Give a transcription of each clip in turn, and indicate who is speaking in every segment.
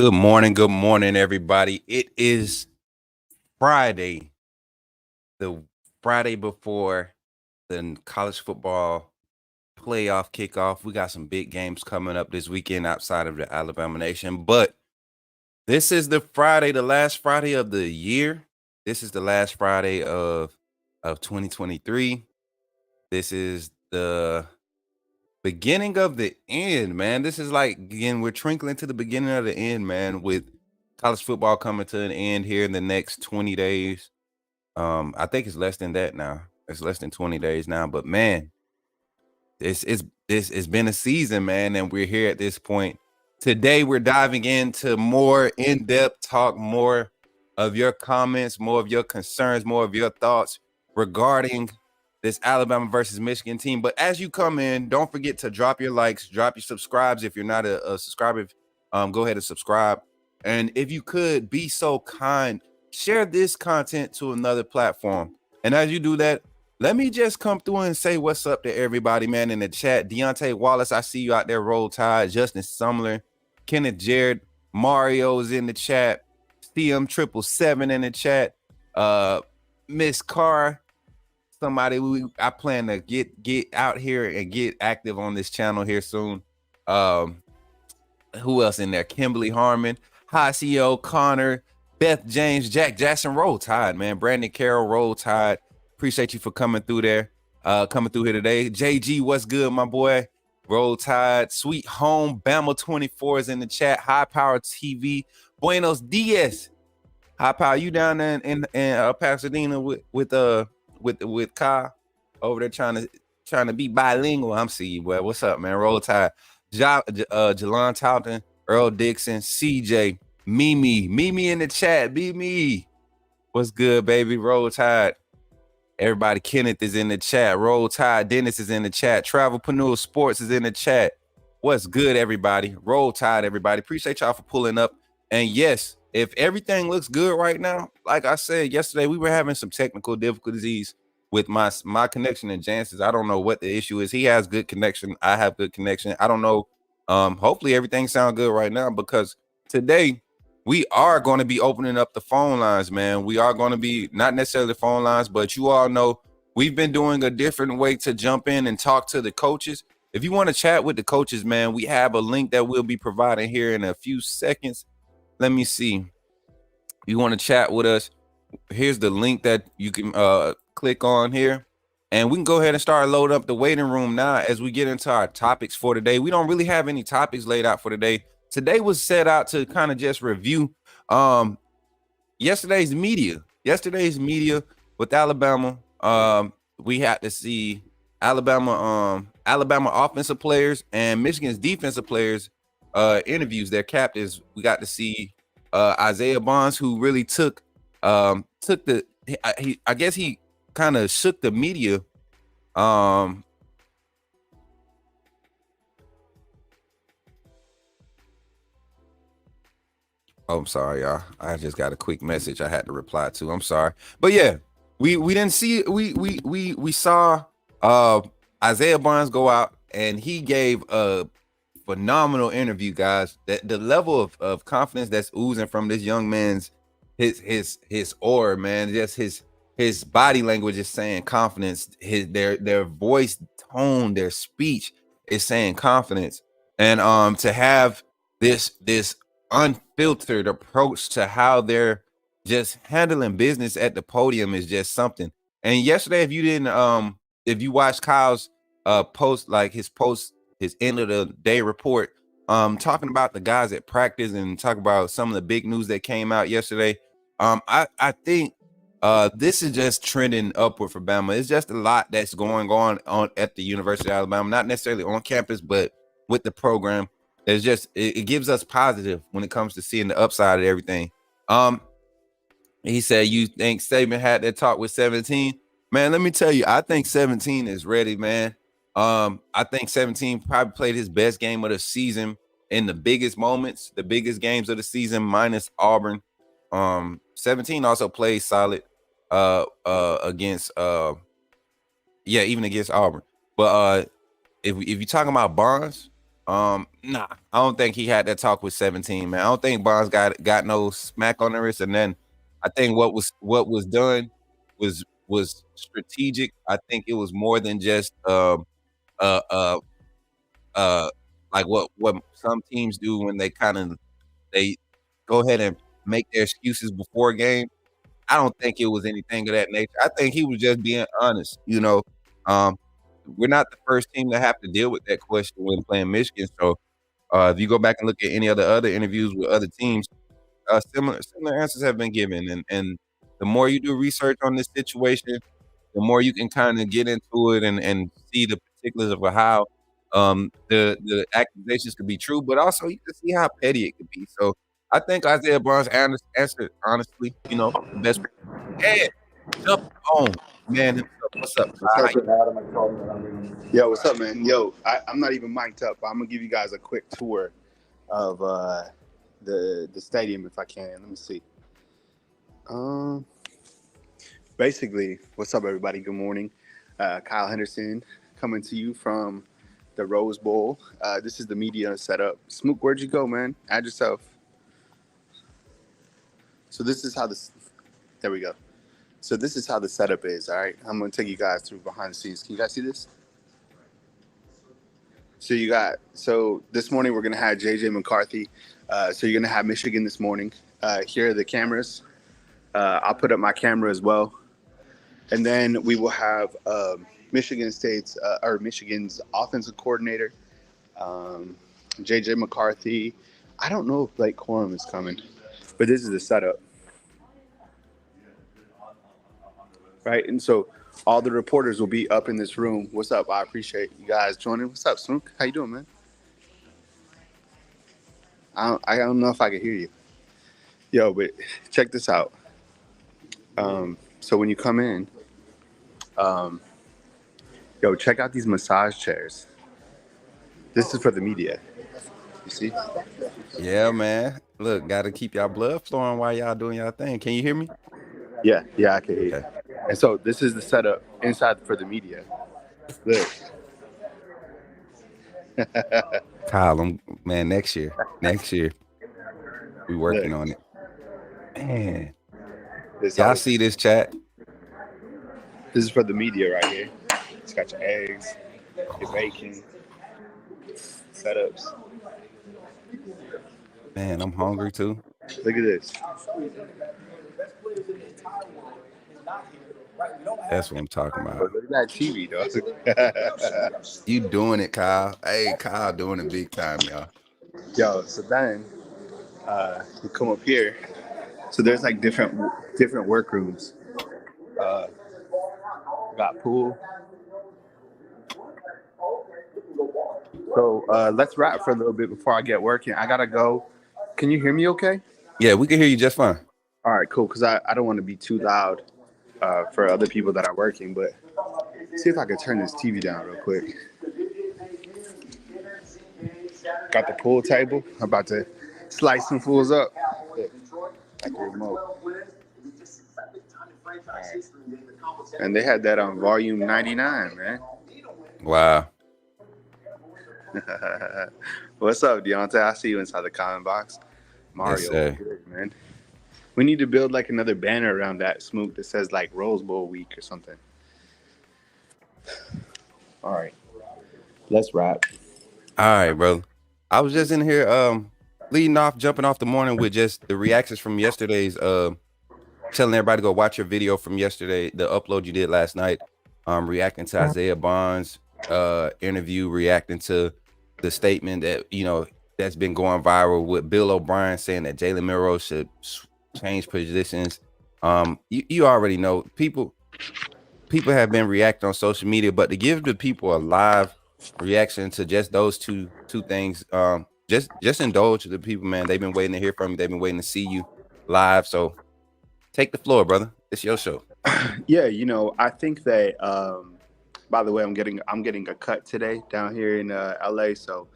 Speaker 1: Good morning, everybody. It is Friday, the Friday before the college football playoff kickoff. We got some big games coming up this weekend outside of the Alabama Nation, but this is the Friday, the last Friday of the year. This is the last Friday of 2023. This is the beginning of the end, man. This is like again, we're trickling to the beginning of the end, man, with college football coming to an end here in the next 20 days. I think it's less than that now. It's less than 20 days now. But man, it's been a season, man, and we're here at this point. Today we're diving into more in-depth talk, more of your comments, more of your concerns, more of your thoughts regarding this Alabama versus Michigan team. But as you come in, don't forget to drop your likes, drop your subscribes. If you're not a subscriber, go ahead and subscribe. And if you could be so kind, share this content to another platform. And as you do that, let me just come through and say what's up to everybody, man, in the chat. Deontay Wallace, I see you out there. Roll Tide. Justin Sumler, Kenneth Jared, Mario's in the chat. CM777 in the chat. Miss Carr, somebody I plan to get out here and get active on this channel here soon. Who else in there? Kimberly Harmon, Hi CEO Connor, Beth James, Jack Jackson. Roll Tide, man. Brandon Carroll, Roll Tide. Appreciate you for coming through there, coming through here today. JG, what's good, my boy? Roll Tide. Sweet Home, Bama 24 is in the chat. High Power TV, Buenos Dias. High Power, you down there in Pasadena with Kyle over there trying to be bilingual. I'm seeing you, boy. What's up, man? Roll Tide. Jalon Talton, Earl Dixon, CJ, Mimi in the chat. Mimi, what's good, baby? Roll Tide. Everybody, Kenneth is in the chat. Roll Tide. Dennis is in the chat. Travelpreneur Sports is in the chat. What's good, everybody? Roll Tide, everybody. Appreciate y'all for pulling up. And yes, if everything looks good right now, like I said yesterday, we were having some technical difficulties with my connection and Jansen's. I don't know what the issue is. He has good connection. I have good connection. I don't know. Hopefully everything sounds good right now, because today we are going to be opening up the phone lines, man. We are going to be not necessarily the phone lines, but you all know we've been doing a different way to jump in and talk to the coaches. If you want to chat with the coaches, man, we have a link that we'll be providing here in a few seconds. Let me see. If you want to chat with us, here's the link that you can click on here. And we can go ahead and start loading up the waiting room now as we get into our topics for today. We don't really have any topics laid out for today. Today was set out to kind of just review yesterday's media with Alabama. We had to see Alabama offensive players and Michigan's defensive players interviews, their captains. We got to see Isaiah Bonds, who really took the I guess he kind of shook the media. Oh, I'm sorry, y'all. I just got a quick message I had to reply to. I'm sorry. But yeah, we didn't see we saw Isaiah Bonds go out, and he gave a phenomenal interview, guys. That the level of confidence that's oozing from this young man's his aura, man. Just his body language is saying confidence. Their voice tone, their speech is saying confidence. And to have this unfiltered approach to how they're just handling business at the podium is just something. And yesterday, if you watched Kyle's post, like his end of the day report, talking about the guys at practice and talk about some of the big news that came out yesterday. I think this is just trending upward for Bama. It's just a lot that's going on at the University of Alabama, not necessarily on campus, but with the program. It's just it gives us positive when it comes to seeing the upside of everything. He said, "You think Saban had that talk with 17?" Man, let me tell you, I think 17 is ready, man. I think 17 probably played his best game of the season in the biggest moments, the biggest games of the season, minus Auburn. 17 also played solid against even against Auburn. But if you're talking about Bonds, Nah, I don't think he had that talk with 17, man. I don't think Bonds got no smack on the wrist. And then I think what was done was strategic. I think it was more than just uh uh uh like what some teams do when they go ahead and make their excuses before a game. I don't think it was anything of that nature. I think he was just being honest. Um, we're not the first team to have to deal with that question when playing Michigan. So if you go back and look at any of the other interviews with other teams, similar answers have been given. And the more you do research on this situation, the more you can kind of get into it and see the particulars of how the accusations could be true, but also you can see how petty it could be. So I think Isaiah Barnes answered honestly, the best. And jump on man himself. What's up,
Speaker 2: What's
Speaker 1: Ty?
Speaker 2: up, Adam? Yo, what's up, man? Yo, I'm not even mic'd up, but I'm gonna give you guys a quick tour of the stadium if I can. Let me see. Basically, what's up, everybody? Good morning. Kyle Henderson coming to you from the Rose Bowl. This is the media setup. Smook, where'd you go, man? Add yourself. So this is how this. There we go. So this is how the setup is. All right, I'm gonna take you guys through behind the scenes. Can you guys see this? So this morning we're gonna have JJ McCarthy. So you're gonna have Michigan this morning. Here are the cameras. I'll put up my camera as well, and then we will have Michigan's offensive coordinator, JJ McCarthy. I don't know if Blake Corum is coming, but this is the setup, right? And so all the reporters will be up in this room. What's up? I appreciate you guys joining. What's up, Smook? How you doing, man? I don't know if I can hear you. Yo, but check this out. So when you come in, check out these massage chairs. This is for the media. You see?
Speaker 1: Yeah, man. Look, gotta keep y'all blood flowing while y'all doing y'all thing. Can you hear me?
Speaker 2: Yeah, I can hear you. Okay. And so this is the setup inside for the media. Look.
Speaker 1: Kyle, man, next year, we working on it. Man, y'all see this chat?
Speaker 2: This is for the media right here. It's got your eggs, your bacon, setups.
Speaker 1: Man, I'm hungry too.
Speaker 2: Look at this.
Speaker 1: That's what I'm talking about.
Speaker 2: Look at that TV, dog.
Speaker 1: You doing it, Kyle. Hey, Kyle doing it big time, y'all.
Speaker 2: Yo, so then you come up here. So there's like different workrooms. Got pool. So let's wrap for a little bit before I get working. I gotta go. Can you hear me okay?
Speaker 1: Yeah, we can hear you just fine.
Speaker 2: All right, cool. Because I don't want to be too loud for other people that are working. But see if I can turn this TV down real quick. Got the pool table. I'm about to slice some fools up. Like the remote. Right. And they had that on volume 99, man.
Speaker 1: Wow.
Speaker 2: What's up, Deontay? I see you inside the comment box. Mario,
Speaker 1: yes,
Speaker 2: good, man. We need to build like another banner around that Smook that says like Rose Bowl week or something. All right. Let's wrap.
Speaker 1: All right, brother. I was just in here jumping off the morning with just the reactions from yesterday's telling everybody to go watch your video from yesterday, the upload you did last night, reacting to Isaiah Barnes interview, reacting to the statement that that's been going viral with Bill O'Brien saying that Jalen Milroe should change positions. You already know people have been reacting on social media, but to give the people a live reaction to just those two things, just indulge the people, man. They've been waiting to hear from you. They've been waiting to see you live. So take the floor, brother. It's your show.
Speaker 2: Yeah, I think that. By the way, I'm getting a cut today down here in LA. So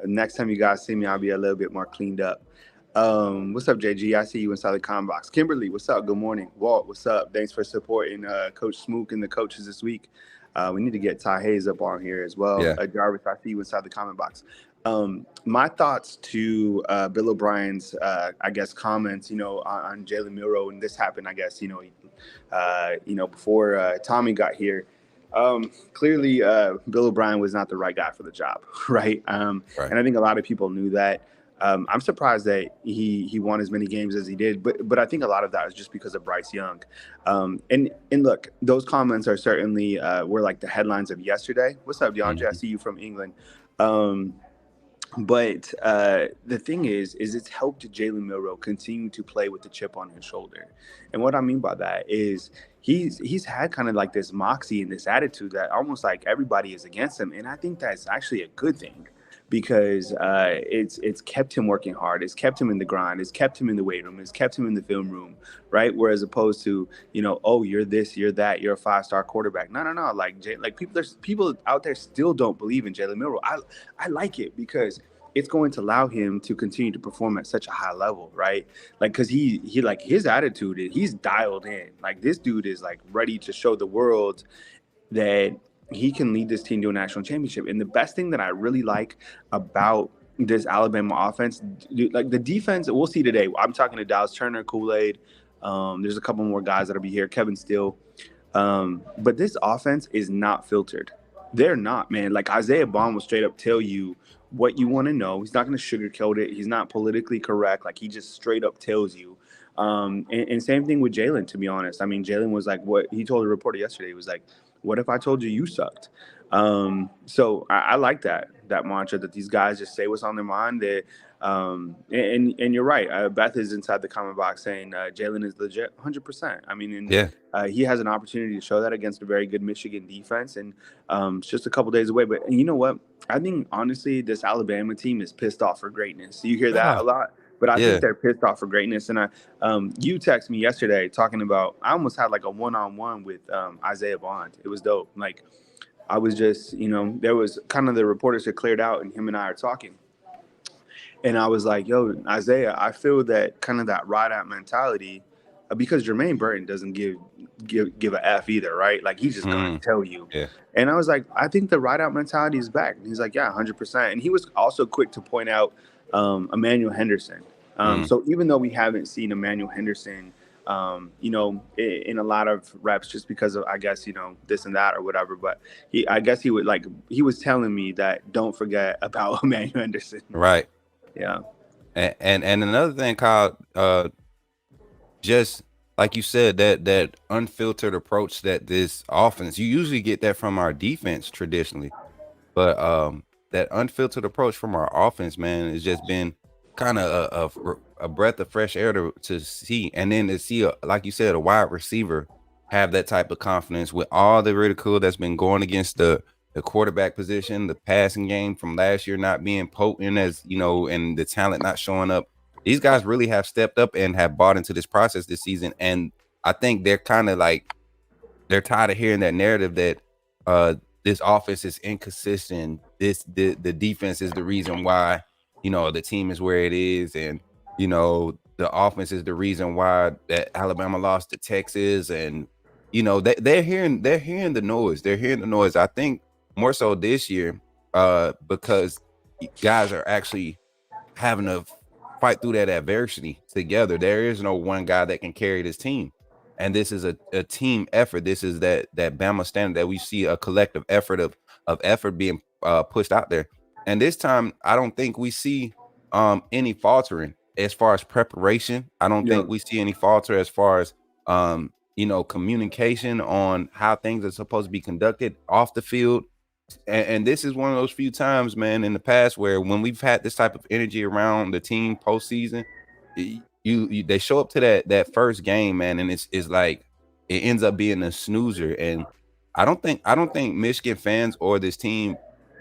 Speaker 2: next time you guys see me, I'll be a little bit more cleaned up. What's up, JG? I see you inside the comment box. Kimberly, what's up? Good morning. Walt, what's up? Thanks for supporting Coach Smook and the coaches this week. We need to get Ty Hayes up on here as well.
Speaker 1: Yeah.
Speaker 2: Jarvis, I see you inside the comment box. My thoughts to Bill O'Brien's, I guess, comments, on Jalen Milroe, and this happened, I guess, before Tommy got here. Clearly, Bill O'Brien was not the right guy for the job, right?
Speaker 1: Right.
Speaker 2: And I think a lot of people knew that. I'm surprised that he won as many games as he did, but I think a lot of that was just because of Bryce Young. And look, those comments are certainly were like the headlines of yesterday. What's up, DeAndre? I
Speaker 1: Mhm.
Speaker 2: see you from England. Um, but the thing is it's helped Jalen Milroe continue to play with the chip on his shoulder. And what I mean by that is he's had kind of like this moxie and this attitude that almost like everybody is against him. And I think that's actually a good thing because it's kept him working hard. It's kept him in the grind. It's kept him in the weight room. It's kept him in the film room, right? Whereas opposed to, oh, you're this, you're that, you're a 5-star quarterback. No. Like people out there still don't believe in Jalen Milroe. I like it because it's going to allow him to continue to perform at such a high level, right? Like, cause he like his attitude is he's dialed in. Like this dude is like ready to show the world that he can lead this team to a national championship. And the best thing that I really like about this Alabama offense, like the defense, we'll see today. I'm talking to Dallas Turner, Kool-Aid. There's a couple more guys that'll be here, Kevin Steele. But this offense is not filtered. They're not, man. Like Isaiah Bond will straight up tell you what you want to know. He's not going to sugarcoat it. He's not politically correct. Like he just straight up tells you. And same thing with Jalen, to be honest. I mean, Jalen was like what he told a reporter yesterday. He was like, what if I told you sucked? So I like that mantra that these guys just say what's on their mind. That and you're right. Beth is inside the comment box saying Jalen is legit, 100%. I mean, and
Speaker 1: Yeah.
Speaker 2: he has an opportunity to show that against a very good Michigan defense, and it's just a couple days away. But you know what? I think honestly, this Alabama team is pissed off for greatness. You hear that
Speaker 1: Yeah.
Speaker 2: a lot. But I
Speaker 1: Yeah.
Speaker 2: think they're pissed off for greatness. And you texted me yesterday talking about I almost had like a one-on-one with Isaiah Bond. It was dope. Like I was just, there was kind of the reporters had cleared out and him and I are talking. And I was like, yo, Isaiah, I feel that kind of that ride out mentality because Jermaine Burton doesn't give a F either, right? Like he's just gonna
Speaker 1: Mm.
Speaker 2: tell you.
Speaker 1: Yeah.
Speaker 2: And I was like, I think the ride out mentality is back. And he's like, yeah, 100%. And he was also quick to point out Emmanuel Henderson.
Speaker 1: Mm.
Speaker 2: So even though we haven't seen Emmanuel Henderson, in a lot of reps, just because of, I guess, this and that or whatever, but I guess he was telling me that don't forget about Emmanuel Henderson.
Speaker 1: Right.
Speaker 2: Yeah.
Speaker 1: And another thing, Kyle, just like you said, that unfiltered approach that this offense, you usually get that from our defense traditionally, but that unfiltered approach from our offense, man, has just been kind of a breath of fresh air to see, and then to see, like you said, a wide receiver have that type of confidence with all the ridicule that's been going against the quarterback position, the passing game from last year not being potent as and the talent not showing up. These guys really have stepped up and have bought into this process this season, and I think they're kind of like they're tired of hearing that narrative that this offense is inconsistent. The defense is the reason why the team is where it is, and the offense is the reason why that Alabama lost to Texas, and they're hearing the noise. They're hearing the noise. I think more so this year, because guys are actually having to fight through that adversity together. There is no one guy that can carry this team. And this is a team effort. This is that Bama standard that we see a collective effort of effort being pushed out there. And this time, I don't think we see any faltering as far as preparation. I don't
Speaker 2: Yeah.
Speaker 1: think we see any falter as far as communication on how things are supposed to be conducted off the field. And this is one of those few times, man, in the past where when we've had this type of energy around the team postseason, they show up to that first game, man, and it's like it ends up being a snoozer. And I don't think Michigan fans or this team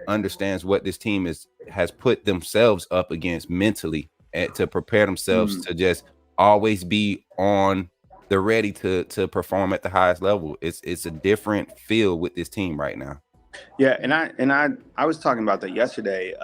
Speaker 1: understands what this team has put themselves up against mentally to prepare themselves to just always be on the ready to perform at the highest level. It's a different feel with this team right now.
Speaker 2: Yeah, and I was talking about that yesterday.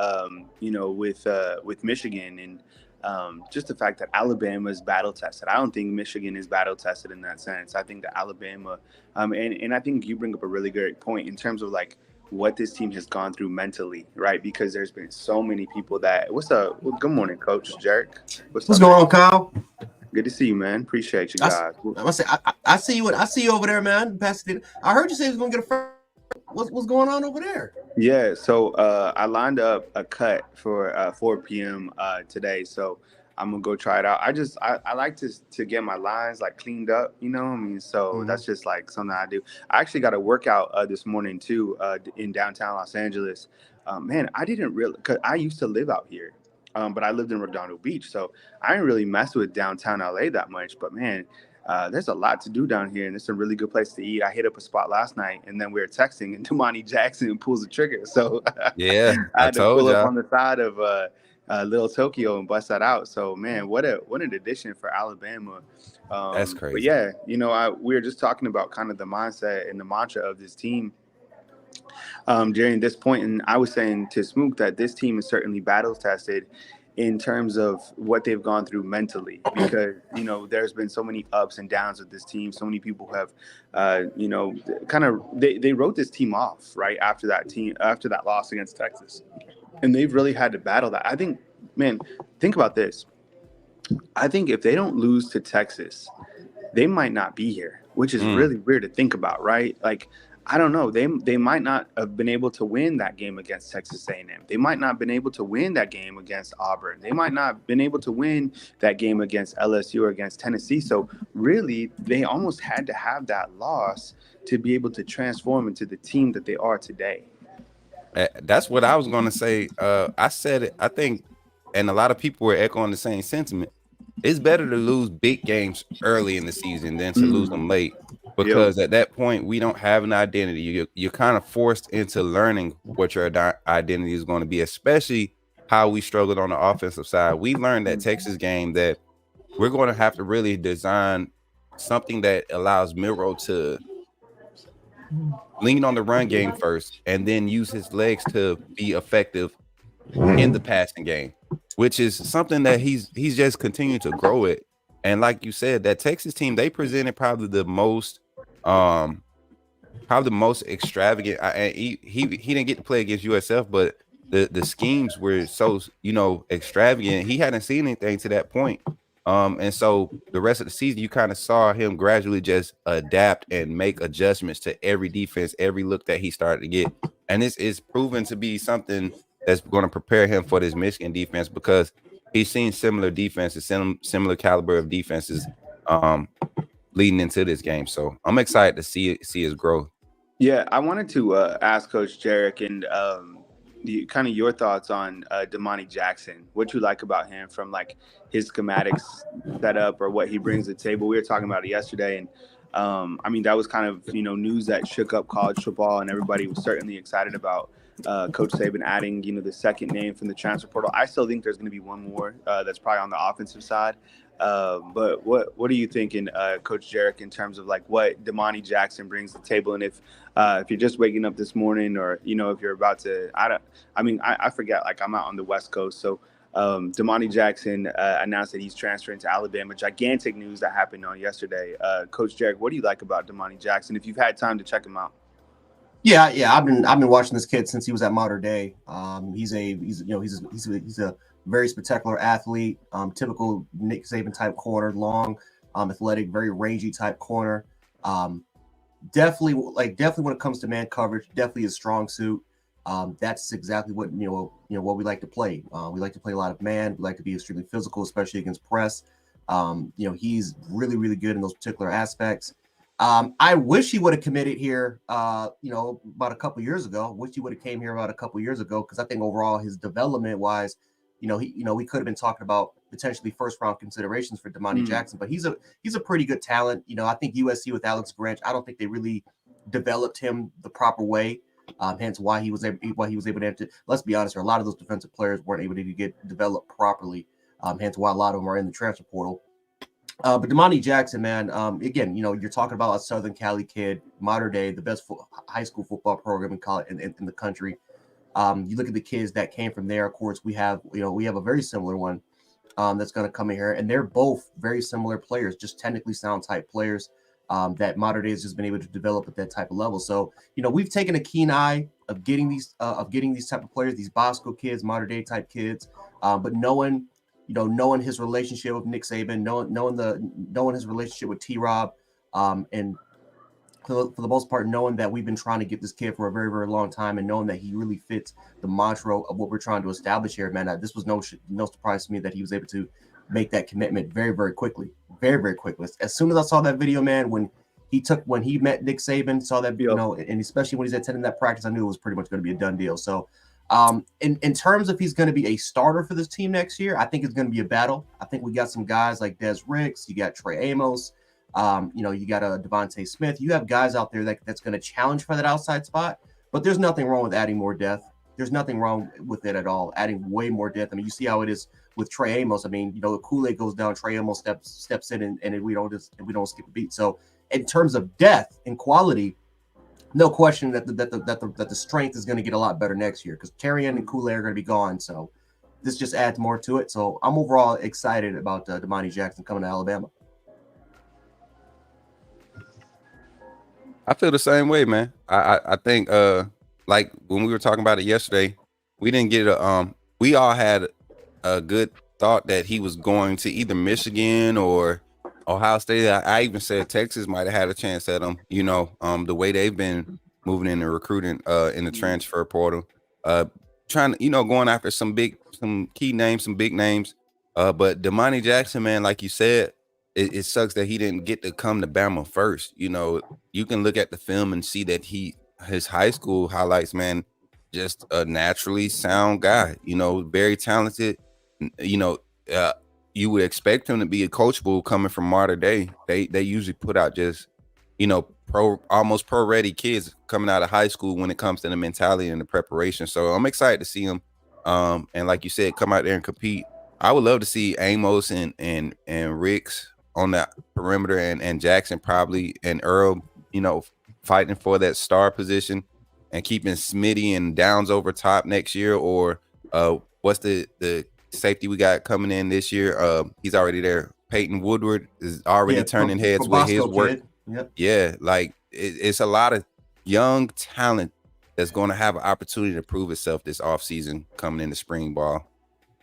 Speaker 2: With Michigan and just the fact that Alabama is battle tested. I don't think Michigan is battle tested in that sense. I think that Alabama, and I think you bring up a really great point in terms of like what this team has gone through mentally, right? Because there's been so many people that. What's up? Well, good morning, Coach Jarek. What's
Speaker 3: What's
Speaker 2: up,
Speaker 3: going
Speaker 2: man?
Speaker 3: on, Kyle?
Speaker 2: Good to see you, man. Appreciate you
Speaker 3: I, s-
Speaker 2: guys.
Speaker 3: I must say, I see you. I see you over there, man. Pasadena. I heard you say you was gonna get a first. What's going on over there?
Speaker 2: Yeah, so I lined up a cut for 4 p.m. Today, so I'm gonna go try it out. I like to get my lines like cleaned up, you know what I mean? So
Speaker 3: Mm-hmm.
Speaker 2: that's just like something I do. I actually got a workout this morning too in downtown Los Angeles. Man, I didn't really, cause I used to live out here, but I lived in Redondo Beach, so I didn't really mess with downtown LA that much. But man, there's a lot to do down here, and it's a really good place to eat. I hit up a spot last night, and then we were texting, and Damani Jackson pulls the trigger. So
Speaker 1: Yeah,
Speaker 2: I
Speaker 1: I
Speaker 2: had to
Speaker 1: told
Speaker 2: pull up
Speaker 1: y'all.
Speaker 2: on the side of Little Tokyo and bust that out. So man, what an addition for Alabama.
Speaker 1: That's
Speaker 2: But
Speaker 1: crazy.
Speaker 2: yeah, we were just talking about kind of the mindset and the mantra of this team during this point, and I was saying to Smook that this team is certainly battle tested in terms of what they've gone through mentally, because there's been so many ups and downs with this team. So many people have kind of they wrote this team off right after that loss against Texas, and they've really had to battle that. I think, man, think about this. I think if they don't lose to Texas, they might not be here, which is
Speaker 1: Mm.
Speaker 2: really weird to think about, right? Like, I don't know. They might not have been able to win that game against Texas A&M. They might not have been able to win that game against Auburn. They might not have been able to win that game against LSU or against Tennessee. So really, they almost had to have that loss to be able to transform into the team that they are today.
Speaker 1: That's what I was going to say. I said it, I think, and a lot of people were echoing the same sentiment. It's better to lose big games early in the season than to lose them late,
Speaker 2: Yep.
Speaker 1: because at that point we don't have an identity. You're kind of forced into learning what your identity is going to be, especially how we struggled on the offensive side. We learned that Texas game that we're going to have to really design something that allows Miro to lean on the run game first and then use his legs to be effective in the passing game, which is something that he's just continued to grow it. And like you said, that Texas team, they presented um probably the most extravagant. And he didn't get to play against USF, but the schemes were so extravagant. He hadn't seen anything to that point. And so the rest of the season, you kind of saw him gradually just adapt and make adjustments to every defense, every look that he started to get. And this is proven to be something that's going to prepare him for this Michigan defense, because he's seen similar defenses, similar caliber of defenses leading into this game. So I'm excited to see his growth.
Speaker 2: Yeah, I wanted to ask Coach Jarek and kind of your thoughts on Damani Jackson. What you like about him from like his schematics setup or what he brings to the table. We were talking about it yesterday, and I mean that was kind of news that shook up college football, and everybody was certainly excited about Coach Saban adding the second name from the transfer portal. I still think there's going to be one more that's probably on the offensive side. But what are you thinking, Coach Jarek, in terms of like what Damani Jackson brings to the table, and if you're just waking up this morning, or if you're about to, I forget, like I'm out on the West Coast, so Damani Jackson announced that he's transferring to Alabama. Gigantic news that happened on yesterday. Coach Jarek, what do you like about Damani Jackson? If you've had time to check him out.
Speaker 3: Yeah. I've been watching this kid since he was at Mater Dei. He's a very spectacular athlete. Typical Nick Saban type corner, long, athletic, very rangy type corner. Definitely when it comes to man coverage, definitely a strong suit. That's exactly what what we like to play. We like to play a lot of man. We like to be extremely physical, especially against press. He's really, really good in those particular aspects. I wish he would have committed here, about a couple years ago. Wish he would have came here about a couple years ago, because I think overall his development wise, we could have been talking about potentially first round considerations for Damani Jackson. But he's a pretty good talent. I think USC with Alex Grinch, I don't think they really developed him the proper way. Hence why he was able to enter. Let's be honest, a lot of those defensive players weren't able to get developed properly. Hence why a lot of them are in the transfer portal. But Damani Jackson, man, again, you're talking about a Southern Cali kid, Mater Dei, the best high school football program in the country. You look at the kids that came from there. Of course, we have a very similar one that's going to come in here, and they're both very similar players, just technically sound type players. that Modern Day has just been able to develop at that type of level. So, we've taken a keen eye of getting these type of players, these Bosco kids, Modern Day type kids, but knowing his relationship with Nick Saban, knowing his relationship with T-Rob, and for the most part, knowing that we've been trying to get this kid for a very, very long time, and knowing that he really fits the mantra of what we're trying to establish here, man, this was no surprise to me that he was able to make that commitment very, very quickly. Very, very quickly. As soon as I saw that video, man, when he met Nick Saban, saw that, and especially when he's attending that practice, I knew it was pretty much going to be a done deal. So, in terms of he's going to be a starter for this team next year, I think it's going to be a battle. I think we got some guys like Des Ricks, you got Trey Amos, you got a Devontae Smith. You have guys out there that's going to challenge for that outside spot, but there's nothing wrong with adding more depth. There's nothing wrong with it at all. Adding way more depth. I mean, you see how it is with Trey Amos. I mean, the Kool-Aid goes down, Trey Amos steps in, and we don't skip a beat. So in terms of depth and quality, no question that the strength is going to get a lot better next year because Terrian and Kool-Aid are going to be gone. So this just adds more to it. So I'm overall excited about Damani Jackson coming to Alabama.
Speaker 1: I feel the same way, man. I think like when we were talking about it yesterday, we didn't get we all had a good thought that he was going to either Michigan or Ohio State. I even said Texas might have had a chance at him, the way they've been moving in and recruiting in the transfer portal, trying to, going after some key names, some big names. But Damani Jackson, man, like you said, it sucks that he didn't get to come to Bama first. You can look at the film and see that his high school highlights, man, just a naturally sound guy, very talented. You would expect him to be a coachable coming from Mater Day. They usually put out just, almost pro ready kids coming out of high school when it comes to the mentality and the preparation. So I'm excited to see him. And like you said, come out there and compete. I would love to see Amos and Ricks on that perimeter and Jackson probably and Earl, fighting for that star position and keeping Smitty and Downs over top next year. Or what's the safety we got coming in this year? He's already there. Peyton Woodward is already turning heads with his work.
Speaker 3: Yep.
Speaker 1: Yeah, like it's a lot of young talent that's going to have an opportunity to prove itself this offseason coming into spring ball.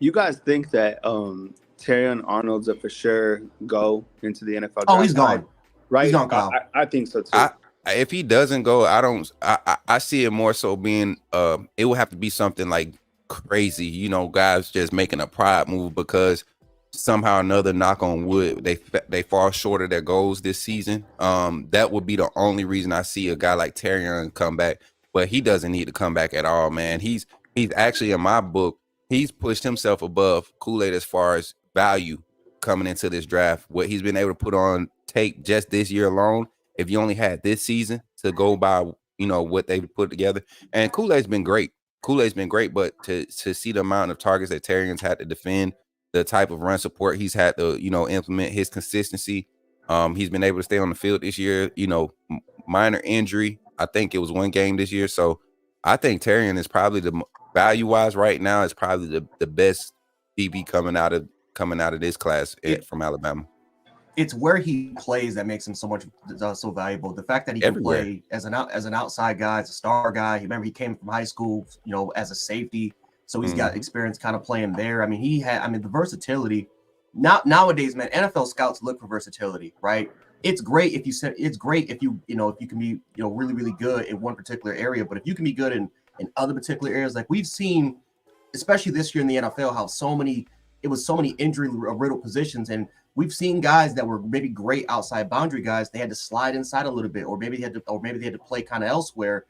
Speaker 2: You guys think that Terrion Arnold's a for sure go into the NFL?
Speaker 3: Oh, he's gone.
Speaker 2: Right?
Speaker 3: He's gone, Kyle.
Speaker 2: I think so too.
Speaker 1: If he doesn't go, I see it more so being it will have to be something like crazy, guys just making a pride move because somehow or another, knock on wood, they fall short of their goals this season. That would be the only reason I see a guy like Terrion come back, but he doesn't need to come back at all, man. He's actually, in my book, he's pushed himself above Kool-Aid as far as value coming into this draft. What he's been able to put on tape just this year alone, if you only had this season to go by, what they've put together. And Kool-Aid's been great. But to see the amount of targets that Terrion's had to defend, the type of run support he's had to, implement, his consistency. He's been able to stay on the field this year, minor injury. I think it was one game this year. So I think Terrion is probably value-wise right now is probably the best DB coming out of this class from Alabama.
Speaker 3: It's where he plays that makes him so valuable. The fact that he can play as an outside guy, as a star guy. Remember, he came from high school, as a safety, so he's got experience kind of playing there. I mean, the versatility. Nowadays, man, NFL scouts look for versatility, right? It's great if you can be really, really good in one particular area, but if you can be good in other particular areas, like we've seen, especially this year in the NFL, how so many injury riddled positions, and we've seen guys that were maybe great outside boundary guys. They had to slide inside a little bit, or maybe they had to play kind of elsewhere,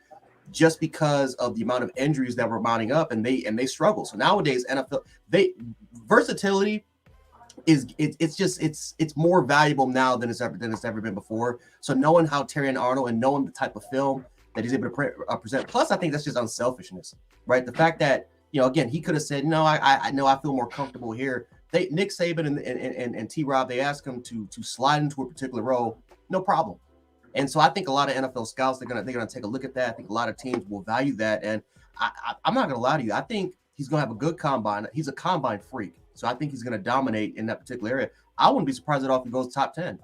Speaker 3: just because of the amount of injuries that were mounting up, and they struggle. So nowadays, NFL versatility it's more valuable now than it's ever been before. So knowing how Terrion Arnold and knowing the type of film that he's able to present, plus I think that's just unselfishness, right? The fact that again, he could have said, no, I know I feel more comfortable here. Nick Saban and T-Rob, they asked him to slide into a particular role, no problem. And so I think a lot of NFL scouts, they're gonna take a look at that. I think a lot of teams will value that. And I'm not gonna lie to you, I think he's gonna have a good combine. He's a combine freak, so I think he's gonna dominate in that particular area. I wouldn't be surprised at all if he goes top 10.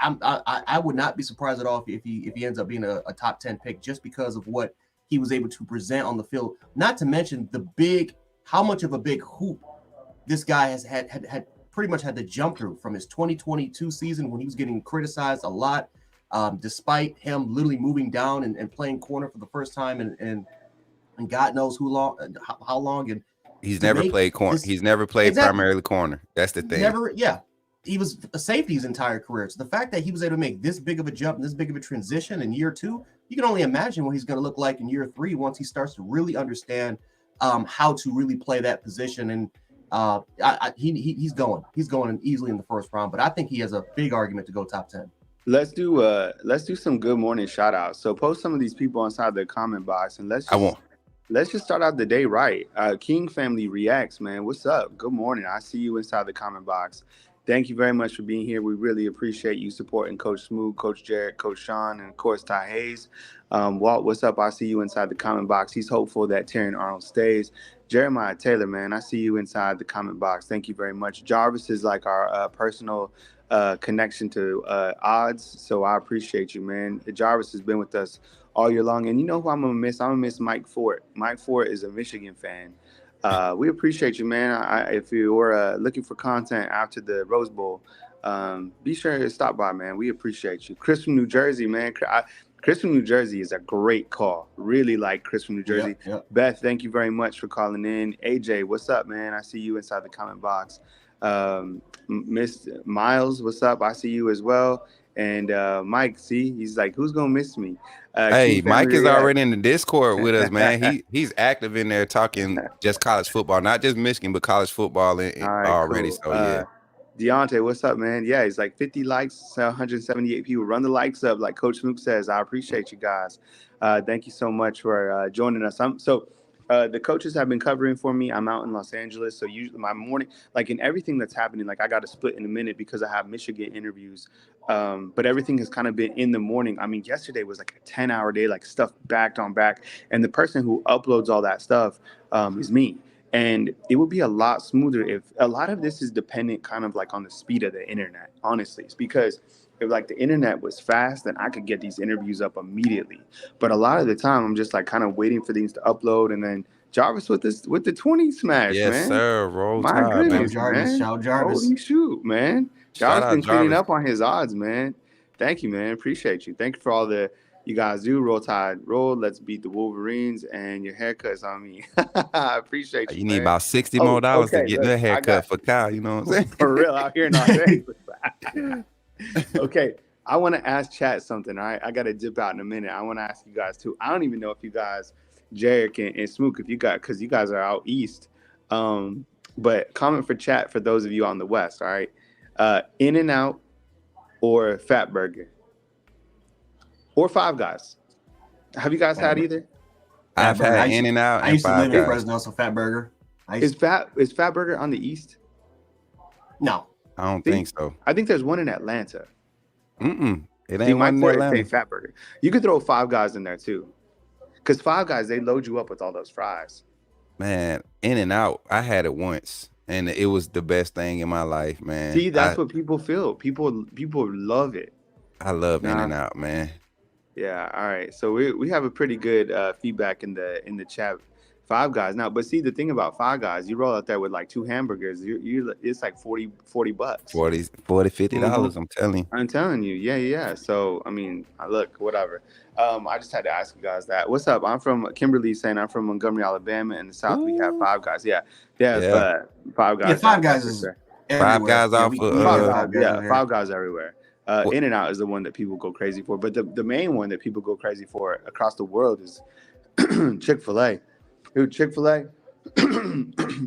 Speaker 3: I would not be surprised at all if he ends up being a top 10 pick just because of what he was able to present on the field. Not to mention how much of a big hoop this guy has had pretty much had to jump through from his 2022 season when he was getting criticized a lot, despite him literally moving down and playing corner for the first time and God knows how long. And
Speaker 1: he's never played corner. He's never played primarily corner. That's the thing.
Speaker 3: Never, yeah. He was a safety his entire career. So the fact that he was able to make this big of a jump and this big of a transition in year 2, you can only imagine what he's going to look like in year 3 once he starts to really understand how to really play that position. And he's going easily in the first round, but I think he has a big argument to go top 10. Let's
Speaker 2: do some good morning shout outs. So post some of these people inside the comment box and let's just start out the day right. King Family Reacts, man. What's up? Good morning. I see you inside the comment box. Thank you very much for being here. We really appreciate you supporting Coach Smooth, Coach Jared, Coach Sean, and of course Ty Hayes. Walt, what's up? I see you inside the comment box. He's hopeful that Terrion Arnold stays. Jeremiah Taylor, man, I see you inside the comment box. Thank you very much. Jarvis is like our personal connection to odds, so I appreciate you, man. Jarvis has been with us all year long, and you know who I'm gonna miss? I'm gonna miss Mike Fort. Mike Fort is a Michigan fan. We appreciate you, man. If you were looking for content after the Rose Bowl, be sure to stop by, man. We appreciate you. Chris from New Jersey, man. Chris from New Jersey is a great call. Really like Chris from New Jersey. Yep. Beth, thank you very much for calling in. AJ, what's up, man? I see you inside the comment box. Miss Miles, what's up? I see you as well. And Mike, see, he's like, who's gonna miss me?
Speaker 1: Hey, Mike is already in the Discord with us, man. He's active in there talking just college football, not just Michigan, but college football already. Cool. So yeah.
Speaker 2: Deontay, what's up, man? Yeah, he's like 50 likes, 178 people. Run the likes up, like Coach Smook says. I appreciate you guys. Thank you so much for joining us. The coaches have been covering for me. I'm out in Los Angeles, so usually my morning, like in everything that's happening, like I got to split in a minute because I have Michigan interviews. But everything has kind of been in the morning. I mean, yesterday was like a 10-hour day, like stuff backed on back. And the person who uploads all that stuff is me. And it would be a lot smoother if a lot of this is dependent kind of like on the speed of the internet, honestly. It's because if like the internet was fast, then I could get these interviews up immediately. But a lot of the time, I'm just like kind of waiting for things to upload. And then Jarvis with the 20 smash,
Speaker 1: yes,
Speaker 2: man.
Speaker 1: Yes, sir. Roll
Speaker 2: My
Speaker 1: Tide,
Speaker 2: goodness,
Speaker 3: man. Shout Jarvis.
Speaker 2: Holy shoot, man. Jarvis been cleaning up on his odds, man. Thank you, man. Appreciate you. Thank you for all you guys do. Roll Tide, roll. Let's beat the Wolverines, and your haircut's on me. I appreciate you.
Speaker 1: You need about $60 more to get that haircut for Kyle. You know what I'm saying?
Speaker 2: For real, out here in Los Angeles. Okay, I want to ask Chat something. All right, I got to dip out in a minute. I want to ask you guys too. I don't even know if you guys, Jarek and Smook, because you guys are out east. But comment for Chat for those of you on the west. All right, In-N-Out or Fat Burger. Or Five Guys. Have you guys had either?
Speaker 1: I've had In-N-Out.
Speaker 3: I used to live in Fresno, so Fat Burger.
Speaker 2: Is Fat Burger on the east?
Speaker 3: No,
Speaker 1: I don't think so.
Speaker 2: I think there's one in Atlanta.
Speaker 1: It ain't one in Atlanta.
Speaker 2: Fat Burger. You could throw Five Guys in there too, because Five Guys, they load you up with all those fries.
Speaker 1: Man, In-N-Out. I had it once, and it was the best thing in my life, man.
Speaker 2: See, that's what people feel. People love it.
Speaker 1: I love In-N-Out, man.
Speaker 2: Yeah. All right. So we have a pretty good feedback in the chat. Five Guys now, but see the thing about Five Guys, you roll out there with like 2 hamburgers, it's like $40 bucks.
Speaker 1: $50. I'm
Speaker 2: telling you. Yeah. So I mean, look, whatever. I just had to ask you guys that. What's up? I'm from Kimberly saying I'm from Montgomery, Alabama. In the South, we have Five Guys. Yeah. Five Guys.
Speaker 3: Yeah, Five Guys is
Speaker 1: Five Guys off.
Speaker 2: Five Guys everywhere. In-N-Out is the one that people go crazy for, but the main one that people go crazy for across the world is Chick-fil-A. Dude, Chick-fil-A,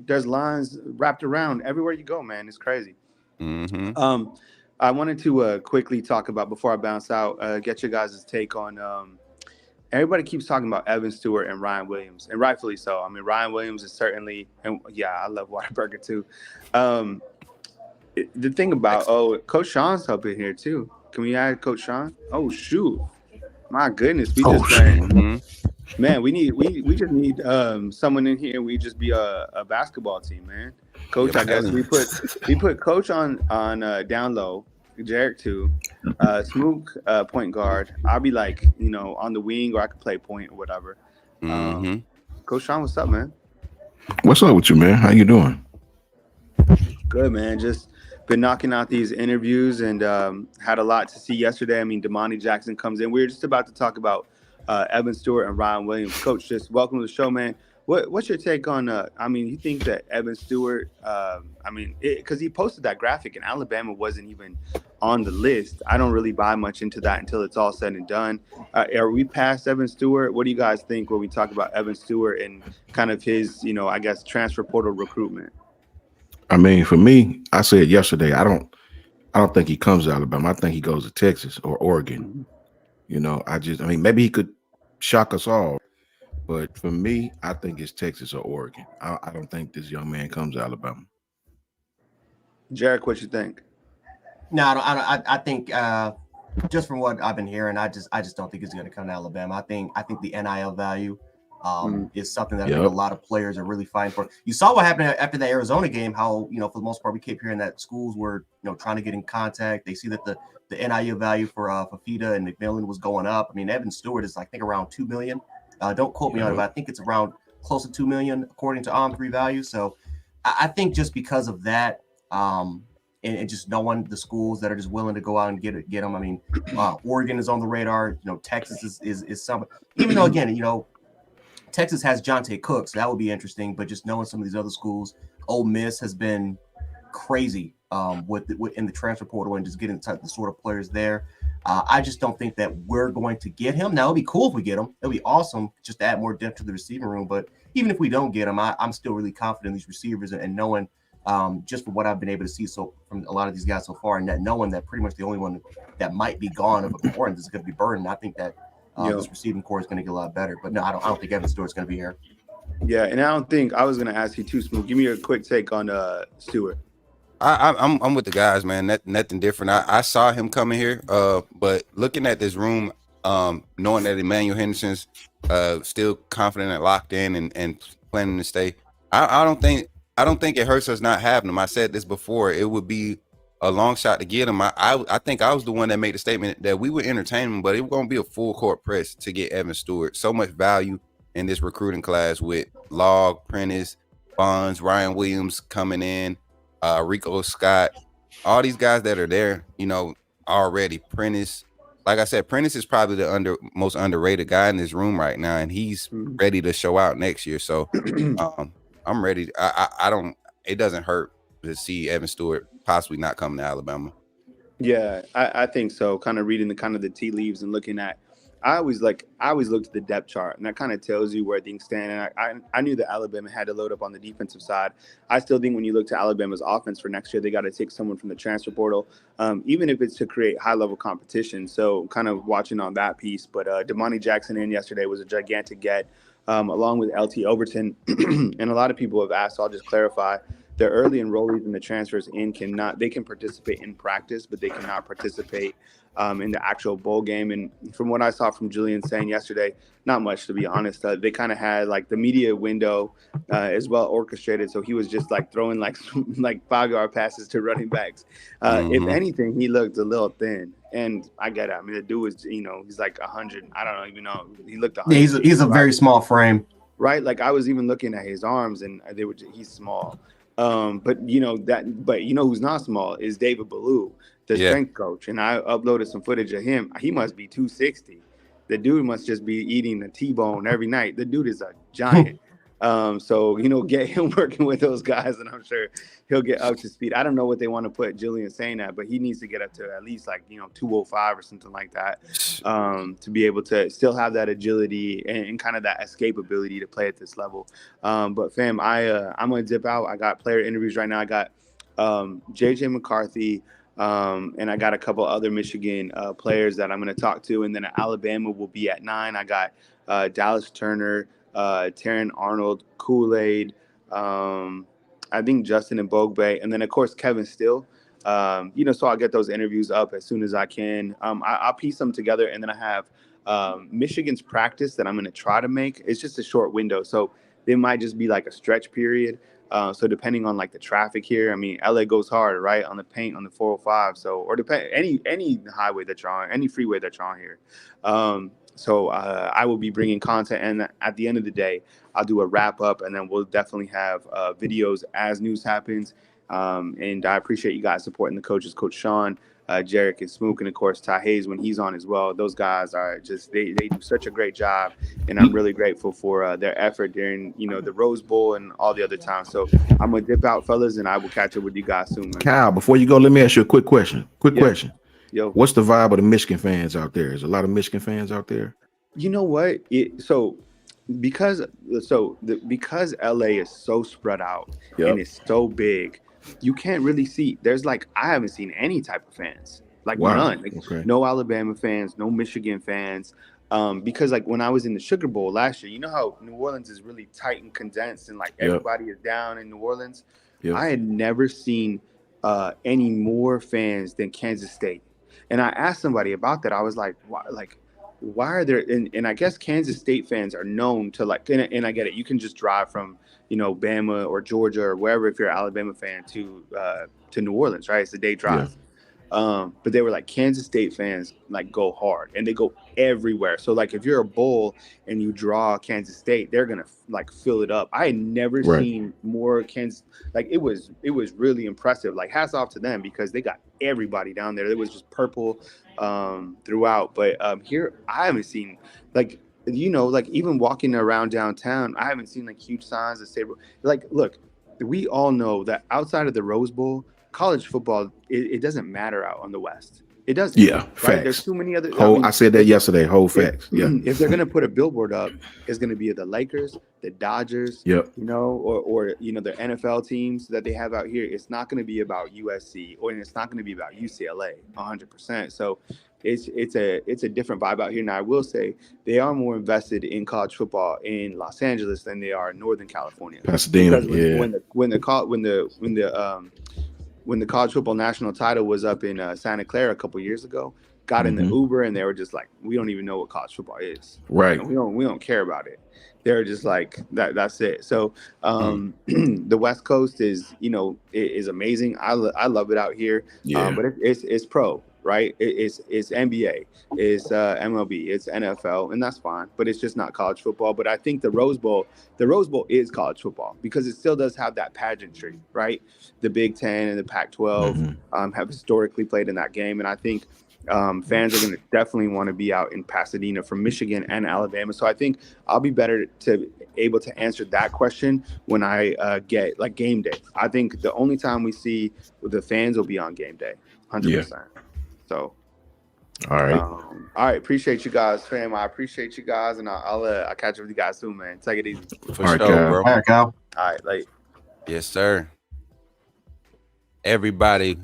Speaker 2: there's lines wrapped around everywhere you go, man. It's crazy.
Speaker 1: Mm-hmm.
Speaker 2: I wanted to quickly talk about, before I bounce out, get your guys' take on, everybody keeps talking about Evan Stewart and Ryan Williams, and rightfully so. I mean, Ryan Williams is certainly, and yeah, I love Whataburger too. The thing about, Coach Sean's up in here too. Can we add Coach Sean? Oh, shoot. My goodness. Man, we just need someone in here. We just be a basketball team, man. Coach, I guess we put Coach on down low, Jarek too. Smook, point guard. I'll be like, on the wing, or I could play point or whatever. Um,
Speaker 1: Mm-hmm.
Speaker 2: Coach Sean, what's up, man?
Speaker 4: What's up with you, man? How you doing?
Speaker 2: Good, man. Just been knocking out these interviews and had a lot to see yesterday. I mean, Damani Jackson comes in. We were just about to talk about Evan Stewart and Ryan Williams. Coach, just welcome to the show, man. What's your take on? I mean, you think that Evan Stewart? I mean, because he posted that graphic and Alabama wasn't even on the list. I don't really buy much into that until it's all said and done. Are we past Evan Stewart? What do you guys think when we talk about Evan Stewart and kind of his, I guess, transfer portal recruitment?
Speaker 4: I mean, for me, I said yesterday, I don't think he comes to Alabama. I think he goes to Texas or Oregon.
Speaker 2: Mhm.
Speaker 4: I mean, maybe he could shock us all, but for me, I think it's Texas or Oregon. I don't think this young man comes to Alabama.
Speaker 2: Jarek, what you think?
Speaker 3: No, I think just from what I've been hearing, I just don't think he's going to come to Alabama. I think the NIL value
Speaker 2: Mm.
Speaker 3: is something that I think a
Speaker 4: Yep.
Speaker 3: lot of players are really fighting for. You saw what happened after the Arizona game, how, for the most part, we kept hearing that schools were, trying to get in contact. They see that the NIL value for Fafita and McMillan was going up. I mean, Evan Stewart is, I think, around 2 million. Don't quote me on it,
Speaker 4: Yep.
Speaker 3: but I think it's around close to 2 million according to On3 value. So I think just because of that, and just knowing the schools that are just willing to go out and get them. I mean, Oregon is on the radar. Texas is some, even though again, Texas has Jonte Cook, so that would be interesting. But just knowing some of these other schools, Ole Miss has been crazy with in the transfer portal and just getting the sort of players there. I just don't think that we're going to get him. Now, it'd be cool if we get him. It'll be awesome just to add more depth to the receiving room. But even if we don't get him, I'm still really confident in these receivers and knowing just from what I've been able to see from a lot of these guys so far, and that knowing that pretty much the only one that might be gone of importance is going to be Burden. I think that
Speaker 2: Yo.
Speaker 3: this receiving core is going to get a lot better. But no, I don't think Evan Stewart's going to be here.
Speaker 2: Yeah, and I don't think I was going to ask you too, Smoot. Give me a quick take on Stewart.
Speaker 1: I'm with the guys, man. Nothing different. I saw him coming here, but looking at this room, knowing that Emmanuel Henderson's still confident and locked in and planning to stay, I don't think it hurts us not having him. I said this before. It would be a long shot to get him. I think I was the one that made the statement that we would entertain him, but it was going to be a full court press to get Evan Stewart. So much value in this recruiting class with Log, Prentice, Bonds, Ryan Williams coming in. Rico Scott, all these guys that are there, already. Prentice, like I said, Prentice is probably the most underrated guy in this room right now, and he's ready to show out next year. So I'm ready. I don't. It doesn't hurt to see Evan Stewart possibly not coming to Alabama.
Speaker 2: Yeah, I think so. Kind of reading the tea leaves and looking at. I always looked at the depth chart, and that kind of tells you where things stand. And I knew that Alabama had to load up on the defensive side. I still think when you look to Alabama's offense for next year, they got to take someone from the transfer portal, even if it's to create high level competition. So kind of watching on that piece. But Damani Jackson in yesterday was a gigantic get, along with LT Overton, and a lot of people have asked. So I'll just clarify. The early enrollees and the transfers in they can participate in practice, but they cannot participate in the actual bowl game. And from what I saw from Julian saying yesterday, not much, to be honest. They kind of had like the media window as well orchestrated. So he was just like throwing like 5-yard passes to running backs. If anything, he looked a little thin. And I get it. I mean, the dude was, he's like 100. I don't even know. He looked 100.
Speaker 3: Yeah, he's a very small frame.
Speaker 2: Right. Like I was even looking at his arms and he's small. But who's not small is David Ballou, the strength coach. And I uploaded some footage of him. He must be 260. The dude must just be eating a T-bone every night. The dude is a giant. So get him working with those guys, and I'm sure he'll get up to speed. I don't know what they want to put Julian saying that, but he needs to get up to at least 205 or something like that, to be able to still have that agility and kind of that escapability to play at this level. But fam, I'm gonna dip out. I got player interviews right now. I got JJ McCarthy. And I got a couple other Michigan players that I'm going to talk to. And then Alabama will be at 9. I got Dallas Turner, Taron Arnold, Kool-Aid, I think Justin and Bogbay, and then, of course, Kevin Steele. So I'll get those interviews up as soon as I can. I'll piece them together, and then I have Michigan's practice that I'm going to try to make. It's just a short window, so it might just be like a stretch period. So depending on like the traffic here, I mean, LA goes hard, right, on the paint on the 405. So or depend any highway that you're on, any freeway that you're on here. So I will be bringing content, and at the end of the day, I'll do a wrap up, and then we'll definitely have videos as news happens. And I appreciate you guys supporting the coaches, Coach Sean, Jarek and Smook, and of course Ty Hayes when he's on as well. Those guys are just they do such a great job, and I'm really grateful for their effort during the Rose Bowl and all the other times. So I'm gonna dip out, fellas, and I will catch up with you guys soon, man.
Speaker 4: Kyle, before you go, let me ask you a quick question. Question.
Speaker 2: Yo,
Speaker 4: what's the vibe of the Michigan fans out there? Is a lot of Michigan fans out there?
Speaker 2: You know what? Because LA is so spread out and it's so big, you can't really see. There's I haven't seen any type of fans, none. No Alabama fans, no Michigan fans. Because when I was in the Sugar Bowl last year, you know how New Orleans is really tight and condensed, and everybody is down in New Orleans. I had never seen any more fans than Kansas State. And I asked somebody about that. I was like, why are there? And I guess Kansas State fans are known to and I get it. You can just drive from, Bama or Georgia or wherever if you're an Alabama fan to New Orleans, right? It's a day drive.
Speaker 4: Yeah.
Speaker 2: But they were Kansas State fans go hard and they go everywhere. So if you're a bowl and you draw Kansas State, they're gonna fill it up. I had never seen more Kansas. It was really impressive. Hats off to them because they got everybody down there. It was just purple throughout. But here I haven't seen even walking around downtown, I haven't seen huge signs that say look, we all know that outside of the Rose Bowl, college football, it doesn't matter out on the West. It doesn't.
Speaker 4: Yeah,
Speaker 2: right?
Speaker 4: facts.
Speaker 2: There's too many other.
Speaker 4: I said that yesterday. Facts. Yeah.
Speaker 2: If they're gonna put a billboard up, it's gonna be the Lakers, the Dodgers.
Speaker 4: Yep.
Speaker 2: Or the NFL teams that they have out here. It's not gonna be about USC or it's not gonna be about UCLA 100%. So it's a different vibe out here. Now I will say they are more invested in college football in Los Angeles than they are in Northern California.
Speaker 4: Pasadena.
Speaker 2: When the college football national title was up in Santa Clara a couple years ago, got in the Uber and they were just we don't even know what college football is.
Speaker 4: Right.
Speaker 2: We don't care about it. They're just that's it. So the West Coast is amazing. I love it out here.
Speaker 4: Yeah.
Speaker 2: But it's pro, right? It's NBA, it's MLB, it's NFL, and that's fine. But it's just not college football. But I think the Rose Bowl is college football because it still does have that pageantry, right? The Big Ten and the Pac-12 have historically played in that game, and I think fans are going to definitely want to be out in Pasadena from Michigan and Alabama. So I think I'll be able to answer that question when I get game day. I think the only time we see the fans will be on game day, 100%.
Speaker 4: Yeah.
Speaker 2: So,
Speaker 4: all right.
Speaker 2: All right. Appreciate you guys, fam. I appreciate you guys, and I'll catch up with you guys soon, man. Take it easy.
Speaker 1: For sure, bro.
Speaker 3: All right, Kyle.
Speaker 2: All right,
Speaker 1: Yes, sir. Everybody,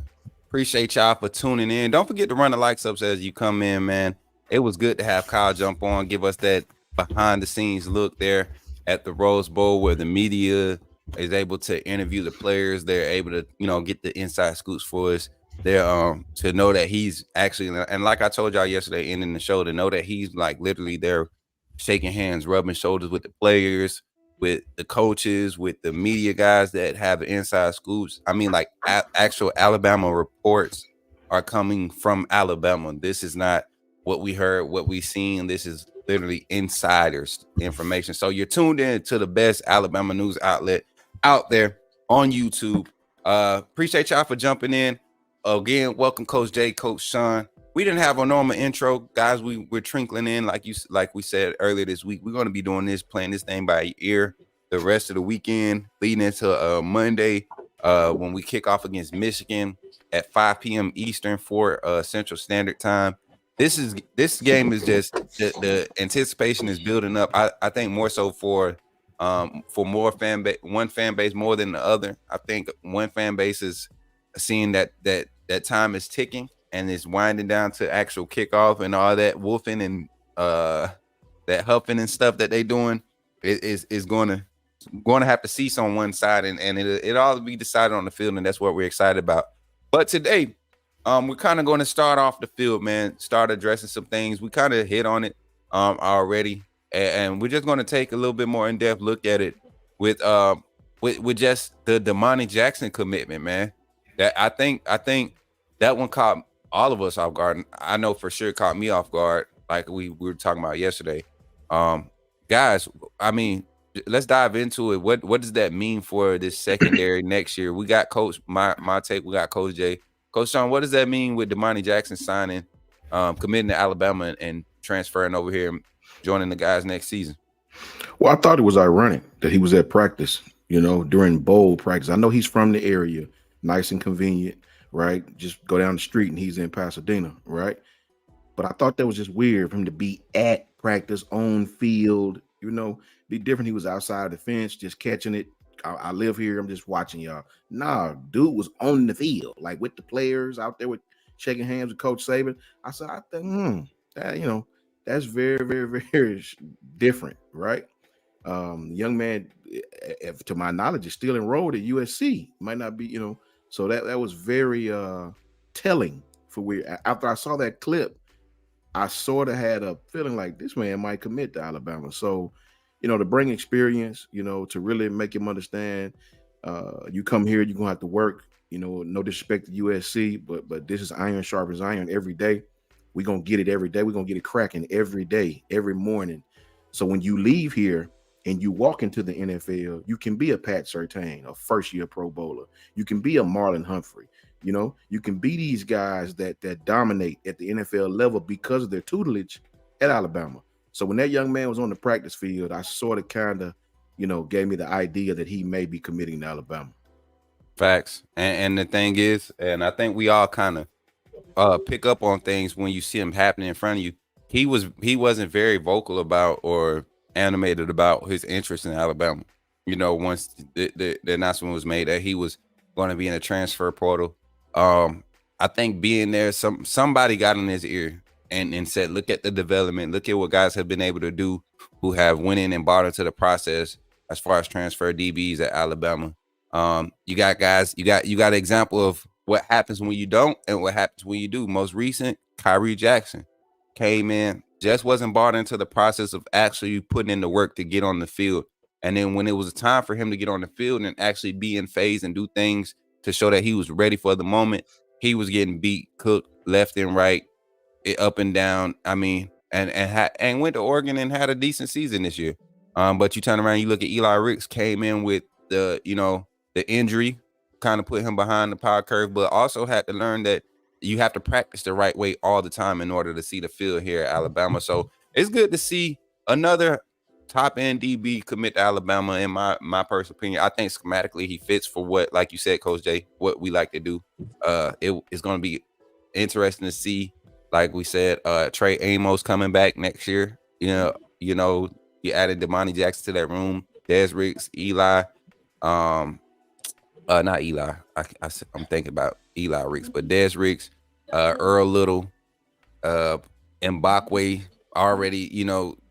Speaker 1: appreciate y'all for tuning in. Don't forget to run the likes up as you come in, man. It was good to have Kyle jump on, give us that behind the scenes look there at the Rose Bowl where the media is able to interview the players. They're able to, get the inside scoops for us. They're to know that he's actually, and like I told y'all yesterday ending the show, to know that he's literally there shaking hands, rubbing shoulders with the players, with the coaches, with the media guys that have inside scoops. I mean, actual Alabama reports are coming from Alabama. This is not what we heard, what we seen. This is literally insiders information. So you're tuned in to the best Alabama news outlet out there on YouTube. Appreciate y'all for jumping in. Again, welcome Coach Jay, Coach Sean. We didn't have a normal intro, guys. We're trickling in like we said earlier this week. We're going to be doing this, playing this thing by ear the rest of the weekend, leading into Monday when we kick off against Michigan at 5 p.m. Eastern for Central Standard Time. This game is just the anticipation is building up. I think more so for more one fan base more than the other. I think one fan base is seeing that time is ticking and it's winding down to actual kickoff, and all that wolfing and that huffing and stuff that they doing is going to have to cease on one side, and it all be decided on the field, and that's what we're excited about. But today, we're kind of going to start off the field, man. Start addressing some things. We kind of hit on it already, and we're just going to take a little bit more in-depth look at it with with just the Damani Jackson commitment, man. That I think that one caught all of us off guard. I know for sure caught me off guard, like we were talking about yesterday. Guys, I mean, let's dive into it. What does that mean for this secondary next year? We got Coach my take. We got Coach J. Coach Sean, what does that mean with Damani Jackson signing, committing to Alabama and transferring over here and joining the guys next season?
Speaker 4: Well, I thought it was ironic that he was at practice, during bowl practice. I know he's from the area, nice and convenient, right? Just go down the street and he's in Pasadena, right? But I thought that was just weird for him to be at practice on field, be different. He was outside the fence, just catching it. I live here. I'm just watching y'all. Nah, dude was on the field, like with the players out there with shaking hands with Coach Saban. I said, I think, that's very, very, very different, right? Young man, to my knowledge, is still enrolled at USC. Might not be, so that was very telling for where. After I saw that clip, I sort of had a feeling like this man might commit to Alabama. So, to bring experience, to really make him understand, you come here, you're gonna have to work. No disrespect to USC, but this is iron sharpens iron every day. We're gonna get it every day. We're gonna get it cracking every day, every morning. So when you leave here and you walk into the NFL, you can be a Pat Surtain, a first-year Pro Bowler. You can be a Marlon Humphrey. You can be these guys that dominate at the NFL level because of their tutelage at Alabama. So when that young man was on the practice field, I sort of kind of, gave me the idea that he may be committing to Alabama.
Speaker 1: Facts. And the thing is, and I think we all kind of pick up on things when you see them happening in front of you. He wasn't very vocal about or animated about his interest in Alabama. Once the announcement was made that he was going to be in a transfer portal, I think being there, somebody got in his ear and said, look at the development, look at what guys have been able to do who have went in and bought into the process as far as transfer DBs at Alabama. You got guys, you got an example of what happens when you don't and what happens when you do. Most recent, Kyrie Jackson came in, just wasn't bought into the process of actually putting in the work to get on the field. And then when it was time for him to get on the field and actually be in phase and do things to show that he was ready for the moment, he was getting beat, cooked left and right, up and down. I mean, and went to Oregon and had a decent season this year. But you turn around, you look at Eli Ricks, came in with the injury, kind of put him behind the power curve, but also had to learn that you have to practice the right way all the time in order to see the field here at Alabama. So it's good to see another top end DB commit to Alabama. In my personal opinion, I think schematically he fits for what, like you said, Coach J, what we like to do. It's going to be interesting to see. Like we said, Trey Amos coming back next year. You added Damani Jackson to that room. Des Riggs, Eli, not Eli. I'm thinking about Eli Riggs, but Des Riggs, Earl Little, Mbakwe already,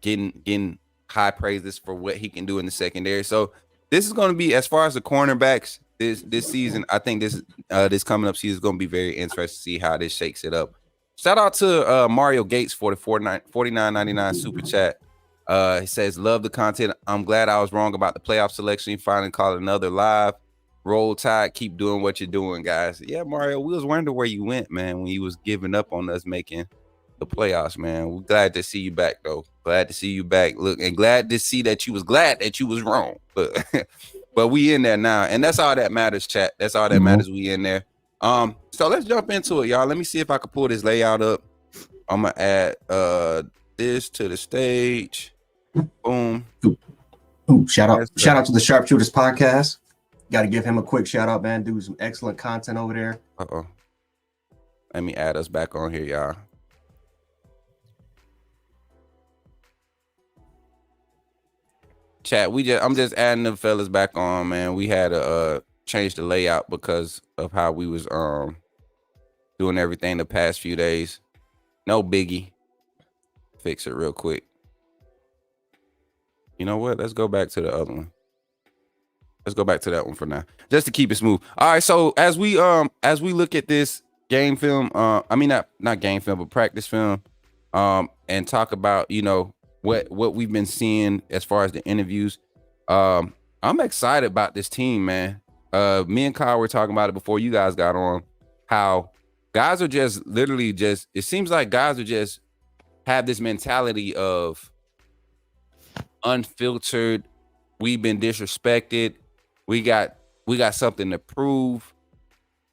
Speaker 1: getting high praises for what he can do in the secondary. So this is going to be, as far as the cornerbacks this season, I think this coming up season is going to be very interesting to see how this shakes it up. Shout out to Mario Gates for the $49.99 super chat. He says, love the content. I'm glad I was wrong about the playoff selection. Finally called another live. Roll Tide, keep doing what you're doing, guys. Yeah, Mario, we was wondering where you went, man, when you was giving up on us making the playoffs, man. We're glad to see you back, though. Glad to see you back. Look, and glad to see that you was glad that you was wrong. But we in there now, and that's all that matters, chat. That's all that matters. We in there. So let's jump into it, y'all. Let me see if I can pull this layout up. I'm gonna add this to the stage. Boom.
Speaker 3: Ooh, shout out to the Sharpshooters podcast. Got to give him a quick shout out, man. Do some excellent content over there.
Speaker 1: Let me add us back on here, y'all. Chat, I'm just adding the fellas back on, man. We had to change the layout because of how we was doing everything the past few days. No biggie. Fix it real quick. You know what? Let's go back to the other one. Let's go back to that one for now, just to keep it smooth. All right. So as we look at this game film, I mean not game film, but practice film, and talk about what we've been seeing as far as the interviews. I'm excited about this team, man. Me and Kyle were talking about it before you guys got on, how guys are just literally just, it seems like guys are just have this mentality of unfiltered, we've been disrespected, we got something to prove.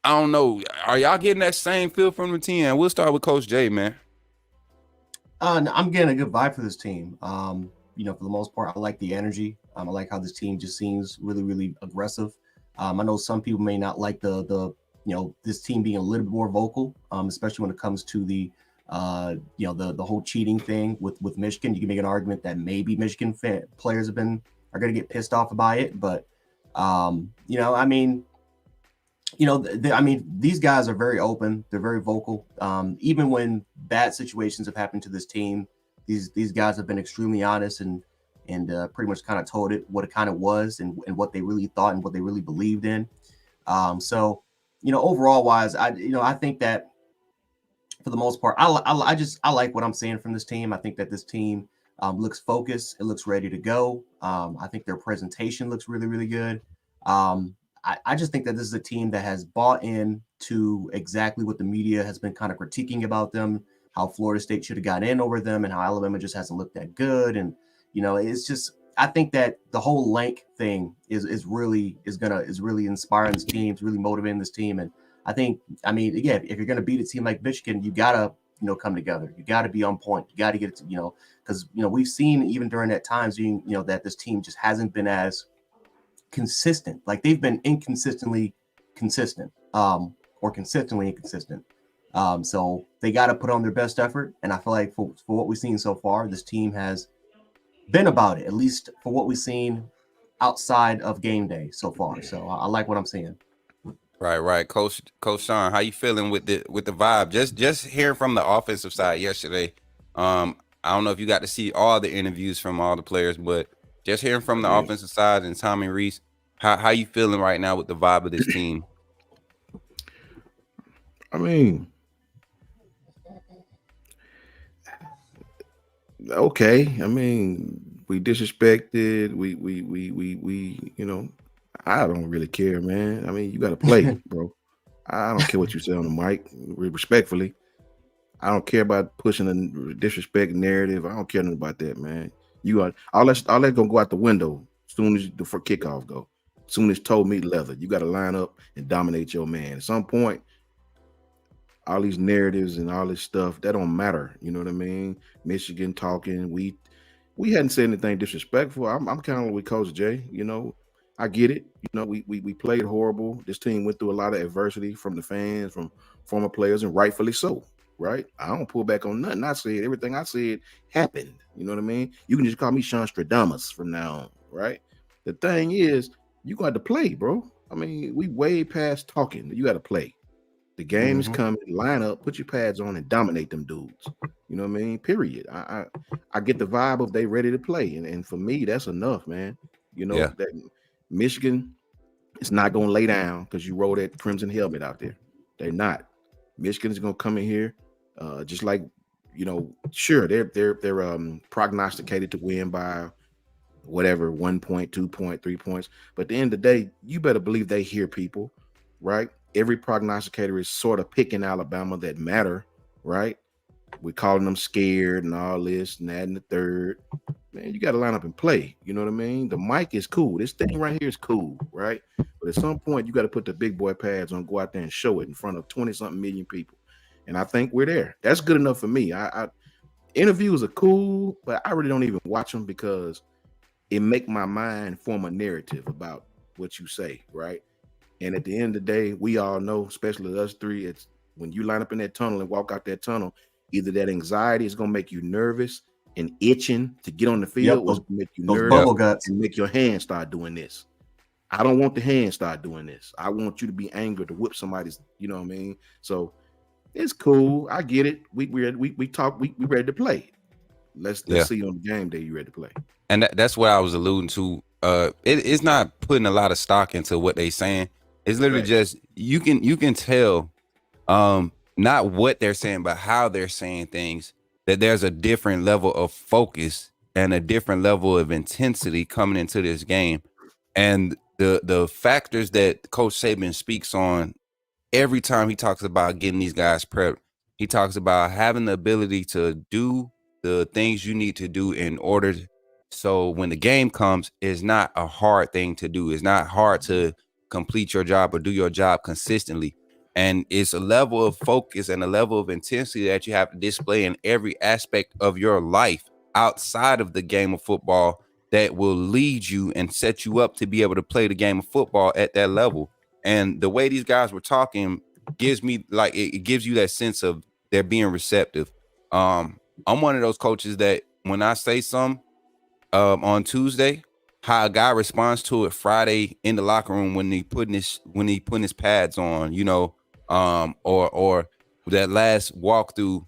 Speaker 1: I don't know. Are y'all getting that same feel from the team? And we'll start with Coach J, man.
Speaker 3: I'm getting a good vibe for this team. For the most part, I like the energy. I like how this team just seems really, really aggressive. I know some people may not like the this team being a little bit more vocal, especially when it comes to the whole cheating thing with Michigan. You can make an argument that maybe Michigan players are going to get pissed off about it, but these guys are very open. They're very vocal. Even when bad situations have happened to this team, these guys have been extremely honest and pretty much kind of told it what it kind of was and what they really thought and what they really believed in. Overall wise, I think that for the most part, I like what I'm seeing from this team. I think that this team looks focused. It looks ready to go. I think their presentation looks really, really good. I just think that this is a team that has bought in to exactly what the media has been kind of critiquing about them, how Florida State should have got in over them and how Alabama just hasn't looked that good. And, it's just, I think that the whole Lank thing is really inspiring this team. It's really motivating this team. And again, if you're going to beat a team like Michigan, you got to, come together. You got to be on point. You got to get it to, because, we've seen even during that times, that this team just hasn't been as consistent. Like they've been inconsistently consistent or consistently inconsistent. So they got to put on their best effort. And I feel like for what we've seen so far, this team has been about it, at least for what we've seen outside of game day so far. So I like what I'm seeing.
Speaker 1: Right. Coach Sean, how you feeling with the vibe? Just hearing from the offensive side yesterday. I don't know if you got to see all the interviews from all the players, but just hearing from the offensive side and Tommy Reese, how you feeling right now with the vibe of this team?
Speaker 4: I mean, okay. I mean, we disrespected. We. I don't really care, man. I mean, you got to play, bro. I don't care what you say on the mic. Respectfully, I don't care about pushing a disrespect narrative. I don't care nothing about that, man. You are all that gonna go out the window as soon as the kickoff go. As soon as toe meet leather, you got to line up and dominate your man. At some point, all these narratives and all this stuff that don't matter. You know what I mean? Michigan talking, we hadn't said anything disrespectful. I'm kind of with Coach Jay. I get it. We played horrible. This team went through a lot of adversity from the fans, from former players, and rightfully so. Right? I don't pull back on nothing I said. Everything I said happened. You know what I mean? You can just call me Sean Stradamus from now on. Right? The thing is, you got to play, bro. I mean, we way past talking. You got to play. The game is coming. Line up, put your pads on, and dominate them dudes. You know what I mean? Period. I get the vibe of they ready to play, and for me, that's enough, man. That Michigan is not going to lay down because you roll that crimson helmet out there. They're not. Michigan is going to come in here, just like sure they're prognosticated to win by whatever 1 point, 2 point, 3 points. But at the end of the day, you better believe they hear people, right? Every prognosticator is sort of picking Alabama that matter, right? We're calling them scared and all this and that and the third. Man, you got to line up and play. You know what I mean? The mic is cool. This thing right here is cool, right? But at some point, you got to put the big boy pads on, go out there and show it in front of 20-something million people. And I think we're there. That's good enough for me. Interviews are cool, but I really don't even watch them because it make my mind form a narrative about what you say, right? And at the end of the day, we all know, especially us three, it's when you line up in that tunnel and walk out that tunnel, either that anxiety is going to make you nervous and itching to get on the field, or it's going to make you nervous and make your hands start doing this. I don't want the hands start doing this. I want you to be angry to whip somebody's, you know what I mean? So it's cool. I get it. We talk. We ready to play. Let's see you on the game day. You ready to play?
Speaker 1: And that's what I was alluding to. It's not putting a lot of stock into what they saying. It's literally just you can tell, not what they're saying, but how they're saying things. That there's a different level of focus and a different level of intensity coming into this game. And the factors that Coach Saban speaks on every time he talks about getting these guys prepped, he talks about having the ability to do the things you need to do in order. So when the game comes, it's not a hard thing to do. It's not hard to complete your job or do your job consistently. And it's a level of focus and a level of intensity that you have to display in every aspect of your life outside of the game of football that will lead you and set you up to be able to play the game of football at that level. And the way these guys were talking gives me like it gives you that sense of they're being receptive. I'm one of those coaches that when I say something on Tuesday, how a guy responds to it Friday in the locker room when he putting his pads on, or that last walkthrough,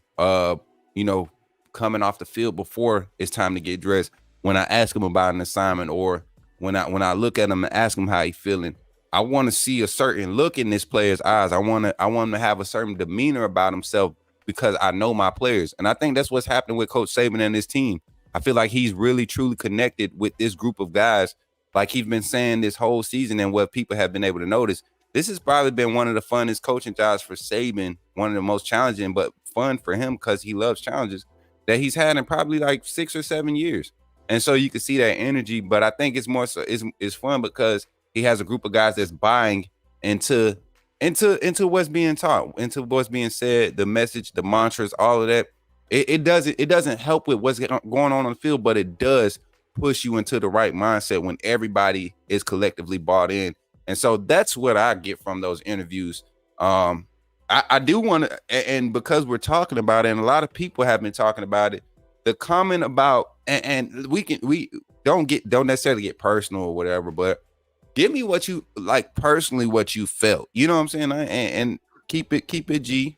Speaker 1: coming off the field before it's time to get dressed. When I ask him about an assignment, or when I look at him and ask him how he feeling, I want to see a certain look in this player's eyes. I want him to have a certain demeanor about himself because I know my players. And I think that's what's happening with Coach Saban and his team. I feel like he's really, truly connected with this group of guys. Like he's been saying this whole season, and what people have been able to notice, this has probably been one of the funnest coaching jobs for Saban, one of the most challenging, but fun for him because he loves challenges that he's had in probably like 6 or 7 years. And so you can see that energy, but I think it's more so it's fun because he has a group of guys that's buying into what's being taught, into what's being said, the message, the mantras, all of that. It doesn't help with what's going on the field, but it does push you into the right mindset when everybody is collectively bought in. And so that's what I get from those interviews. I do want to, and because we're talking about it, and a lot of people have been talking about it, the comment about, and we don't necessarily get personal or whatever, but give me what you like personally, what you felt. You know what I'm saying? And keep it G,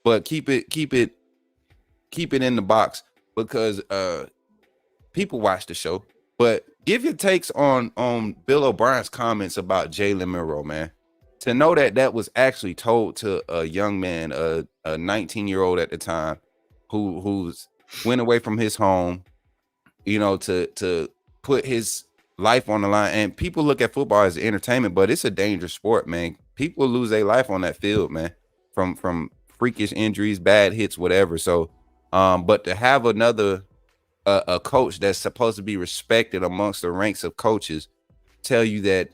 Speaker 1: but keep it in the box because people watch the show. But give your takes on Bill O'Brien's comments about Jalen Milroe, man. To know that was actually told to a young man, a 19-year-old at the time, who's went away from his home, to put his life on the line. And people look at football as entertainment, but it's a dangerous sport, man. People lose their life on that field, man, from freakish injuries, bad hits, whatever. So, but to have another a coach that's supposed to be respected amongst the ranks of coaches tell you that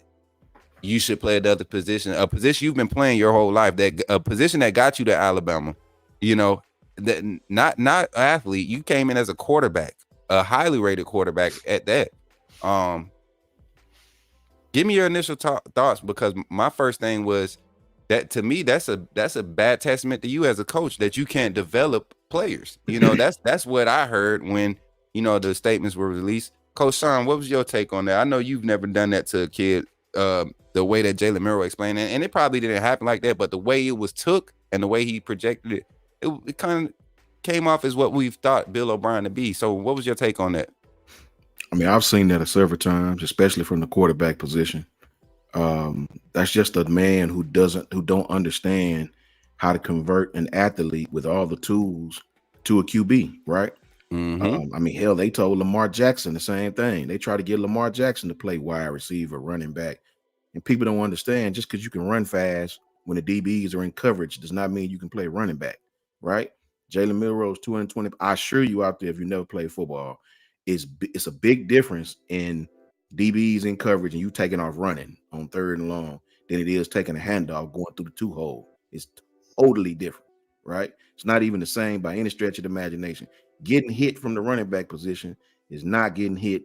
Speaker 1: you should play another position, a position you've been playing your whole life, that a position that got you to Alabama, that not an athlete. You came in as a quarterback, a highly rated quarterback at that. Give me your initial thoughts, because my first thing was that to me that's a bad testament to you as a coach that you can't develop players. That's what I heard when the statements were released. Coach Sean, what was your take on that? I know you've never done that to a kid, the way that Jalen Milroe explained it, and it probably didn't happen like that, but the way it was took and the way he projected it, it kind of came off as what we've thought Bill O'Brien to be. So what was your take on that?
Speaker 4: I mean, I've seen that several times, especially from the quarterback position. That's just a man who don't understand how to convert an athlete with all the tools to a QB, right?
Speaker 1: Mm-hmm.
Speaker 4: I mean, hell, they told Lamar Jackson the same thing. They try to get Lamar Jackson to play wide receiver, running back. And people don't understand, just because you can run fast when the DBs are in coverage does not mean you can play running back, right? Jalen Milroe's 220. I assure you out there, if you never played football, it's a big difference in DBs in coverage and you taking off running on 3rd and long than it is taking a handoff going through the 2-hole. It's totally different, right? It's not even the same by any stretch of the imagination. Getting hit from the running back position is not getting hit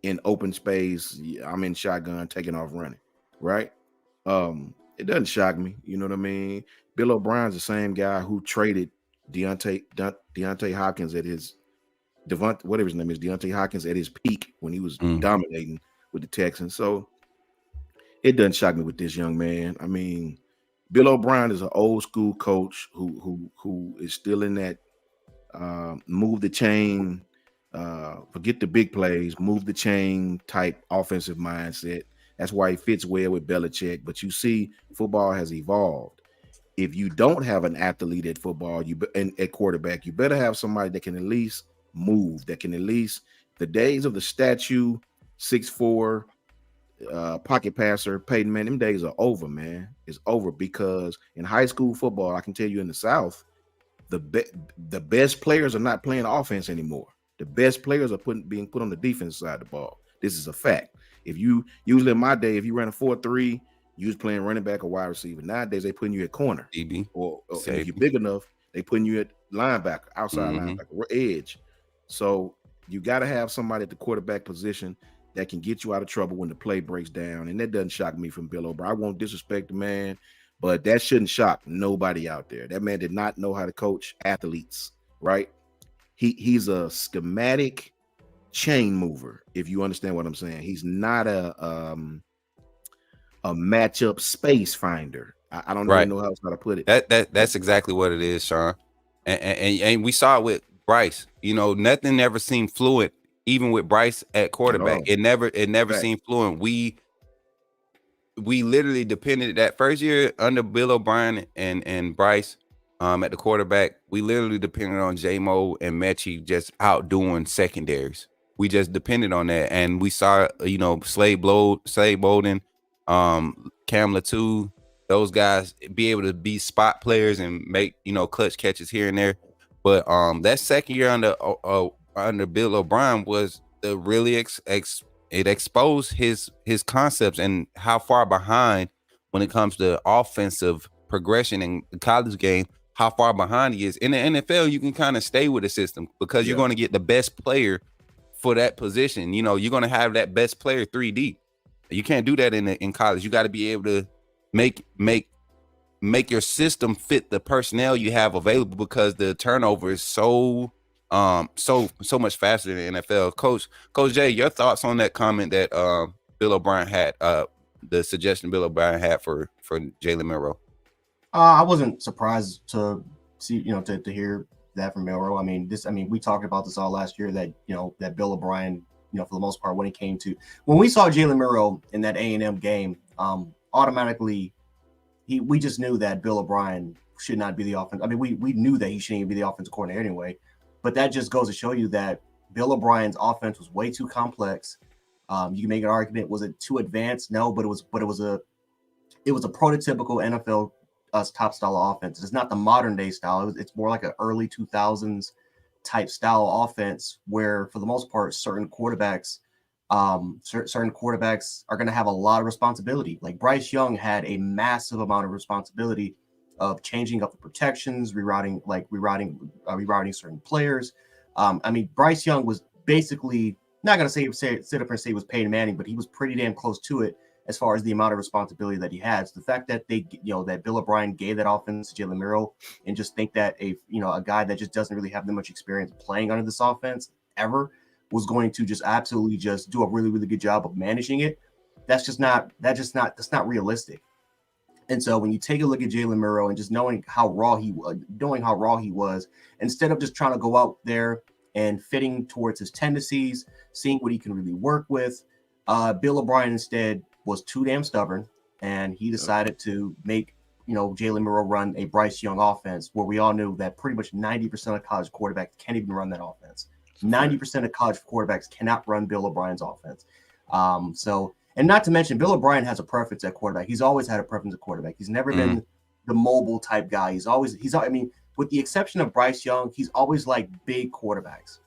Speaker 4: in open space. I'm in shotgun taking off running, right? It doesn't shock me. You know what I mean? Bill O'Brien's the same guy who traded Deontay Hopkins at his whatever his name is, Deontay Hopkins at his peak when he was dominating with the Texans. So it doesn't shock me with this young man. I mean, Bill O'Brien is an old school coach who is still in that move the chain, forget the big plays, move the chain type offensive mindset. That's why he fits well with Belichick. But you see, football has evolved. If you don't have an athlete at football, at quarterback, you better have somebody that can at least move, that can at least, the days of the statue 6'4", pocket passer, Peyton Manning, them days are over, man. It's over because in high school football, I can tell you in the South, the best players are not playing offense anymore. The best players are being put on the defense side of the ball. This is a fact. If you usually in my day, if you ran a 4-3, you was playing running back or wide receiver. Nowadays, they putting you at corner,
Speaker 1: DB,
Speaker 4: or and if you're big enough, they putting you at linebacker, outside linebacker, or edge. So you got to have somebody at the quarterback position that can get you out of trouble when the play breaks down. And that doesn't shock me from Bill O'Brien. I won't disrespect the man, but that shouldn't shock nobody out there. That man did not know how to coach athletes, right? He's a schematic chain mover, if you understand what I'm saying. He's not a matchup space finder. I don't even know how else to put it.
Speaker 1: That's exactly what it is, Sean. And we saw it with Bryce. You know, nothing ever seemed fluent, even with Bryce at quarterback. It never seemed fluent. We literally depended that first year under Bill O'Brien and Bryce at the quarterback. We literally depended on J-Mo and Mechie just outdoing secondaries. We just depended on that, and we saw, you know, Slade Bolden, Cam Latu, those guys be able to be spot players and make, you know, clutch catches here and there. But that second year under Bill O'Brien was the really it exposed his concepts and how far behind when it comes to offensive progression in the college game, how far behind he is. In the NFL, you can kind of stay with the system because you're going to get the best player for that position. You know, you're going to have that best player 3D. You can't do that in college. You got to be able to make your system fit the personnel you have available because the turnover is so much faster than the NFL. Coach Jay, your thoughts on that comment that Bill O'Brien had, the suggestion Bill O'Brien had for Jalen Milroe?
Speaker 3: I wasn't surprised to see, you know, to hear that from Milroe. I mean, we talked about this all last year that, you know, that Bill O'Brien, you know, for the most part, when we saw Jalen Milroe in that A&M game, automatically we just knew that Bill O'Brien should not be the offense. I mean, we knew that he shouldn't even be the offensive coordinator anyway, but that just goes to show you that Bill O'Brien's offense was way too complex. You can make an argument, was it too advanced? No, but it was a prototypical NFL top style of offense. It's not the modern day style. It's more like an early 2000s type style of offense where, for the most part, certain quarterbacks are going to have a lot of responsibility. Like Bryce Young had a massive amount of responsibility of changing up the protections, rerouting certain players. I mean, Bryce Young was basically, not going to sit up and say he was Peyton Manning, but he was pretty damn close to it as far as the amount of responsibility that he has. The fact that that Bill O'Brien gave that offense to Jalen Milroe, and just think that a guy that just doesn't really have that much experience playing under this offense ever was going to just absolutely just do a really, really good job of managing it. That's not realistic. And so when you take a look at Jalen Milroe and just knowing how raw he was, instead of just trying to go out there and fitting towards his tendencies, seeing what he can really work with, Bill O'Brien instead was too damn stubborn, and he decided to make Jalen Milroe run a Bryce Young offense, where we all knew that pretty much 90% of college quarterbacks can't even run that offense. 90% of college quarterbacks cannot run Bill O'Brien's offense. And not to mention, Bill O'Brien has a preference at quarterback. He's always had a preference at quarterback. He's never been the mobile type guy. I mean, with the exception of Bryce Young, he's always liked big quarterbacks.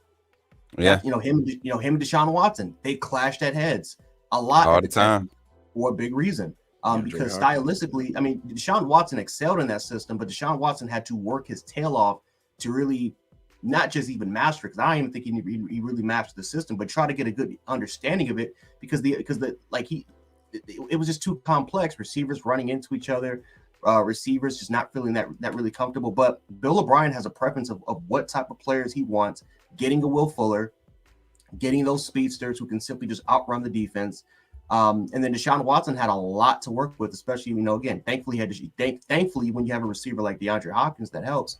Speaker 1: Yeah.
Speaker 3: Him and Deshaun Watson, they clashed at heads a lot
Speaker 1: all the time
Speaker 3: for a big reason. Because stylistically, I mean, Deshaun Watson excelled in that system, but Deshaun Watson had to work his tail off to really not just even master it, because I don't even think he really mastered the system, but try to get a good understanding of it, because it was just too complex. Receivers running into each other, receivers just not feeling that really comfortable. But Bill O'Brien has a preference of what type of players he wants, getting a Will Fuller, getting those speedsters who can simply just outrun the defense. And then Deshaun Watson had a lot to work with, especially, again, thankfully when you have a receiver like DeAndre Hopkins, that helps.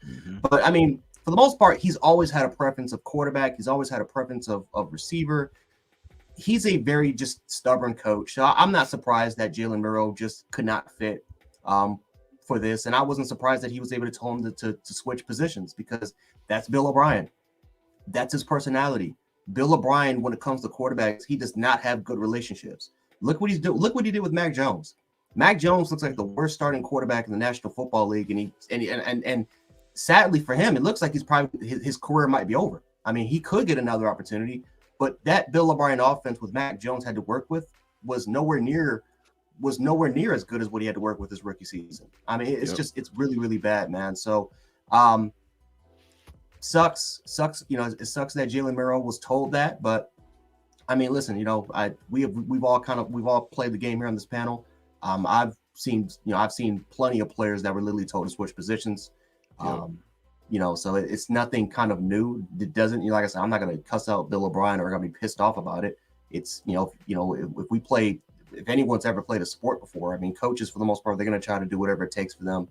Speaker 3: But I mean, for the most part, he's always had a preference of quarterback. He's always had a preference of receiver. He's a very just stubborn coach. So I'm not surprised that Jalen Milroe just could not fit for this. And I wasn't surprised that he was able to tell him to switch positions, because that's Bill O'Brien. That's his personality. Bill O'Brien, when it comes to quarterbacks, he does not have good relationships. Look what he's doing. Look what he did with Mac Jones. Mac Jones looks like the worst starting quarterback in the National Football League, and sadly for him, it looks like his career might be over. I mean, he could get another opportunity, but that Bill O'Brien offense with Mac Jones had to work with was nowhere near as good as what he had to work with his rookie season. I mean, it's really, really bad, man. So sucks. It sucks that Jalen Milroe was told that, but I mean, listen, we've all played the game here on this panel. I've seen plenty of players that were literally told to switch positions. So it's nothing kind of new. It doesn't, like I said, I'm not going to cuss out Bill O'Brien or going to be pissed off about it. It's, if anyone's ever played a sport before, I mean, coaches for the most part, they're going to try to do whatever it takes for them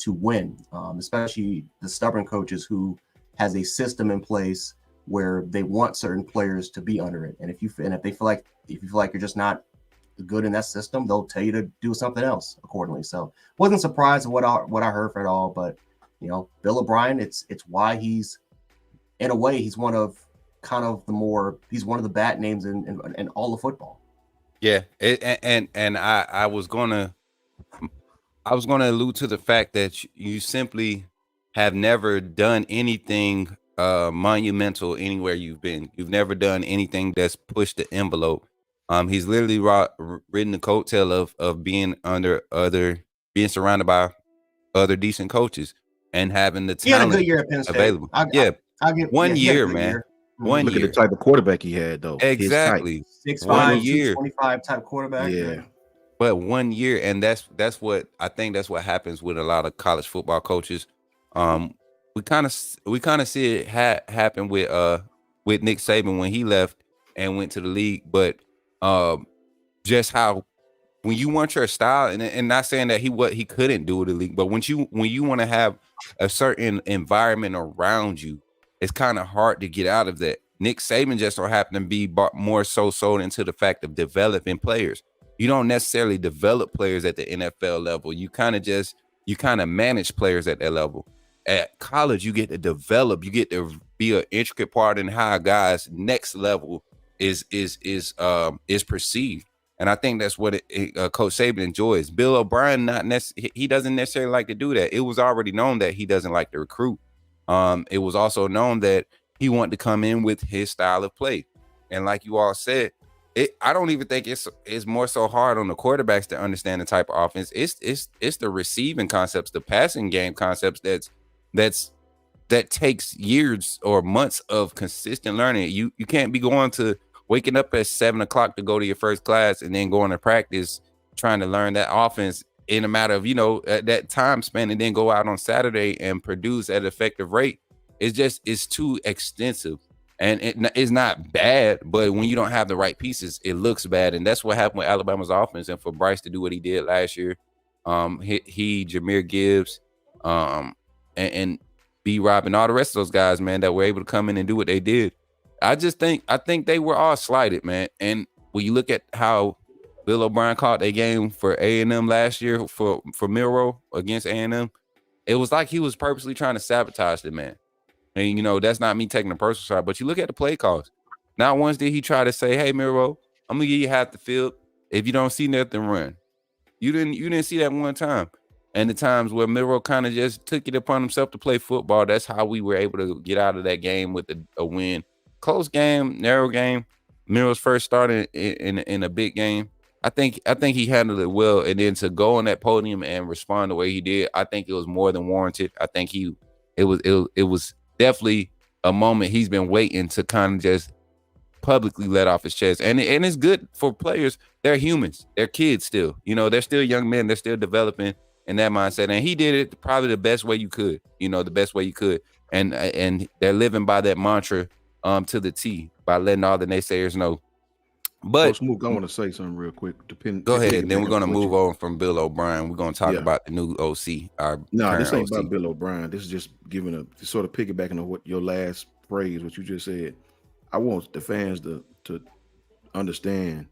Speaker 3: to win, especially the stubborn coaches who has a system in place where they want certain players to be under it. And if you feel like you're just not good in that system, they'll tell you to do something else accordingly. So wasn't surprised at what I heard for it all, but Bill O'Brien, it's why he's, in a way, he's one of the bad names in all of football.
Speaker 1: Yeah, and I was gonna allude to the fact that you simply have never done anything monumental anywhere you've been. You've never done anything that's pushed the envelope. He's literally ridden the coattail of being being surrounded by other decent coaches and having the talent.
Speaker 3: He had a good year at Penn State.
Speaker 1: Available. I'll give 1 year, man.
Speaker 3: Year.
Speaker 1: 1
Speaker 4: Look
Speaker 1: year.
Speaker 4: at the type of quarterback he had, though.
Speaker 1: Exactly.
Speaker 3: 6'5", 225 type quarterback.
Speaker 4: Yeah.
Speaker 1: But 1 year, and that's what I think. That's what happens with a lot of college football coaches. We kind of see it happen with Nick Saban when he left and went to the league. But just how when you want your style, and not saying that he couldn't do it in the league, but when you want to have a certain environment around you, it's kind of hard to get out of that. Nick Saban just so happened to be more so sold into the fact of developing players. You don't necessarily develop players at the NFL level. You kind of manage players at that level. At college, you get to develop. You get to be an intricate part in how a guy's next level is perceived. And I think that's what Coach Saban enjoys. Bill O'Brien, he doesn't necessarily like to do that. It was already known that he doesn't like to recruit. It was also known that he wanted to come in with his style of play. And like you all said, I don't even think it's more so hard on the quarterbacks to understand the type of offense. It's the receiving concepts, the passing game concepts that takes years or months of consistent learning. You can't be going to waking up at 7:00 to go to your first class and then going to practice trying to learn that offense in a matter of that time span, and then go out on Saturday and produce at an effective rate. It's too extensive, and it's not bad, but when you don't have the right pieces, it looks bad. And that's what happened with Alabama's offense. And for Bryce to do what he did last year, Jahmyr Gibbs, and B-Rob and all the rest of those guys, man, that were able to come in and do what they did. I think they were all slighted, man. And when you look at how Bill O'Brien called their game for A&M last year for Milroe against A&M, it was like he was purposely trying to sabotage the man. And, that's not me taking a personal shot, but you look at the play calls. Not once did he try to say, hey, Milroe, I'm going to give you half the field. If you don't see nothing, run. You didn't see that one time. And the times where Milroe kind of just took it upon himself to play football, that's how we were able to get out of that game with a win. Close game, narrow game. Milroe's first start in a big game. I think he handled it well, and then to go on that podium and respond the way he did, I think it was more than warranted. I think it was definitely a moment he's been waiting to kind of just publicly let off his chest. And it's good for players. They're humans. They're kids still. They're still young men. They're still developing in that mindset. And he did it probably the best way you could. The best way you could. And they're living by that mantra to the T by letting all the naysayers know. But
Speaker 4: Coach Mook, I want to say something real quick.
Speaker 1: Go ahead. Then we're going to move on from Bill O'Brien. We're going to talk about the new OC.
Speaker 4: No, this ain't about Bill O'Brien. This is just sort of piggybacking on what your last phrase, what you just said. I want the fans to understand,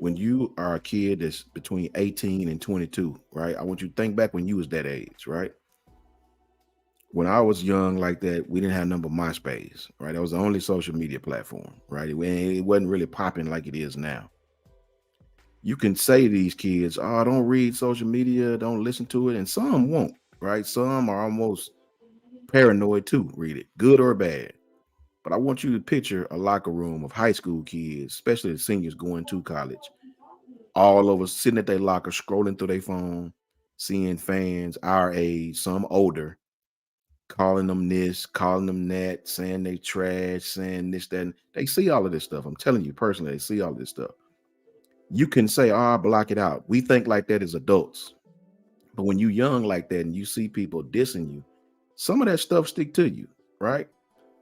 Speaker 4: when you are a kid that's between 18 and 22, right? I want you to think back when you was that age, right? When I was young like that, we didn't have nothing but MySpace, right? That was the only social media platform, right? It wasn't really popping like it is now. You can say to these kids, "Oh, don't read social media, don't listen to it," and some won't. Right? Some are almost paranoid too. Read it, good or bad. But I want you to picture a locker room of high school kids, especially the seniors going to college, all of us sitting at their locker, scrolling through their phone, seeing fans our age, some older, calling them this, calling them that, saying they trash, saying this, that. And they see all of this stuff. I'm telling you personally, they see all of this stuff. You can say, "Oh, block it out." We think like that as adults. But when you young like that and you see people dissing you, some of that stuff stick to you, right?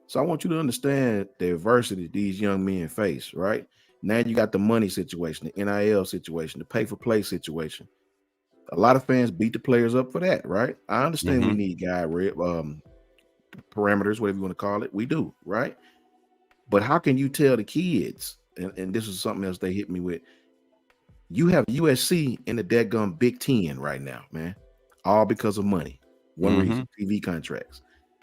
Speaker 4: So I want you to understand the adversity these young men face, right? Now you got the money situation, the NIL situation, the pay for play situation. A lot of fans beat the players up for that, right? I understand we need parameters, whatever you want to call it. We do, right? But how can you tell the kids, and this is something else they hit me with, you have USC in the dadgum Big Ten right now, man, all because of money. One reason, TV contracts.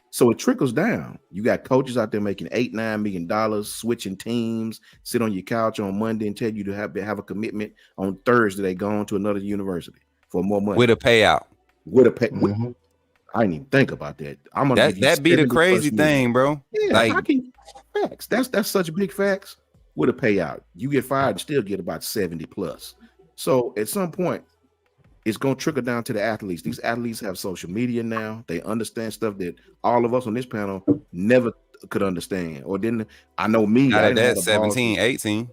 Speaker 4: So it trickles down. You got coaches out there making $8-9 million, switching teams, sit on your couch on Monday and tell you to have a commitment on Thursday. They go on to another university for more money
Speaker 1: with a payout.
Speaker 4: I didn't even think about that. I'm gonna give you
Speaker 1: that be the crazy thing, bro.
Speaker 4: Yeah, like facts. That's such big facts. With a payout, you get fired and still get about 70 plus. So at some point, it's going to trickle down to the athletes. These athletes have social media now. They understand stuff that all of us on this panel never could understand. Or didn't. I know me.
Speaker 1: Not
Speaker 4: I
Speaker 1: at
Speaker 4: didn't have
Speaker 1: that
Speaker 4: the balls
Speaker 1: 17, 18.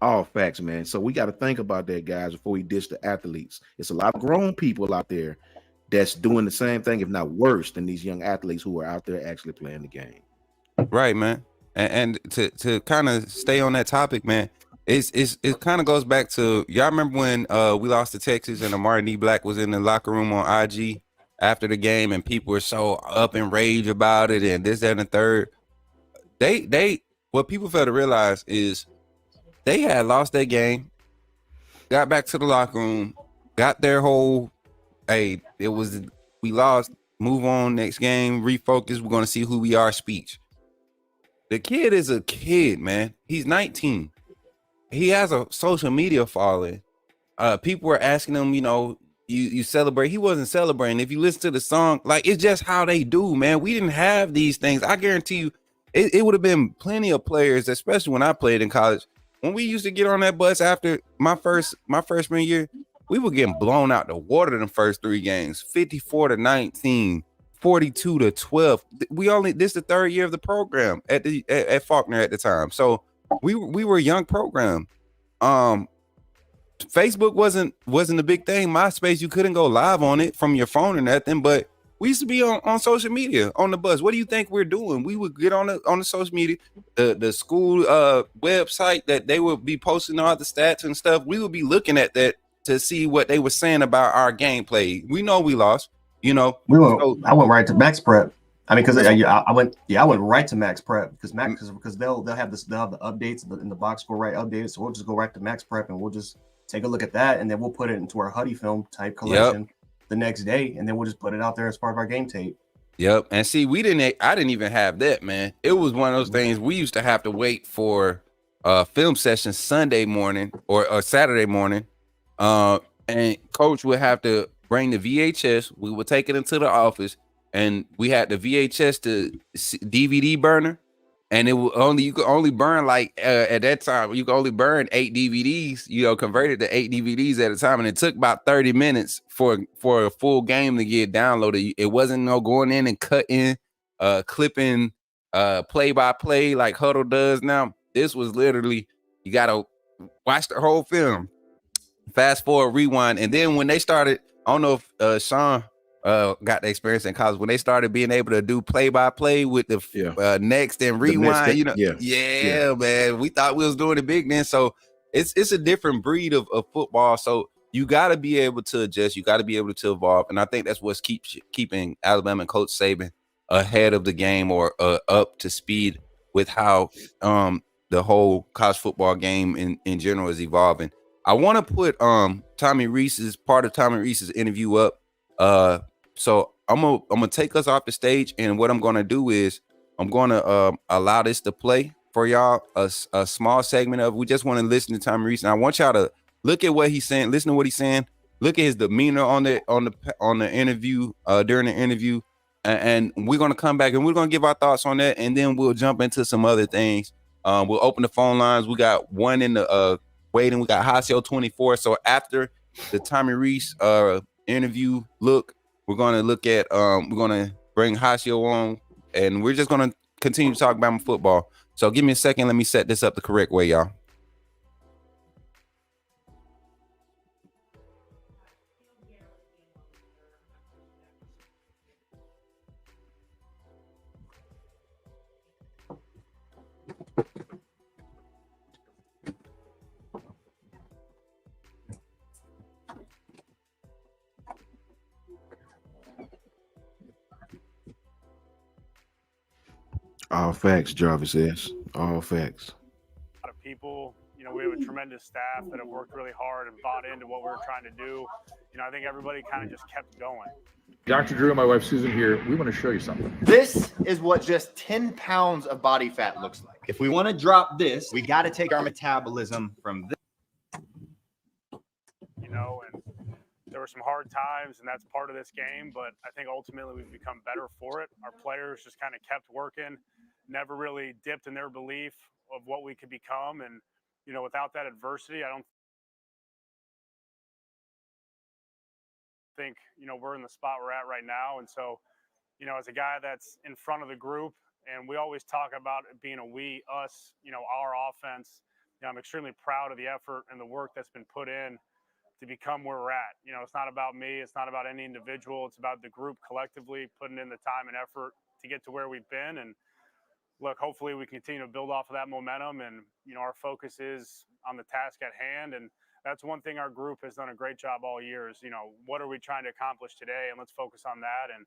Speaker 4: All facts, man. So we got to think about that, guys, before we dish the athletes. It's a lot of grown people out there that's doing the same thing, if not worse, than these young athletes who are out there actually playing the game.
Speaker 1: Right, man. And to kind of stay on that topic, man, it kind of goes back to, y'all remember when we lost to Texas and Martin D. Black was in the locker room on IG after the game and people were so up in rage about it and this, that, and the third. They what people fail to realize is they had lost their game, got back to the locker room, got their whole, hey, we lost, move on, next game, refocus, we're going to see who we are speech. The kid is a kid, man. He's 19. He has a social media following. People were asking him, you celebrate. He wasn't celebrating. If you listen to the song, like, it's just how they do, man. We didn't have these things. I guarantee you, it would have been plenty of players, especially when I played in college. When we used to get on that bus after my freshman year, we were getting blown out the water in the first 3 games, 54-19. 42-12. This is the 3rd year of the program at Faulkner at the time. So we were a young program. Facebook wasn't the big thing. MySpace, you couldn't go live on it from your phone or nothing, but we used to be on social media on the bus. What do you think we're doing? We would get on the social media, the school website that they would be posting all the stats and stuff. We would be looking at that to see what they were saying about our gameplay. We know we lost. I
Speaker 3: went right to Max Prep. I mean, because I went right to Max Prep because they'll have the updates in the box score right updated. So we'll just go right to Max Prep and we'll just take a look at that, and then we'll put it into our Huddy film type collection the next day, and then we'll just put it out there as part of our game tape.
Speaker 1: Yep. And see, I didn't even have that, man. It was one of those things we used to have to wait for film session Sunday morning or Saturday morning. And coach would have to bring the VHS. We would take it into the office, and we had the VHS to DVD burner, and you could only burn at that time you could only burn 8 DVDs. Converted to 8 DVDs at a time, and it took about 30 minutes for a full game to get downloaded. It wasn't no going in and cutting, clipping, play by play like Huddle does now. This was literally you gotta watch the whole film, fast forward, rewind, and then when they started. I don't know if Sean got the experience in college when they started being able to do play-by-play with the next and rewind. Man, we thought we was doing it big then. So it's a different breed of football. So you got to be able to adjust. You got to be able to evolve, and I think that's what's keeping Alabama and Coach Saban ahead of the game or up to speed with how the whole college football game in general is evolving. I want to put Tommy Reese's interview up. So I'm gonna take us off the stage, and what I'm gonna do is I'm gonna allow this to play for y'all, a small segment of. We just want to listen to Tommy Reese, and I want y'all to Look at what he's saying. Listen to what he's saying. Look at his demeanor on the interview during the interview, and we're gonna come back and we're gonna give our thoughts on that, and then we'll jump into some other things. We'll open the phone lines. We got one in the waiting. We got Hasio 24. So after the Tommy Reese interview, we're gonna look at we're gonna bring Hasio on, and we're just gonna continue to talk about football. So give me a second. Let me set this up the correct way, y'all.
Speaker 4: All facts, Jarvis says. All facts.
Speaker 5: A lot of people, we have a tremendous staff that have worked really hard and bought into what we were trying to do. I think everybody kind of just kept going.
Speaker 6: Dr. Drew and my wife Susan here, we want to show you something.
Speaker 7: This is what just 10 pounds of body fat looks like. If we want to drop this, we got to take our metabolism from this.
Speaker 5: And there were some hard times, and that's part of this game, but I think ultimately we've become better for it. Our players just kind of kept working, never really dipped in their belief of what we could become. And, without that adversity, I don't think, we're in the spot we're at right now. And so, as a guy that's in front of the group, and we always talk about it being a we, us, our offense, I'm extremely proud of the effort and the work that's been put in to become where we're at. It's not about me. It's not about any individual. It's about the group collectively putting in the time and effort to get to where we've been. And look, hopefully we continue to build off of that momentum. And, our focus is on the task at hand. And that's one thing our group has done a great job all year is, what are we trying to accomplish today? And let's focus on that. And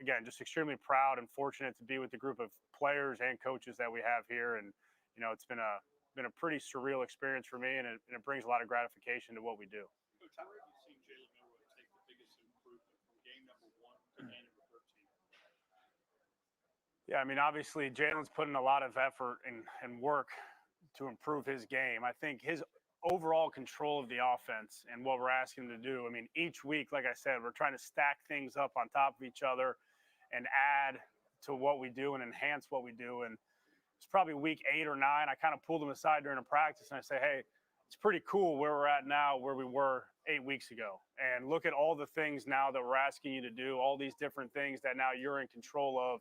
Speaker 5: again, just extremely proud and fortunate to be with the group of players and coaches that we have here. And, it's been a pretty surreal experience for me, and it brings a lot of gratification to what we do.
Speaker 8: Coach, where have you seen Jalen Milroe take the biggest improvement from game number 1 to game number 13?
Speaker 5: Yeah, obviously Jalen's putting a lot of effort and work to improve his game. I think his overall control of the offense and what we're asking him to do. Each week, like I said, we're trying to stack things up on top of each other and add to what we do and enhance what we do. And it's probably week 8 or 9. I kind of pulled him aside during a practice and I say, hey, it's pretty cool where we're at now, where we were 8 weeks ago. And look at all the things now that we're asking you to do, all these different things that now you're in control of.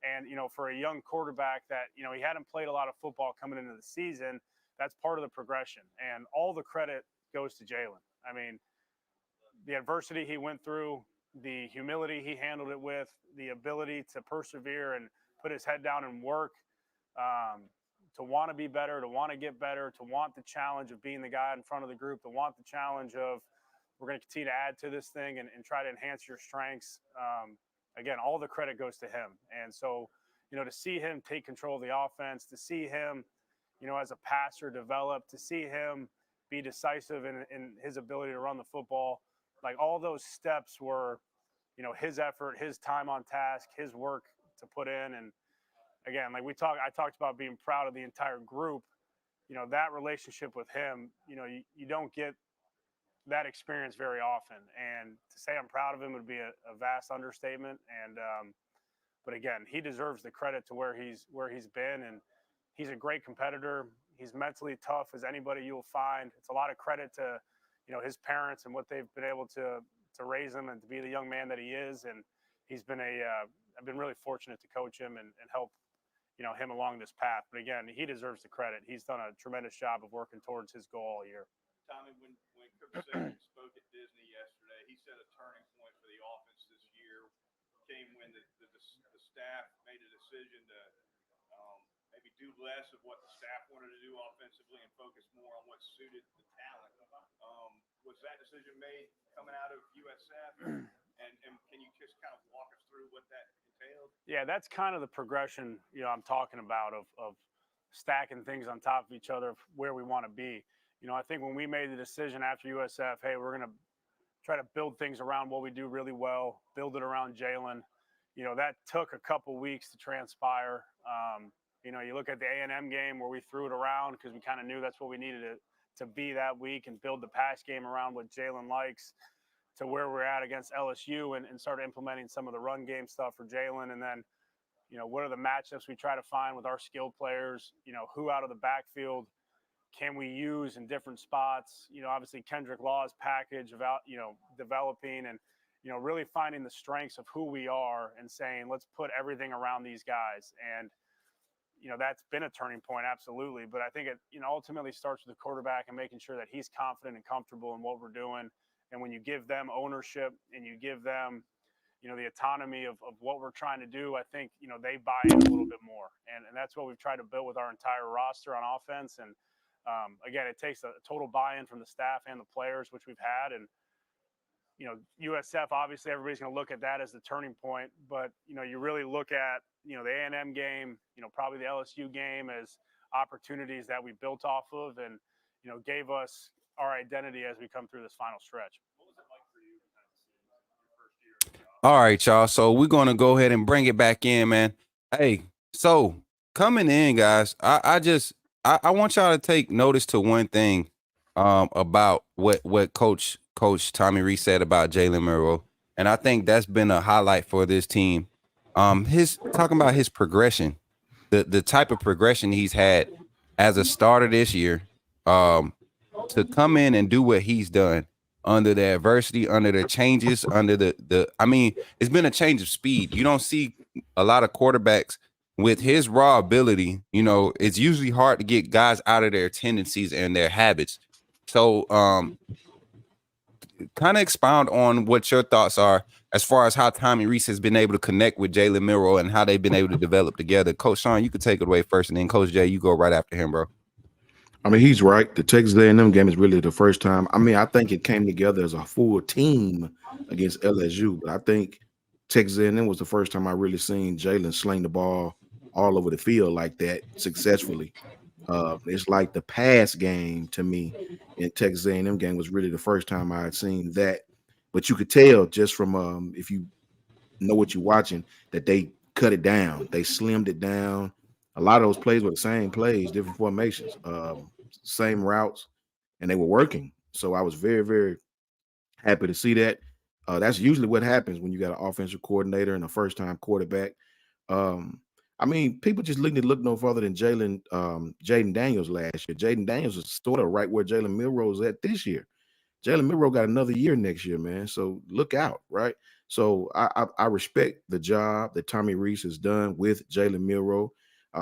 Speaker 5: And, for a young quarterback that, he hadn't played a lot of football coming into the season, that's part of the progression. And all the credit goes to Jalen. The adversity he went through, the humility he handled it with, the ability to persevere and put his head down and work, to want to be better, to want to get better, to want the challenge of being the guy in front of the group, to want the challenge of we're going to continue to add to this thing and try to enhance your strengths. Again, all the credit goes to him. And so, to see him take control of the offense, to see him, as a passer develop, to see him be decisive in his ability to run the football, like all those steps were, his effort, his time on task, his work to put in. And again, like I talked about being proud of the entire group, that relationship with him, you don't get that experience very often. And to say I'm proud of him would be a vast understatement. And, but again, he deserves the credit to where he's been. And he's a great competitor. He's mentally tough as anybody you'll find. It's a lot of credit to, his parents and what they've been able to raise him and to be the young man that he is. And he's been I've been really fortunate to coach him and help, him along this path. But again, he deserves the credit. He's done a tremendous job of working towards his goal all year.
Speaker 8: Tommy, when Coach Saban spoke at Disney yesterday, he said a turning point for the offense this year came when the staff made a decision to maybe do less of what the staff wanted to do offensively and focus more on what suited the talent. Was that decision made coming out of USF? And can you just kind of walk us through what that entailed?
Speaker 5: Yeah, that's kind of the progression, I'm talking about of stacking things on top of each other, where we want to be. I think when we made the decision after USF, hey, we're going to try to build things around what we do really well, build it around Jalen. That took a couple weeks to transpire. You look at the A&M game where we threw it around because we kind of knew that's what we needed to be that week and build the pass game around what Jalen likes to where we're at against LSU and start implementing some of the run game stuff for Jalen. And then, what are the matchups we try to find with our skilled players? Who out of the backfield can we use in different spots? Obviously Kendrick Law's package about, developing and, really finding the strengths of who we are and saying, let's put everything around these guys. And, that's been a turning point. Absolutely. But I think it, ultimately starts with the quarterback and making sure that he's confident and comfortable in what we're doing. And when you give them ownership and you give them, the autonomy of what we're trying to do, I think, they buy in a little bit more. And that's what we've tried to build with our entire roster on offense. And again, it takes a total buy-in from the staff and the players, which we've had. And, USF, obviously everybody's going to look at that as the turning point. But, you really look at, the A&M game, probably the LSU game as opportunities that we built off of and, gave us our identity as we come through this final stretch.
Speaker 1: All right, y'all. So we're gonna go ahead and bring it back in, man. Hey, so coming in, guys, I want y'all to take notice to one thing about what Coach Tommy Rees said about Jalen Milroe, and I think that's been a highlight for this team. His talking about his progression, the type of progression he's had as a starter this year, to come in and do what he's done under the adversity, under the changes, under I mean, it's been a change of speed. You don't see a lot of quarterbacks with his raw ability. It's usually hard to get guys out of their tendencies and their habits. So, kind of expound on what your thoughts are as far as how Tommy Rees has been able to connect with Jalen Milroe and how they've been able to develop together. Coach Sean, you could take it away first, and then Coach Jay, you go right after him, bro.
Speaker 4: I mean, he's right. The Texas A&M game is really the first time. I mean, I think it came together as a full team against LSU, but I think Texas A&M was the first time I really seen Jalen sling the ball all over the field like that successfully. It's like the pass game to me in Texas A&M game was really the first time I had seen that. But you could tell just from if you know what you're watching that they cut it down, they slimmed it down. A lot of those plays were the same plays, different formations, same routes, and they were working. So I was very, very happy to see that. That's usually what happens when you got an offensive coordinator and a first-time quarterback. I mean, people just look no further than Jaden Daniels last year. Jaden Daniels is sort of right where Jalen Milroe is at this year. Jalen Milroe got another year next year, man. So look out, right? So I respect the job that Tommy Rees has done with Jalen Milroe.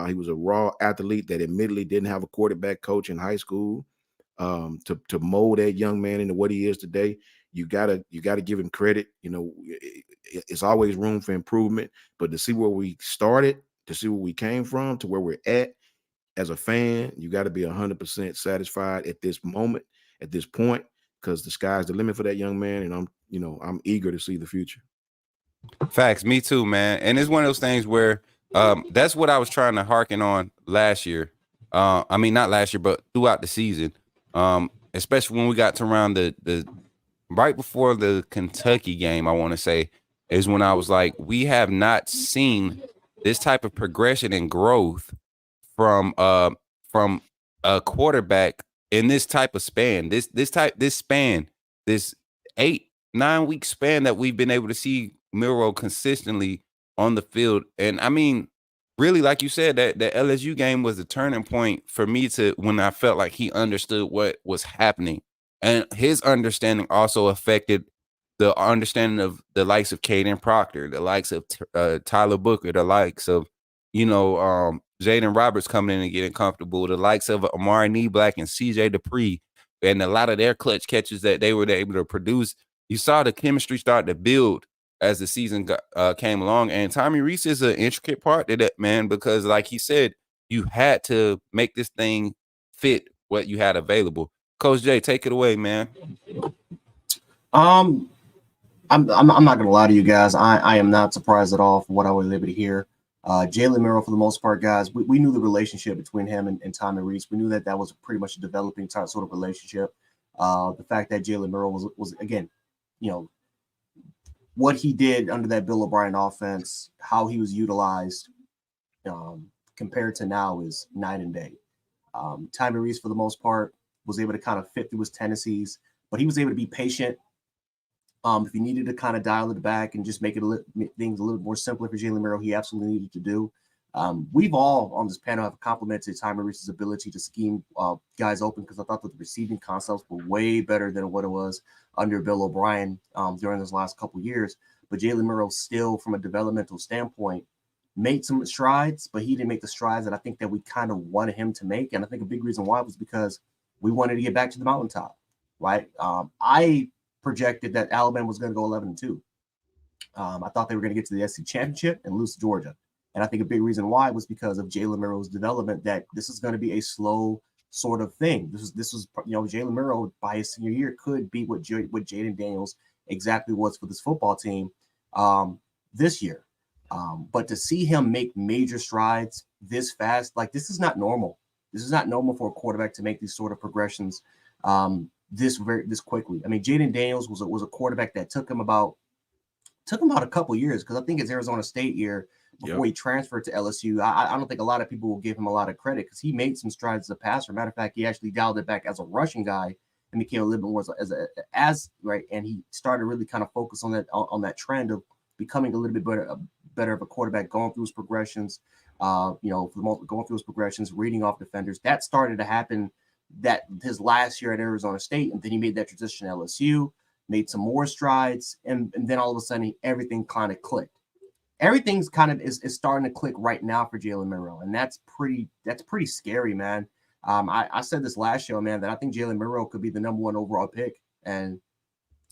Speaker 4: He was a raw athlete that admittedly didn't have a quarterback coach in high school. To mold that young man into what he is today, you gotta give him credit. It's always room for improvement, but to see where we started, to see where we came from, to where we're at as a fan, you got to be 100% satisfied at this moment, at this point, because the sky's the limit for that young man, and I'm eager to see the future.
Speaker 1: Facts, me too, man. And it's one of those things where that's what I was trying to harken on last year. I mean, not last year, but throughout the season. Especially when we got to around the right before the Kentucky game, I want to say, is when I was like, we have not seen this type of progression and growth from a quarterback in this type of span. This 8-9 week span that we've been able to see Milroe consistently on the field. And I mean, really, like you said, that LSU game was a turning point for me when I felt like he understood what was happening. And his understanding also affected the understanding of the likes of Caden Proctor, the likes of Tyler Booker, the likes of, Jaden Roberts coming in and getting comfortable, the likes of Amari Neblack and CJ Dupree, and a lot of their clutch catches that they were able to produce. You saw the chemistry start to build as the season came along. And Tommy Rees is an intricate part of that, man, because like he said, you had to make this thing fit what you had available. Coach Jay, take it away, man.
Speaker 3: I'm not gonna lie to you guys. I am not surprised at all for what I was able to hear. Jalen Milroe, for the most part, guys, we knew the relationship between him and Tommy Rees. We knew that was pretty much a developing sort of relationship. The fact that Jalen Milroe was again, what he did under that Bill O'Brien offense, how he was utilized compared to now is night and day. Tommy Rees, for the most part, was able to kind of fit through his tendencies, but he was able to be patient. If he needed to kind of dial it back and just make things a little more simpler for Jalen Miro, he absolutely needed to do. We've all on this panel have complimented Tyree Reese's ability to scheme guys open, because I thought that the receiving concepts were way better than what it was under Bill O'Brien during those last couple of years. But Jalen Miro still, from a developmental standpoint, made some strides, but he didn't make the strides that I think that we kind of wanted him to make. And I think a big reason why was because we wanted to get back to the mountaintop, right? I projected that Alabama was going to go 11-2. I thought they were going to get to the SEC championship and lose to Georgia. And I think a big reason why was because of Jalen Miro's development, that this is going to be a slow sort of thing. This was Jalen Miro by his senior year could be what Jaden Daniels exactly was for this football team this year. But to see him make major strides this fast, like, this is not normal. This is not normal for a quarterback to make these sort of progressions this quickly. I mean, Jaden Daniels was a quarterback that took him about a couple years, because I think his Arizona State year before he transferred to LSU. I don't think a lot of people will give him a lot of credit, because he made some strides as a passer. Matter of fact, he actually dialed it back as a rushing guy and became a little bit more as right. And he started really kind of focus on that trend of becoming a little bit better of a quarterback, going through his progressions, going through his progressions, reading off defenders. That started to happen that his last year at Arizona State, and then he made that transition to LSU, made some more strides, and then all of a sudden everything kind of clicked. Everything's kind of is starting to click right now for Jalen Miro, and that's pretty scary, man. I said this last show, man, that I think Jalen Miro could be the number 1 overall pick, and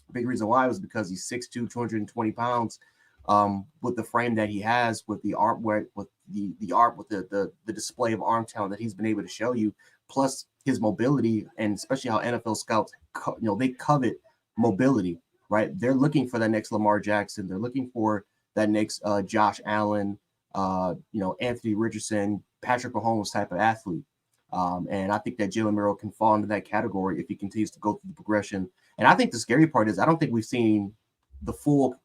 Speaker 3: a big reason why was because he's 6'2", 220 pounds, with the frame that he has, with the arm, with the display of arm talent that he's been able to show you, plus his mobility, and especially how NFL scouts, they covet mobility, right? They're looking for that next Lamar Jackson. They're looking for that next Josh Allen, Anthony Richardson, Patrick Mahomes type of athlete. And I think that Jalen Miro can fall into that category if he continues to go through the progression. And I think the scary part is I don't think we've seen the full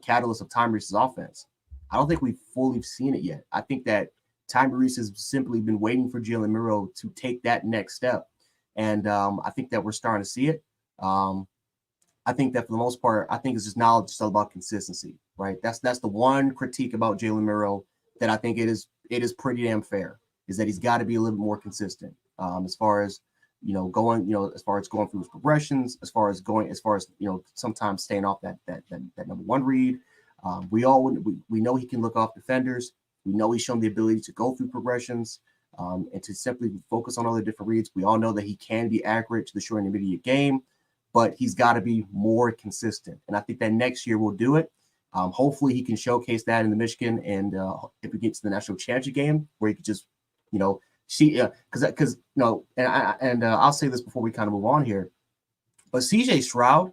Speaker 3: catalyst of Tyree Reese's offense. I don't think we've fully seen it yet. I think that Tyree Reese has simply been waiting for Jalen Miro to take that next step. And I think that we're starting to see it. I think that for the most part, I think it's just knowledge. It's all about consistency, right? That's the one critique about Jalen Miro that I think it is pretty damn fair, is that he's got to be a little bit more consistent as far as going through his progressions, as far as sometimes staying off that number 1 read. We know he can look off defenders. We know he's shown the ability to go through progressions and to simply focus on all the different reads. We all know that he can be accurate to the short and intermediate game, but he's got to be more consistent. And I think that next year we'll do it. Hopefully he can showcase that in the Michigan, and if we get to the national championship game, where he could just, see, because I'll say this before we kind of move on here, but CJ Stroud,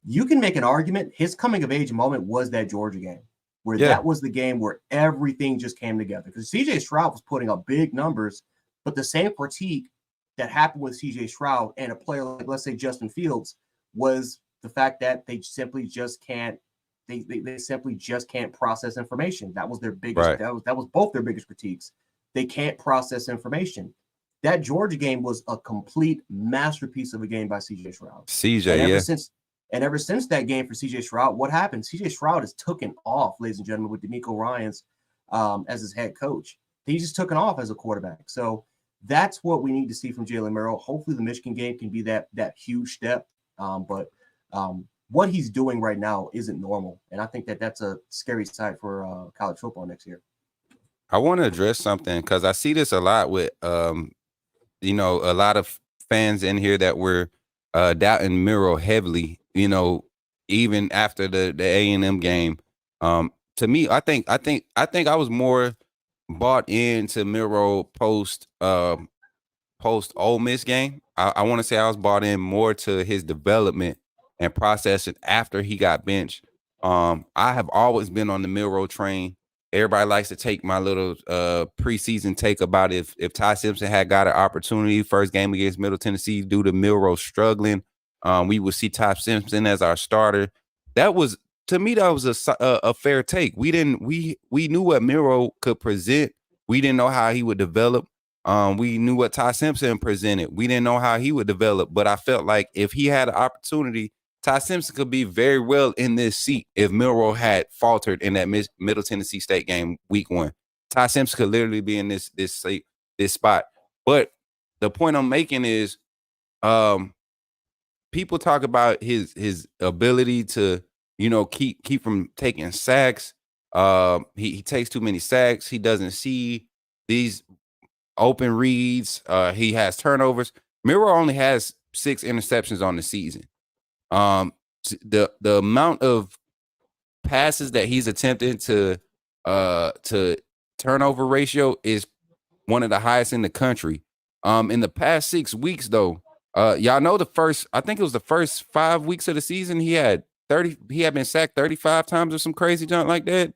Speaker 3: you can make an argument his coming of age moment was that Georgia game, where that was the game where everything just came together, because CJ Stroud was putting up big numbers, but the same critique that happened with CJ Stroud and a player like, let's say, Justin Fields, was the fact that they simply just can't. They simply just can't process information. That was their biggest. Right. That was both their biggest critiques. They can't process information. That Georgia game was a complete masterpiece of a game by CJ Stroud. Ever since that game for CJ Stroud, what happened? CJ Stroud has taken off, ladies and gentlemen, with D'Amico Ryans as his head coach. He's just taken off as a quarterback. So that's what we need to see from Jalen Miro. Hopefully the Michigan game can be that huge step. But what he's doing right now isn't normal. And I think that that's a scary sight for college football next year.
Speaker 1: I want to address something, because I see this a lot with, a lot of fans in here that were doubting Miro heavily, even after the A&M game. To me, I think I was more bought into Miro post Ole Miss game. I want to say I was bought in more to his development and processing after he got benched. I have always been on the Miro train. Everybody likes to take my little preseason take about if Ty Simpson had got an opportunity first game against Middle Tennessee due to Miro struggling, we would see Ty Simpson as our starter. To me, that was a fair take. We knew what Miro could present. We didn't know how he would develop. We knew what Ty Simpson presented. We didn't know how he would develop, but I felt like if he had an opportunity, Ty Simpson could be very well in this seat if Milroe had faltered in that Middle Tennessee State game week 1. Ty Simpson could literally be in this spot. But the point I'm making is people talk about his ability to, keep from taking sacks. He takes too many sacks. He doesn't see these open reads. He has turnovers. Milroe only has 6 interceptions on the season. The amount of passes that he's attempted to turnover ratio is one of the highest in the country. In the past 6 weeks, though, y'all know I think it was the first 5 weeks of the season, he had been sacked 35 times or some crazy junk like that.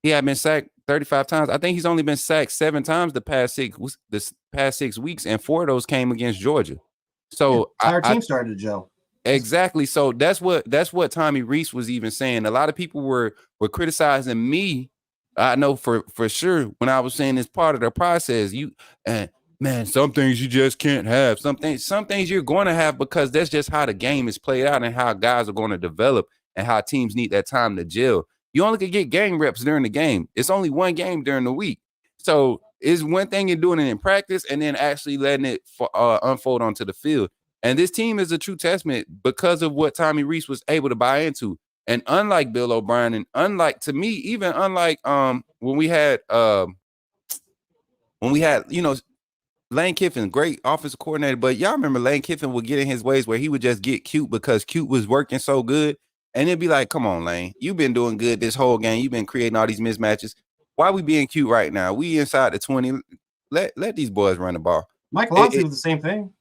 Speaker 1: He had been sacked 35 times. I think he's only been sacked 7 times the past 6 weeks, and 4 of those came against Georgia. So
Speaker 3: our team started to gel.
Speaker 1: Exactly. So that's what Tommy Rees was even saying. A lot of people were criticizing me. I know for sure when I was saying it's part of the process. Man, some things you just can't have. Some things you're going to have because that's just how the game is played out and how guys are going to develop and how teams need that time to gel. You only can get game reps during the game. It's only one game during the week. So it's one thing in doing it in practice and then actually letting it unfold onto the field. And this team is a true testament because of what Tommy Rees was able to buy into. And unlike Bill O'Brien, and unlike when we had Lane Kiffin, great offensive coordinator, but y'all remember Lane Kiffin would get in his ways where he would just get cute because cute was working so good. And it'd be like, come on, Lane, you've been doing good this whole game. You've been creating all these mismatches. Why are we being cute right now? We inside the 20. Let these boys run the ball.
Speaker 3: Mike Locksley was the same thing.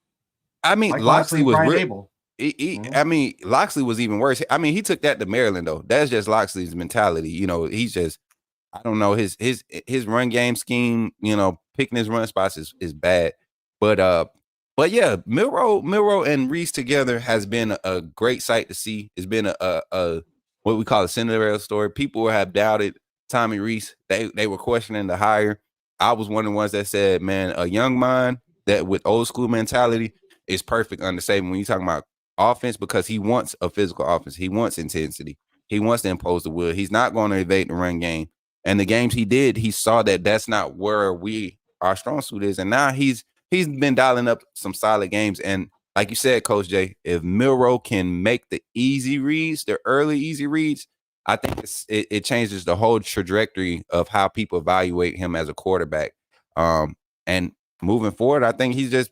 Speaker 1: I mean, Locksley was real.
Speaker 3: Mm-hmm.
Speaker 1: I mean, Locksley was even worse. I mean, he took that to Maryland though. That's just Locksley's mentality. He's just, I don't know, his run game scheme. Picking his run spots is bad. But yeah, Milroe and Rees together has been a great sight to see. It's been a what we call a Cinderella story. People have doubted Tommy Rees. They were questioning the hire. I was one of the ones that said, man, a young mind that with old school mentality is perfect under Saban when you're talking about offense because he wants a physical offense. He wants intensity. He wants to impose the will. He's not going to evade the run game. And the games he did, he saw that that's not where our strong suit is. And now he's been dialing up some solid games. And like you said, Coach Jay, if Milroe can make the easy reads, the early easy reads, I think it changes the whole trajectory of how people evaluate him as a quarterback. And moving forward, I think he's just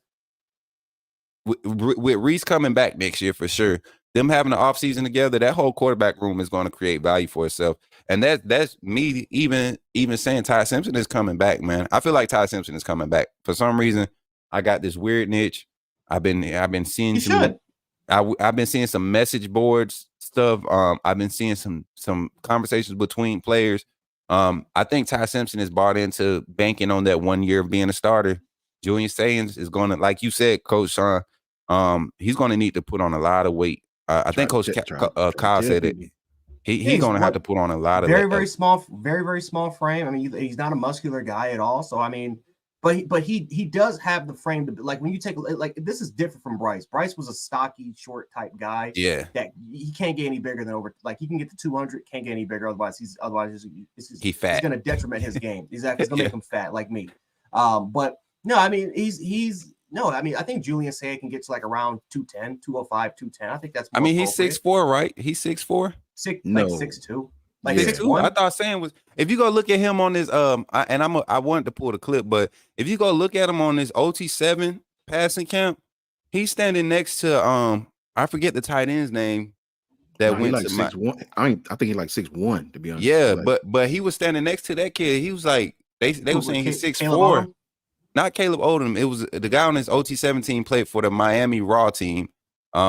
Speaker 1: with Rees coming back next year for sure. Them having the offseason together, that whole quarterback room is going to create value for itself. And that's me even saying Ty Simpson is coming back, man. I feel like Ty Simpson is coming back. For some reason, I got this weird niche. I've been seeing I've been seeing some message boards stuff. I've been seeing some conversations between players. I think Ty Simpson is bought into banking on that 1 year of being a starter. Julian Sayings is going to, like you said, Coach Sean, he's going to need to put on a lot of weight. I think Coach Kyle said it. He's going to have to put on a lot of
Speaker 3: very small frame. I mean, he's not a muscular guy at all. So I mean, but he does have the frame to, like, when you take, like, this is different from Bryce. Bryce was a stocky, short type guy.
Speaker 1: Yeah,
Speaker 3: that he can't get any bigger than he can get to 200, can't get any bigger. Otherwise he's fat. He's going to detriment his game. Exactly, it's going to make him fat like me. But no, I mean I think Julian Saying can get to like around 210, 205, 210. I think that's more
Speaker 1: he's 6'4", right? He's 6'4".
Speaker 3: Like 6'2". Like
Speaker 1: 6'2". I thought Saying was, if you go look at him on this, I wanted to pull the clip, but if you go look at him on this OT7 passing camp, he's standing next to I forget the tight end's name that went
Speaker 4: like
Speaker 1: to
Speaker 4: 6'1". I think he's like 6'1", to be honest.
Speaker 1: Yeah, but he was standing next to that kid. He was like they were saying he's 6'4". Not Caleb Odom. It was the guy on his OT17 played for the Miami Raw team. He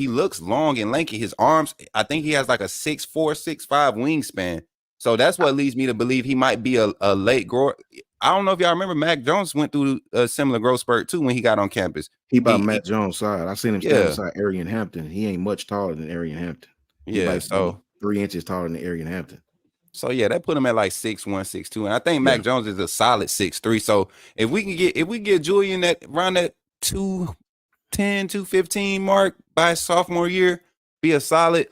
Speaker 1: looks long and lanky. His arms, I think he has like a 6'4", 6'5" wingspan. So that's what leads me to believe he might be a late grower. I don't know if y'all remember Mac Jones went through a similar growth spurt too when he got on campus.
Speaker 4: He by Matt Jones' side. I seen him stand beside Arian Hampton. He ain't much taller than Arian Hampton. He's like 3 inches taller than Arian Hampton.
Speaker 1: So yeah, that put him at like 6'1", 6'2", and I think
Speaker 4: Yeah.
Speaker 1: Mac Jones is a solid 6'3". So if we get Julian that around that 210, 215 mark by his sophomore year, be a solid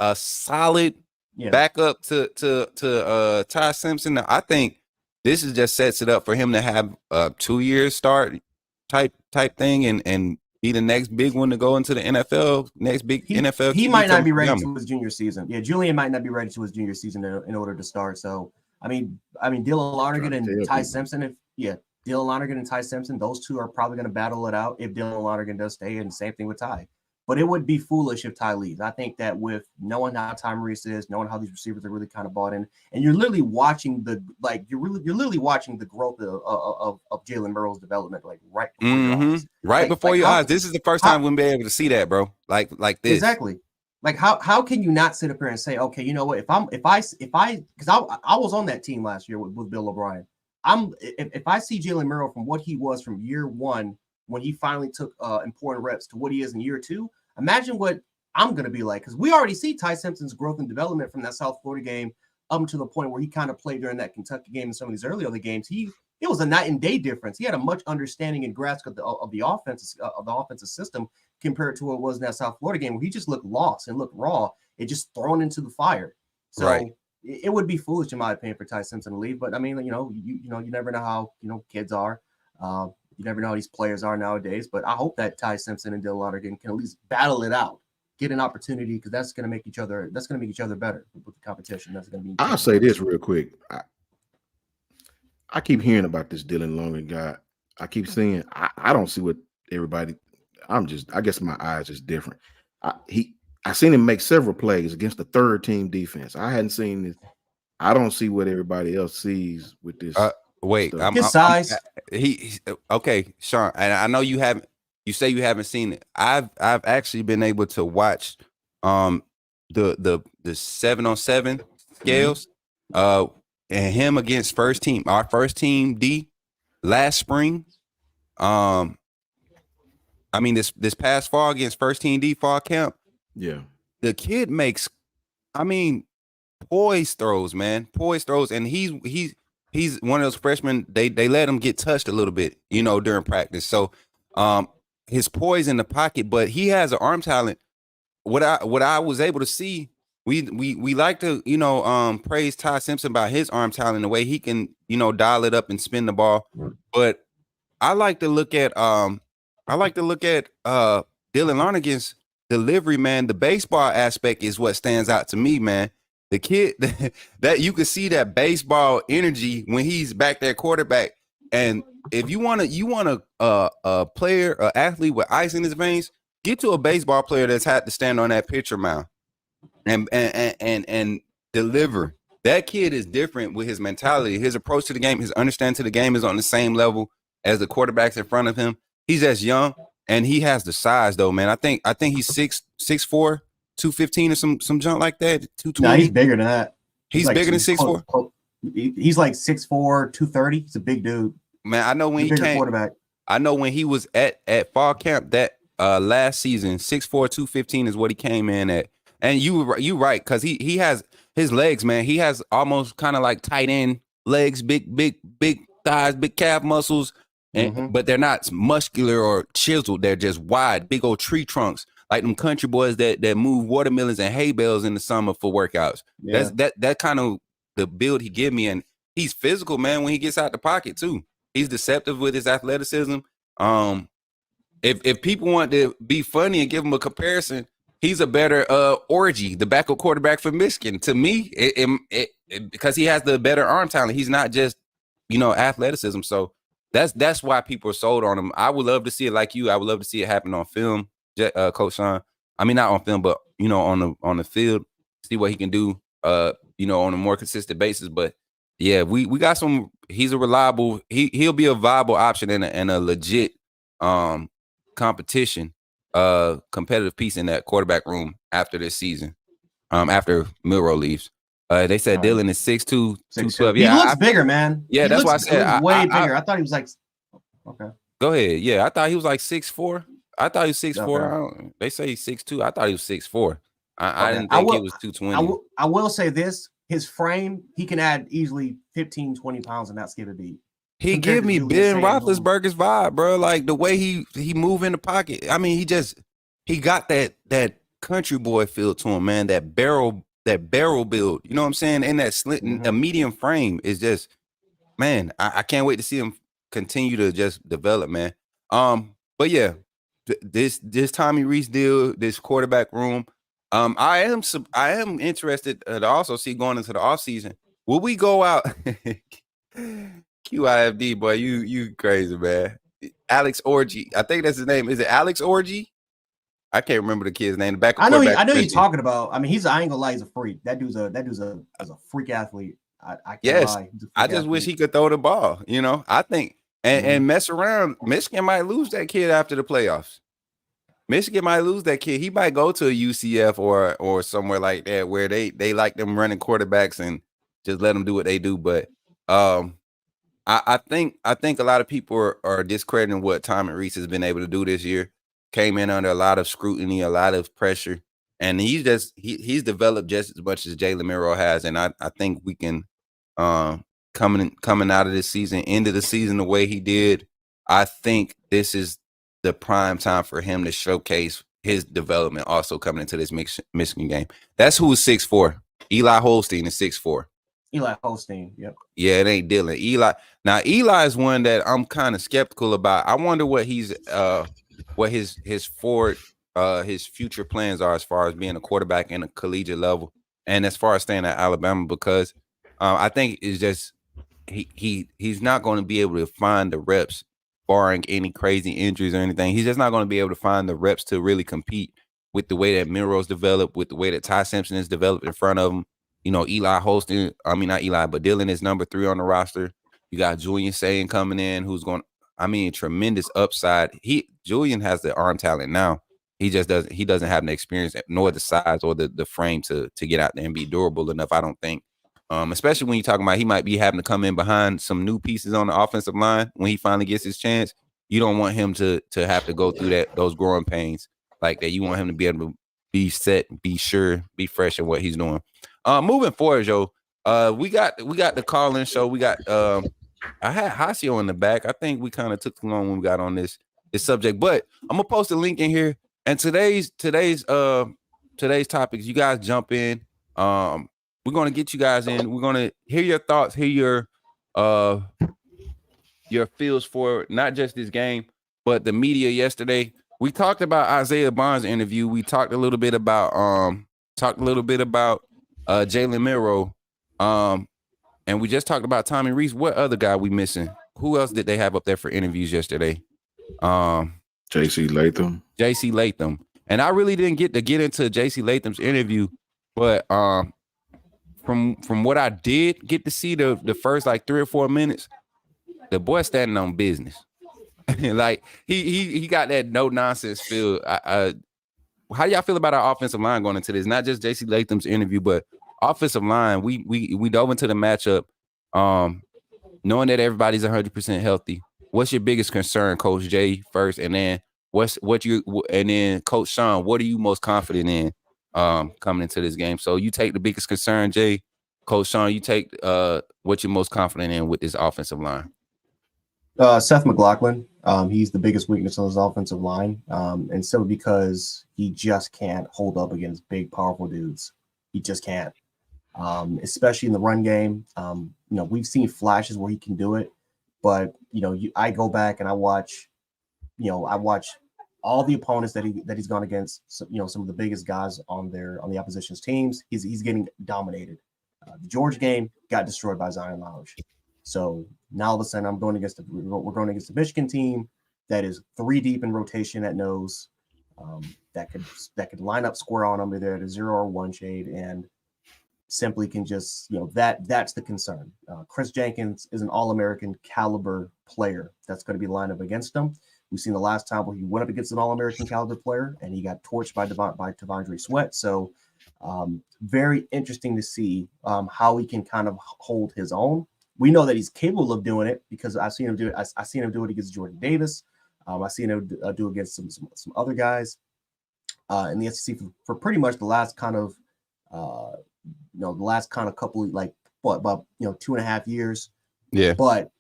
Speaker 3: Yeah.
Speaker 1: backup to Ty Simpson. I think this is just sets it up for him to have a 2 year start type thing and be the next big one to go into the NFL. Next big NFL.
Speaker 3: He
Speaker 1: QB
Speaker 3: might not
Speaker 1: coming
Speaker 3: be
Speaker 1: from
Speaker 3: ready
Speaker 1: Bama.
Speaker 3: to his junior season. Yeah, Julian might not be ready to his junior season in order to start. So I mean, Dylan Lonergan
Speaker 4: Trying to
Speaker 3: and
Speaker 4: tell
Speaker 3: Ty
Speaker 4: people.
Speaker 3: Simpson. Dylan Lonergan and Ty Simpson. Those two are probably going to battle it out if Dylan Lonergan does stay, and same thing with Ty. But it would be foolish if Ty leaves. I think that with knowing how Tyrese is, knowing how these receivers are really kind of bought in, and you're literally watching you're literally watching the growth of Jalen Murrow's development right before your eyes.
Speaker 1: Right before your eyes. This is the first time we'll be able to see that, bro. Like this.
Speaker 3: Exactly. Like how can you not sit up here and say, okay, you know what? If I because I was on that team last year with Bill O'Brien. If I see Jalen Murrow from what he was from year one when he finally took important reps to what he is in year two, imagine what I'm going to be like. Because we already see Ty Simpson's growth and development from that South Florida game up to the point where he kind of played during that Kentucky game and some of these early other games. It was a night and day difference. He had a much understanding and grasp of the offensive system compared to what it was in that South Florida game where he just looked lost and looked raw. It just thrown into the fire. So
Speaker 1: right.
Speaker 3: It would be foolish, in my opinion, for Ty Simpson to leave. But I mean, you never know how kids are. You never know how these players are nowadays. But I hope that Ty Simpson and Dylan Lonergan can at least battle it out, get an opportunity, because that's going to make each other better with the competition. That's going to be.
Speaker 4: I'll say this real quick. I keep hearing about this Dylan Lonergan guy. I keep seeing. I don't see what everybody. I guess my eyes is different. I seen him make several plays against the third team defense. I hadn't seen this. I don't see what everybody else sees with this.
Speaker 1: Wait,
Speaker 3: his size.
Speaker 1: He's okay, Sean. And I know you haven't. You say you haven't seen it. I've actually been able to watch the 7-on-7 scales. And him against our first team D last spring. I mean this past fall against first team D fall camp.
Speaker 4: Yeah,
Speaker 1: the kid makes, poise throws, man, and he's one of those freshmen. They let him get touched a little bit, during practice. So, his poise in the pocket, but he has an arm talent. What I was able to see, we like to praise Ty Simpson about his arm talent, the way he can dial it up and spin the ball. But I like to look at Dylan Lonergan's delivery, man. The baseball aspect is what stands out to me, man. The kid that you can see that baseball energy when he's back there quarterback. And if you want a player, an athlete with ice in his veins, get to a baseball player that's had to stand on that pitcher mound and deliver. That kid is different with his mentality, his approach to the game, his understanding to the game is on the same level as the quarterbacks in front of him. He's just young. And he has the size, though, man. I think he's 6'4", 215 or some junk like that. 220.
Speaker 3: No, he's bigger than that.
Speaker 1: He's bigger than 6'4".
Speaker 3: He's like 6'4", 230. He's a big dude.
Speaker 1: Man, I know when he came.
Speaker 3: Quarterback.
Speaker 1: I know when he was at fall camp that last season, 6'4", 215 is what he came in at. And you right, because he has his legs, man. He has almost kind of like tight end legs, big thighs, big calf muscles. But they're not muscular or chiseled. They're just wide, big old tree trunks, like them country boys that move watermelons and hay bales in the summer for workouts. Yeah. That kind of the build he give me, and he's physical, man. When he gets out the pocket too, he's deceptive with his athleticism. If people want to be funny and give him a comparison, he's a better Orgy, the backup quarterback for Michigan. To me, because he has the better arm talent. He's not just athleticism. So. That's why people are sold on him. I would love to see it like you. I would love to see it happen on film, Coach Sean. I mean, not on film, but on the field, see what he can do. On a more consistent basis. But yeah, we got some. He's a reliable. He'll be a viable option and a legit competition, competitive piece in that quarterback room after this season. After Milroe leaves. They said Dylan is 6'2", 212. Yeah,
Speaker 3: he looks bigger, man.
Speaker 1: Yeah, that's why I said
Speaker 3: way bigger. I thought he was like. Okay.
Speaker 1: Go ahead. Yeah, I thought he was like 6'4". I thought he was 6'4".
Speaker 3: Okay.
Speaker 1: They say he's 6'2". I thought he was 6'4". I didn't think he was 220.
Speaker 3: I will say this: his frame, he can add easily 15, 20 pounds and not skip a beat.
Speaker 1: He
Speaker 3: Compared
Speaker 1: give
Speaker 3: to
Speaker 1: me
Speaker 3: Julian
Speaker 1: Ben
Speaker 3: Saint, who-
Speaker 1: Roethlisberger's vibe, bro. Like the way he move in the pocket. I mean, he got that country boy feel to him, man. That barrel build. You know what I'm saying? And that slit, a medium frame is just, man. I can't wait to see him continue to just develop, man. But yeah, this Tommy Rees deal, this quarterback room. I am interested to also see going into the offseason. Will we go out? QIFD, boy, you crazy, man. Alex Orgy. I think that's his name. Is it Alex Orgy? I can't remember the kid's name. The back
Speaker 3: I know
Speaker 1: quarterback.
Speaker 3: you're talking about. I mean, I ain't gonna lie, he's a freak. That dude's a freak athlete. I can't
Speaker 1: Yes.
Speaker 3: lie. He's a freak
Speaker 1: I just wish
Speaker 3: athlete.
Speaker 1: he could throw the ball, you know. I think and mess around. Michigan might lose that kid after the playoffs. Michigan might lose that kid. He might go to a UCF or somewhere like that where they like them running quarterbacks and just let them do what they do. But I think a lot of people are discrediting what Tommy Rees has been able to do this year. Came in under a lot of scrutiny, a lot of pressure, and he's developed just as much as Jalen Miro has. And I think we can coming out of this season, end of the season the way he did. I think this is the prime time for him to showcase his development. Also coming into this Michigan game. That's who is 6'4". Eli Holstein is 6'4".
Speaker 3: Eli Holstein, yep.
Speaker 1: Yeah, it ain't Dylan. Eli is one that I'm kind of skeptical about. I wonder what his future plans are as far as being a quarterback in a collegiate level and as far as staying at Alabama, because I think it's just he's not going to be able to find the reps, barring any crazy injuries or anything. He's just not going to be able to find the reps to really compete with the way that Miro's developed, with the way that Ty Simpson is developed in front of him. You know, Eli Holston, I mean, not Eli, but Dylan is number 3 on the roster. You got Julian Sayin coming in, who's going, tremendous upside. Julian has the arm talent now. He doesn't have the experience nor the size or the frame to get out there and be durable enough, I don't think. Especially when you're talking about he might be having to come in behind some new pieces on the offensive line when he finally gets his chance. You don't want him to have to go through those growing pains like that. You want him to be able to be set, be sure, be fresh in what he's doing. Moving forward, Joe, we got the call-in show. We got I had Hasio in the back. I think we kind of took too long when we got on this subject, but I'm gonna post a link in here. And today's topics, you guys jump in. We're gonna get you guys in. We're gonna hear your thoughts, hear your feels for not just this game, but the media yesterday. We talked about Isaiah Bond's interview. We talked a little bit about Jalen Miro. And we just talked about Tommy Rees. What other guy we missing? Who else did they have up there for interviews yesterday?
Speaker 4: JC
Speaker 1: Latham. And I really didn't get into JC Latham's interview, but from what I did get to see the first like 3 or 4 minutes, the boy standing on business. Like he got that no nonsense feel. How do y'all feel about our offensive line going into this? Not just JC Latham's interview, but offensive line. We dove into the matchup, knowing that everybody's 100% healthy. What's your biggest concern, Coach Jay, first, and then and then Coach Sean? What are you most confident in coming into this game? So you take the biggest concern, Jay. Coach Sean, you take what you're most confident in with this offensive line.
Speaker 3: Seth McLaughlin. He's the biggest weakness on his offensive line, and simply because he just can't hold up against big, powerful dudes. He just can't, especially in the run game. We've seen flashes where he can do it, but I go back and I watch all the opponents that he's gone against. Some of the biggest guys on the opposition's teams. He's getting dominated. The Georgia game got destroyed by Zion Lounge. So now all of a sudden we're going against the Michigan team that is 3 deep in rotation at nose, that could line up square on them either at a 0 or 1 shade, and simply can just that's the concern. Chris Jenkins is an All-American caliber player that's going to be lined up against him. We've seen the last time where he went up against an All-American caliber player and he got torched by Tavondre Sweat. So very interesting to see how he can kind of hold his own. We know that he's capable of doing it because I've seen him do it. I've seen him do it against Jordan Davis. I've seen him do it against some other guys in the SEC for pretty much the last kind of the last kind of couple like about 2.5 years.
Speaker 1: Yeah.
Speaker 3: But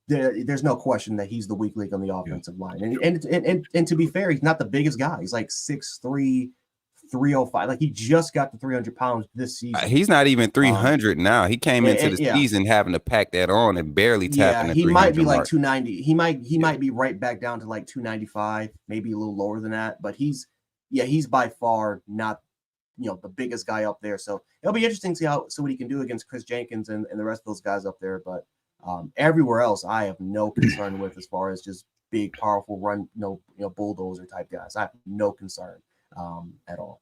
Speaker 3: there's no question that he's the weak link on the offensive line. And to be fair, he's not the biggest guy. He's like 6'3", 305. Like he just got to 300 pounds this season.
Speaker 1: He's not even 300 now. He came into the season having to pack that on and barely tapping the 300
Speaker 3: he might be like
Speaker 1: mark.
Speaker 3: 290. He might be right back down to like 295, maybe a little lower than that. But he's by far not the biggest guy up there. So it'll be interesting to see what he can do against Chris Jenkins and the rest of those guys up there. But everywhere else, I have no concern with as far as just big, powerful run, bulldozer type guys. I have no concern at all.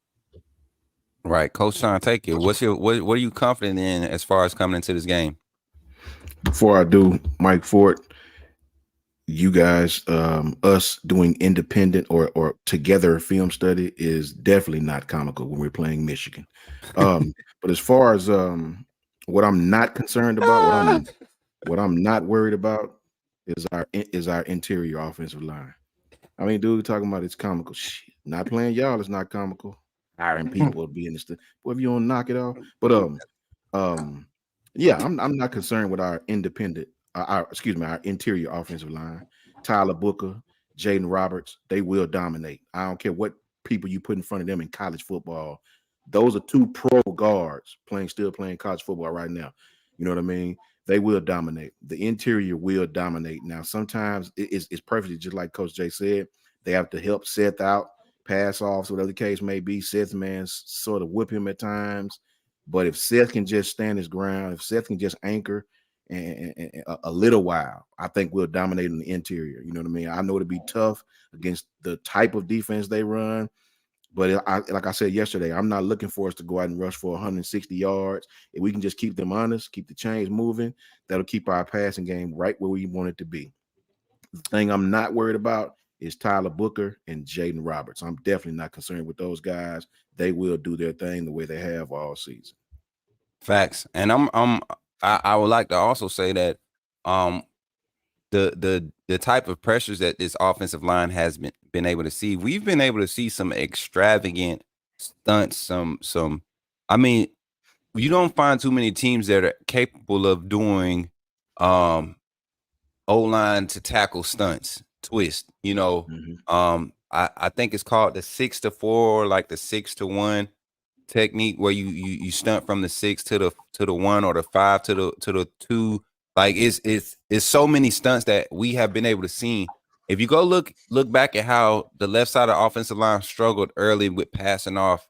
Speaker 1: Right, Coach Sean, take it. What are you confident in as far as coming into this game?
Speaker 4: Before I do, Mike Ford, you guys, us doing independent or together film study is definitely not comical when we're playing Michigan. But as far as what I'm not concerned about, what I'm not worried about is our interior offensive line. I mean, dude, talking about it's comical. Shit, not playing y'all is not comical. Hiring people will be in this. Boy, if you don't knock it off. But yeah, I'm not concerned with our our interior offensive line. Tyler Booker, Jaden Roberts, they will dominate. I don't care what people you put in front of them in college football. Those are two pro guards still playing college football right now. You know what I mean? They will dominate. The interior will dominate. Now, sometimes it's perfectly just like Coach Jay said. They have to help Seth out, pass offs, whatever the case may be. Seth, man, sort of whip him at times. But if Seth can just stand his ground, if Seth can just anchor and a little while, I think we'll dominate in the interior. You know what I mean? I know it'll be tough against the type of defense they run. But like I said yesterday, I'm not looking for us to go out and rush for 160 yards. If we can just keep them honest, keep the chains moving, that'll keep our passing game right where we want it to be. The thing I'm not worried about is Tyler Booker and Jaden Roberts. I'm definitely not concerned with those guys. They will do their thing the way they have all season.
Speaker 1: Facts. And I would like to also say that the type of pressures that this offensive line has been able to see, we've been able to see some extravagant stunts, I mean, you don't find too many teams that are capable of doing O-line to tackle stunts, twist, I think it's called the 6-4, like the 6-1 technique, where you stunt from the 6 to the 1 or the 5 to the 2. Like it's so many stunts that we have been able to see. If you go look back at how the left side of the offensive line struggled early with passing off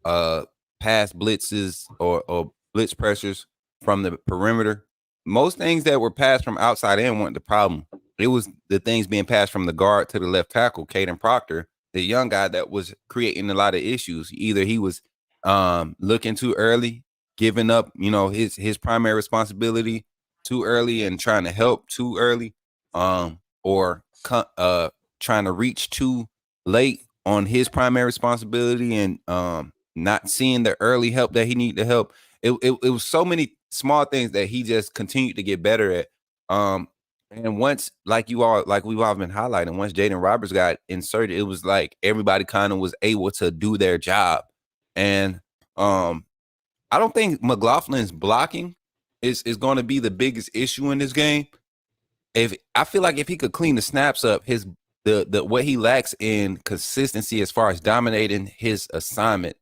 Speaker 1: pass blitzes or blitz pressures from the perimeter, most things that were passed from outside in weren't the problem. It was the things being passed from the guard to the left tackle, Caden Proctor, the young guy, that was creating a lot of issues. Either he was looking too early, giving up, his primary responsibility too early and trying to help too early, or trying to reach too late on his primary responsibility and not seeing the early help that he needed to help. It was so many small things that he just continued to get better at. And once, like we've all been highlighting, once Jaden Roberts got inserted, it was like everybody kind of was able to do their job. And I don't think McLaughlin's blocking is going to be the biggest issue in this game. I feel like if he could clean the snaps up, the what he lacks in consistency as far as dominating his assignment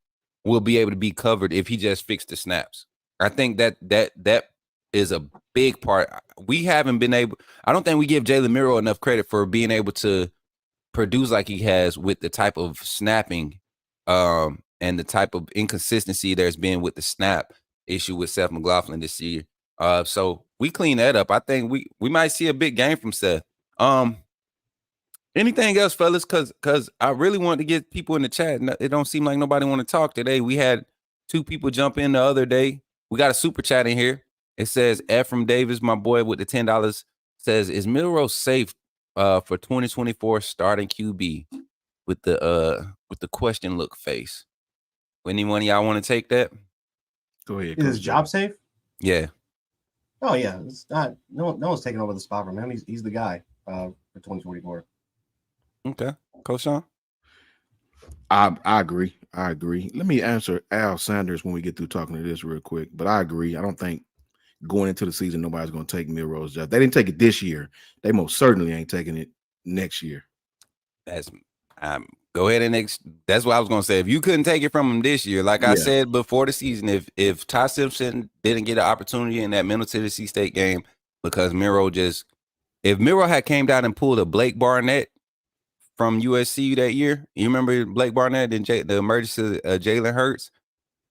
Speaker 1: will be able to be covered if he just fixed the snaps. I think that is a big part. We haven't been able. I don't think we give Jalen Miro enough credit for being able to produce like he has with the type of snapping, and the type of inconsistency there's been with the snap issue with Seth McLaughlin this year. So we clean that up. I think we might see a big game from Seth. Anything else, fellas? Because I really wanted to get people in the chat. It don't seem like nobody want to talk today. We had 2 people jump in the other day. We got a super chat in here. It says Ephraim Davis, my boy with the $10, says, is Milrose safe for 2024 starting QB with the question look face? Anyone of y'all want to take that?
Speaker 4: Go ahead.
Speaker 3: Is his job safe?
Speaker 1: Yeah.
Speaker 3: Oh yeah, it's not. No one's taking over the spot from him. He's the guy for 2024.
Speaker 1: Okay, Coach Sean.
Speaker 4: I agree. I agree. Let me answer Al Sanders when we get through talking to this real quick. But I agree. I don't think going into the season nobody's going to take Milroe's job. They didn't take it this year. They most certainly ain't taking it next year.
Speaker 1: That's go ahead and that's what I was gonna say. If you couldn't take it from him this year, like I said before the season, if Ty Simpson didn't get an opportunity in that Middle Tennessee State game because if Milroe had came down and pulled a Blake Barnett from USC that year, you remember Blake Barnett and the emergence of Jalen Hurts,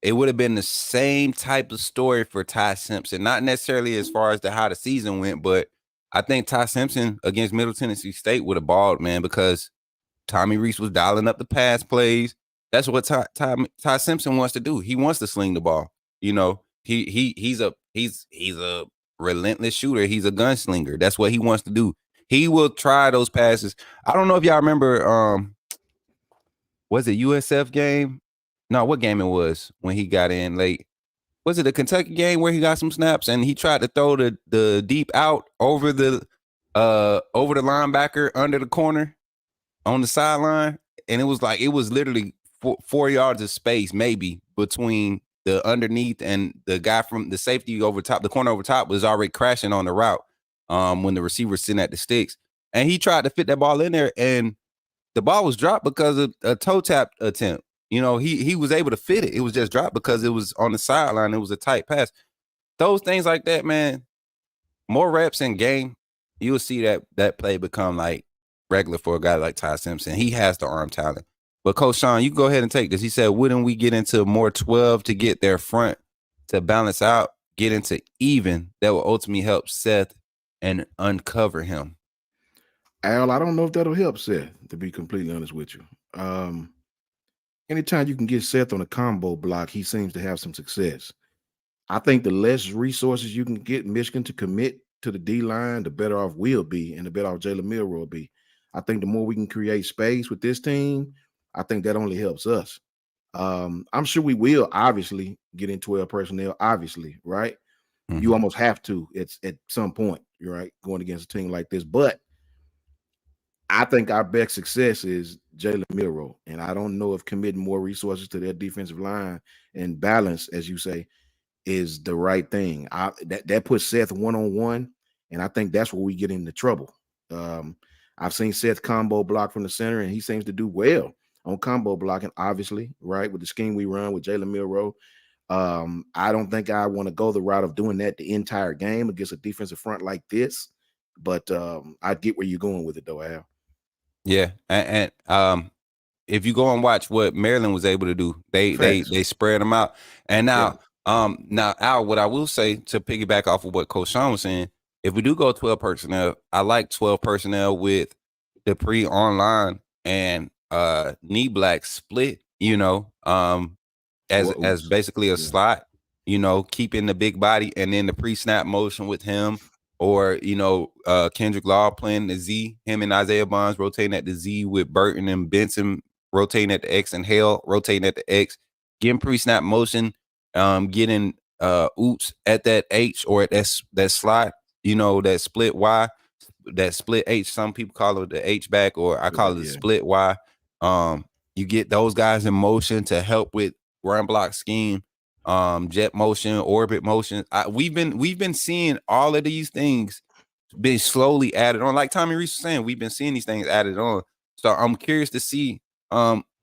Speaker 1: it would have been the same type of story for Ty Simpson. Not necessarily as far as how the season went, but I think Ty Simpson against Middle Tennessee State would have balled, man, because Tommy Reese was dialing up the pass plays. That's what Ty Simpson wants to do. He wants to sling the ball. You know, he's a relentless shooter. He's a gunslinger. That's what he wants to do. He will try those passes. I don't know if y'all remember was it USF game? No, what game it was when he got in late? Was it a Kentucky game where he got some snaps and he tried to throw the deep out over the linebacker under the corner on the sideline, and it was literally 4 yards of space maybe between the underneath and the guy from the safety over top. The corner over top was already crashing on the route when the receiver was sitting at the sticks, and he tried to fit that ball in there, and the ball was dropped because of a toe tap attempt. You know, he was able to fit it. It was just dropped because it was on the sideline. It was a tight pass. Those things like that, man. More reps in game, you'll see that play become like regular for a guy like Ty Simpson. He has the arm talent. But Coach Sean, you go ahead and take this. He said, wouldn't we get into more 12 to get their front to balance out, get into even that will ultimately help Seth and uncover him?
Speaker 4: Al, I don't know if that'll help Seth, to be completely honest with you. Anytime you can get Seth on a combo block, he seems to have some success. I think the less resources you can get Michigan to commit to the D-line, the better off we'll be and the better off Jalen Milroe will be. I think the more we can create space with this team, I think that only helps us. I'm sure we will obviously get in 12 personnel, obviously, right? Mm-hmm. You almost have to at some point, right, going against a team like this. But I think our best success is Jalen Milroe. And I don't know if committing more resources to their defensive line and balance, as you say, is the right thing. That puts Seth one-on-one, and I think that's where we get into trouble. I've seen Seth combo block from the center, and he seems to do well on combo blocking, obviously, right, with the scheme we run with Jalen Milroe. I don't think I want to go the route of doing that the entire game against a defensive front like this, but I get where you're going with it, though, Al.
Speaker 1: Yeah, and if you go and watch what Maryland was able to do, they spread them out, and now. Now, Al, what I will say to piggyback off of what Coach Sean was saying, if we do go 12 personnel, I like 12 personnel with Dupree online and knee black split, you know, as basically a slot, you know, keeping the big body and then the pre-snap motion with him, or, you know, Kendrick Law playing the Z, him and Isaiah Bonds rotating at the Z with Burton and Benson rotating at the X and Hale rotating at the X, getting pre-snap motion. Getting oops at that H or at that slot, you know, that split Y, that split H. Some people call it the H back, or I call it the split Y. You get those guys in motion to help with run block scheme, jet motion, orbit motion. We've been seeing all of these things being slowly added on. Like Tommy Reese was saying, we've been seeing these things added on. So I'm curious to see.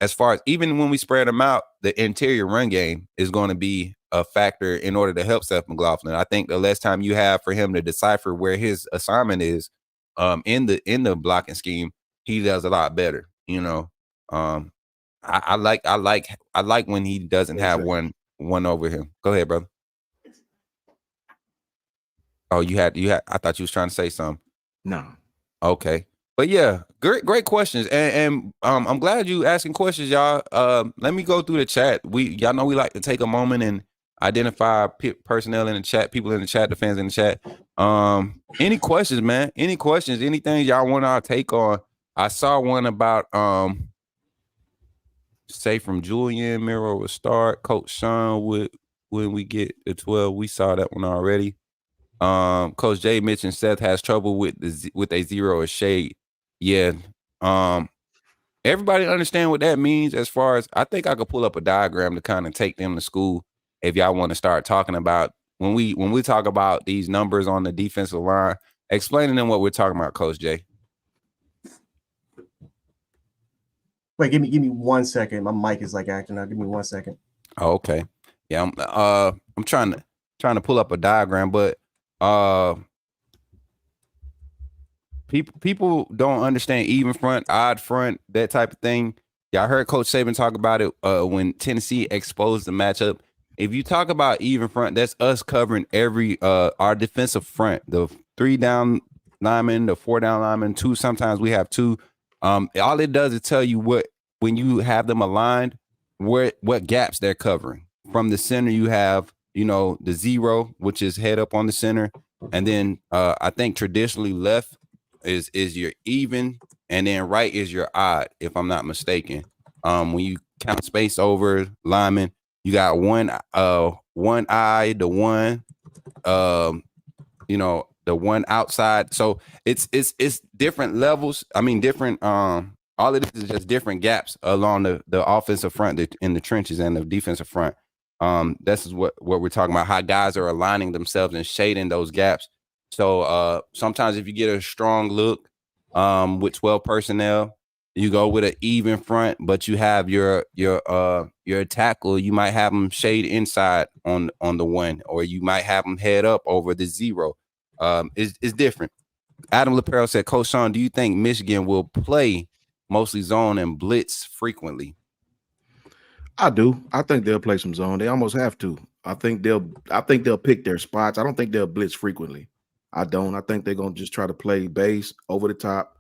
Speaker 1: As far as even when we spread them out, the interior run game is going to be a factor in order to help Seth McLaughlin. I think the less time you have for him to decipher where his assignment is in the blocking scheme, he does a lot better. You know, I like when he doesn't have one over him. Go ahead, brother. Oh, you had. I thought you was trying to say something.
Speaker 4: No.
Speaker 1: Okay. But yeah, great questions, and I'm glad you asking questions, y'all. Let me go through the chat. Y'all know we like to take a moment and identify personnel in the chat, people in the chat, the fans in the chat. Any questions, man? Any questions? Anything y'all want our take on? I saw one about say from Julian Miro will start. Coach Sean when we get to 12. We saw that one already. Coach Jay mentioned Seth has trouble with a zero or shade. Yeah. everybody understand what that means as far as I think I could pull up a diagram to kind of take them to school if y'all want to start talking about when we talk about these numbers on the defensive line, explaining them what we're talking about, Coach Jay.
Speaker 3: Wait, give me 1 second. My mic is like acting out. Give me 1 second.
Speaker 1: Oh, okay. Yeah, I'm trying to pull up a diagram, but people don't understand even front, odd front, that type of thing. Y'all heard Coach Saban talk about it when Tennessee exposed the matchup. If you talk about even front, that's us covering every our defensive front, the 3 down linemen, the 4 down linemen, 2. Sometimes we have 2. All it does is tell you what when you have them aligned, what gaps they're covering. From the center, you have the 0, which is head up on the center, and then I think traditionally left is your even, and then right is your odd, if I'm not mistaken. When you count space over linemen, you got one eye, the one, the one outside. So it's different levels. I mean, different. All of this is just different gaps along the offensive front in the trenches and the defensive front. This is what we're talking about. How guys are aligning themselves and shading those gaps. So sometimes if you get a strong look with 12 personnel, you go with an even front, but you have your tackle. You might have them shade inside on the 1, or you might have them head up over the 0. It's different. Adam LaPerle said, Coach Sean, do you think Michigan will play mostly zone and blitz frequently?
Speaker 4: I do. I think they'll play some zone. They almost have to. I think they'll pick their spots. I don't think they'll blitz frequently. I don't. I think they're gonna just try to play base over the top.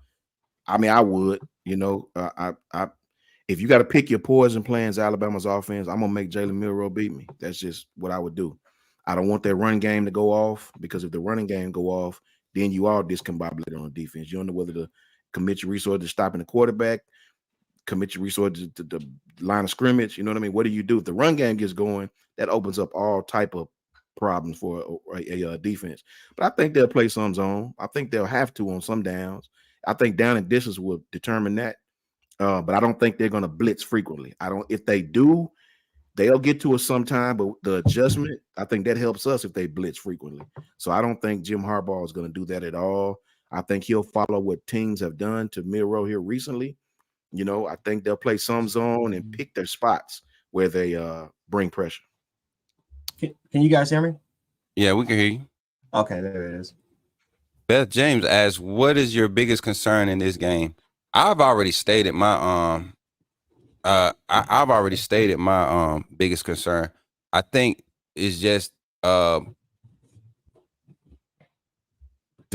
Speaker 4: I mean, I would. If you got to pick your poison plans, Alabama's offense, I'm gonna make Jalen Milroe beat me. That's just what I would do. I don't want that run game to go off, because if the running game go off, then you are discombobulated on defense. You don't know whether to commit your resources to stopping the quarterback, commit your resources to the line of scrimmage. You know what I mean? What do you do if the run game gets going? That opens up all type of problems for a defense. But I think they'll play some zone. I think they'll have to on some downs. I think down and distance will determine that. But I don't think they're going to blitz frequently. If they do, they'll get to us sometime. But the adjustment, I think that helps us if they blitz frequently. So I don't think Jim Harbaugh is going to do that at all. I think he'll follow what teams have done to Milroe here recently. I think they'll play some zone and pick their spots where they bring pressure.
Speaker 3: Can you guys hear me?
Speaker 1: Yeah, we can hear you.
Speaker 3: Okay, there it is.
Speaker 1: Beth James asks, what is your biggest concern in this game? I've already stated my biggest concern. I think it's just the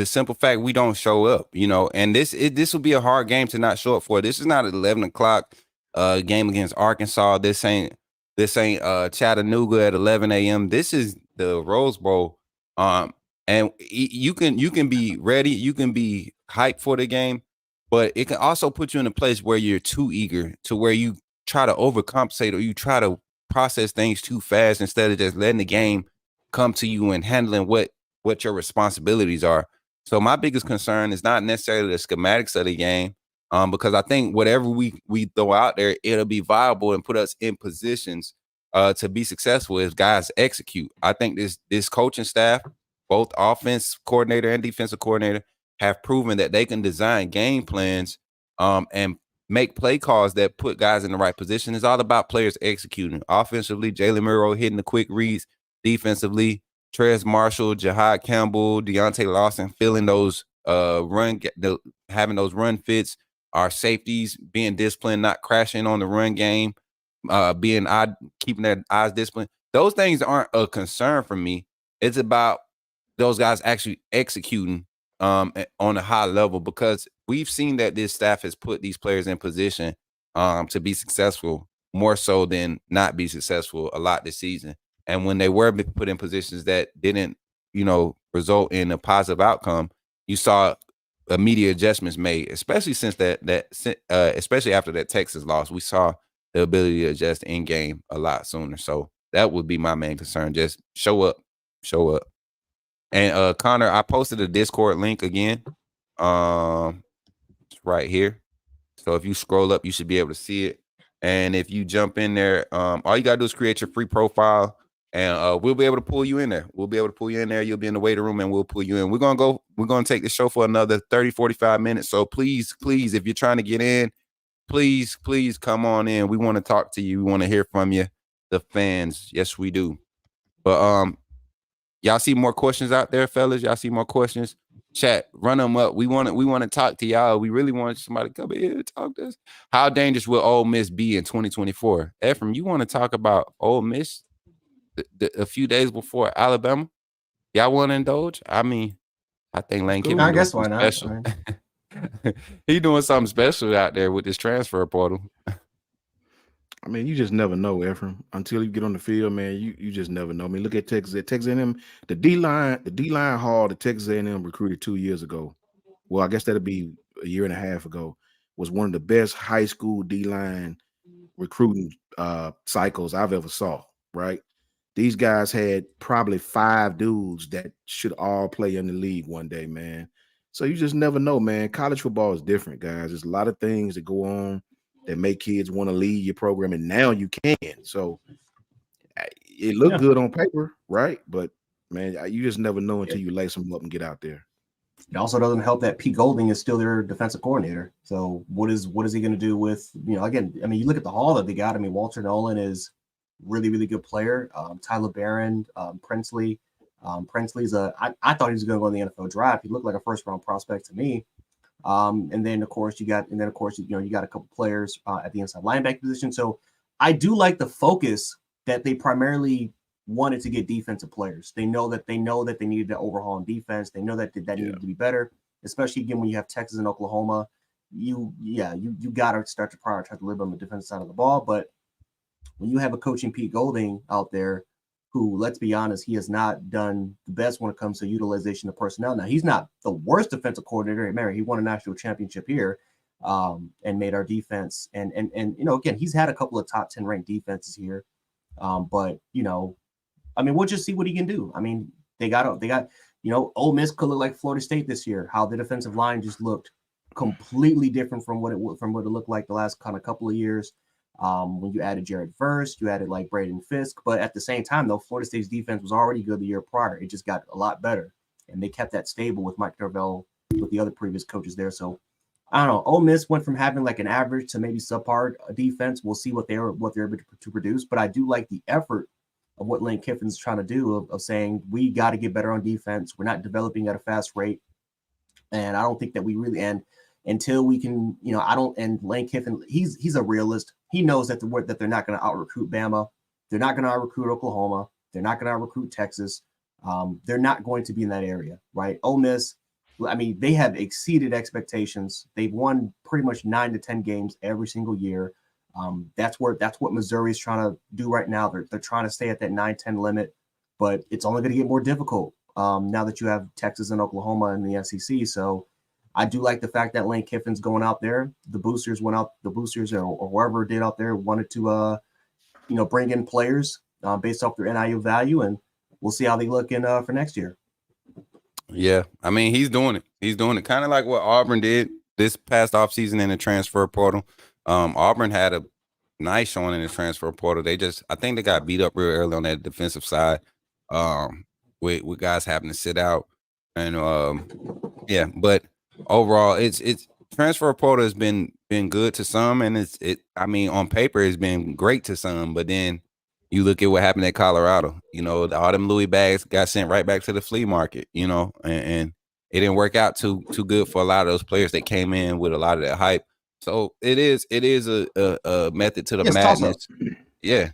Speaker 1: simple fact we don't show up, and this will be a hard game to not show up for. This is not an 11 o'clock game against Arkansas. This ain't Chattanooga at 11 a.m. This is the Rose Bowl. And you can be ready, you can be hyped for the game, but it can also put you in a place where you're too eager, to where you try to overcompensate, or you try to process things too fast instead of just letting the game come to you and handling what your responsibilities are. So my biggest concern is not necessarily the schematics of the game, because I think whatever we throw out there, it'll be viable and put us in positions to be successful if guys execute. I think this coaching staff, both offense coordinator and defensive coordinator, have proven that they can design game plans and make play calls that put guys in the right position. It's all about players executing. Offensively, Jalen Milroe hitting the quick reads. Defensively, Trez Marshall, Jahad Campbell, Deontay Lawson filling those having those run fits. Our safeties being disciplined, not crashing on the run game, keeping their eyes disciplined. Those things aren't a concern for me. It's about those guys actually executing on a high level, because we've seen that this staff has put these players in position to be successful more so than not be successful a lot this season. And when they were put in positions that didn't, result in a positive outcome, you saw immediate adjustments made, especially since especially after that Texas loss. We saw the ability to adjust in game a lot sooner. So that would be my main concern. Just show up. And Connor, I posted a Discord link again. It's right here. So if you scroll up, you should be able to see it. And if you jump in there, all you gotta do is create your free profile, and we'll be able to pull you in there. We'll be able to pull you in there. You'll be in the waiting room, and we'll pull you in. We're gonna take the show for another 30, 45 minutes. So please, if you're trying to get in, please come on in. We want to talk to you. We want to hear from you, the fans. Yes, we do. But y'all see more questions out there, fellas? Y'all see more questions? Chat, run them up. We want to talk to y'all. We really want somebody to come in here and talk to us. How dangerous will Ole Miss be in 2024? Ephraim, you want to talk about Ole Miss a few days before Alabama? Y'all want to indulge? I mean, I think Lane Kiffin
Speaker 3: I
Speaker 1: doing
Speaker 3: guess why
Speaker 1: something
Speaker 3: not?
Speaker 1: special. He doing something special out there with this transfer portal.
Speaker 4: I mean, you just never know, Ephraim. Until you get on the field, man, you just never know. I mean, look at Texas. At Texas A&M, the D-line haul that Texas A&M recruited 2 years ago. Well, I guess that'd be a year and a half ago. Was one of the best high school D-line recruiting cycles I've ever saw. Right? These guys had probably 5 dudes that should all play in the league one day, man. So you just never know, man. College football is different, guys. There's a lot of things that go on that make kids want to leave your program, and now you can. So it looked good on paper, right? But man, you just never know until you lace them up and get out there.
Speaker 3: It also doesn't help that Pete Golding is still their defensive coordinator. So what is he going to do with, again, I mean, you look at the haul that they got. I mean, Walter Nolan is really, really good player. Tyler Barron, Princely. Princely's I thought he was going to go in the NFL draft. He looked like a first round prospect to me. And then of course you got a couple players at the inside linebacker position. So I do like the focus that they primarily wanted to get defensive players. They know that they needed to overhaul in defense. They know that needed to be better, especially again when you have Texas and Oklahoma. You got to start to prioritize a little bit on the defensive side of the ball. But when you have a coaching Pete Golding out there, who, let's be honest, he has not done the best when it comes to utilization of personnel. Now, he's not the worst defensive coordinator. Remember, he won a national championship here and made our defense. And again, he's had a couple of top 10 ranked defenses here. But, I mean, we'll just see what he can do. I mean, they got, Ole Miss could look like Florida State this year, how the defensive line just looked completely different from what it looked like the last kind of couple of years. When you added Jared Verse, you added like Braden Fisk, but at the same time, though, Florida State's defense was already good the year prior. It just got a lot better, and they kept that stable with Mike Norvell, with the other previous coaches there. So I don't know. Ole Miss went from having like an average to maybe subpar defense. We'll see what they're able to produce, but I do like the effort of what Lane Kiffin's trying to do of saying we got to get better on defense. We're not developing at a fast rate, and I don't think that we really until we can, and Lane Kiffin, he's a realist. He knows that they're not going to out-recruit Bama. They're not going to out-recruit Oklahoma. They're not going to out-recruit Texas. They're not going to be in that area, right? Ole Miss, I mean, they have exceeded expectations. They've won pretty much 9 to 10 games every single year. That's what Missouri's trying to do right now. They're trying to stay at that 9-10 limit, but it's only going to get more difficult now that you have Texas and Oklahoma in the SEC. So I do like the fact that Lane Kiffin's going out there. The boosters or whoever did out there wanted to, bring in players based off their NIU value, and we'll see how they look in for next year.
Speaker 1: Yeah, I mean, he's doing it. He's doing it kind of like what Auburn did this past offseason in the transfer portal. Auburn had a nice showing in the transfer portal. I think they got beat up real early on that defensive side with guys having to sit out. And, but overall, it's transfer portal has been good to some, and I mean, on paper it's been great to some, but then you look at what happened at Colorado. All them Louis bags got sent right back to the flea market. And it didn't work out too good for a lot of those players that came in with a lot of that hype. So it is a method to the madness. Yeah,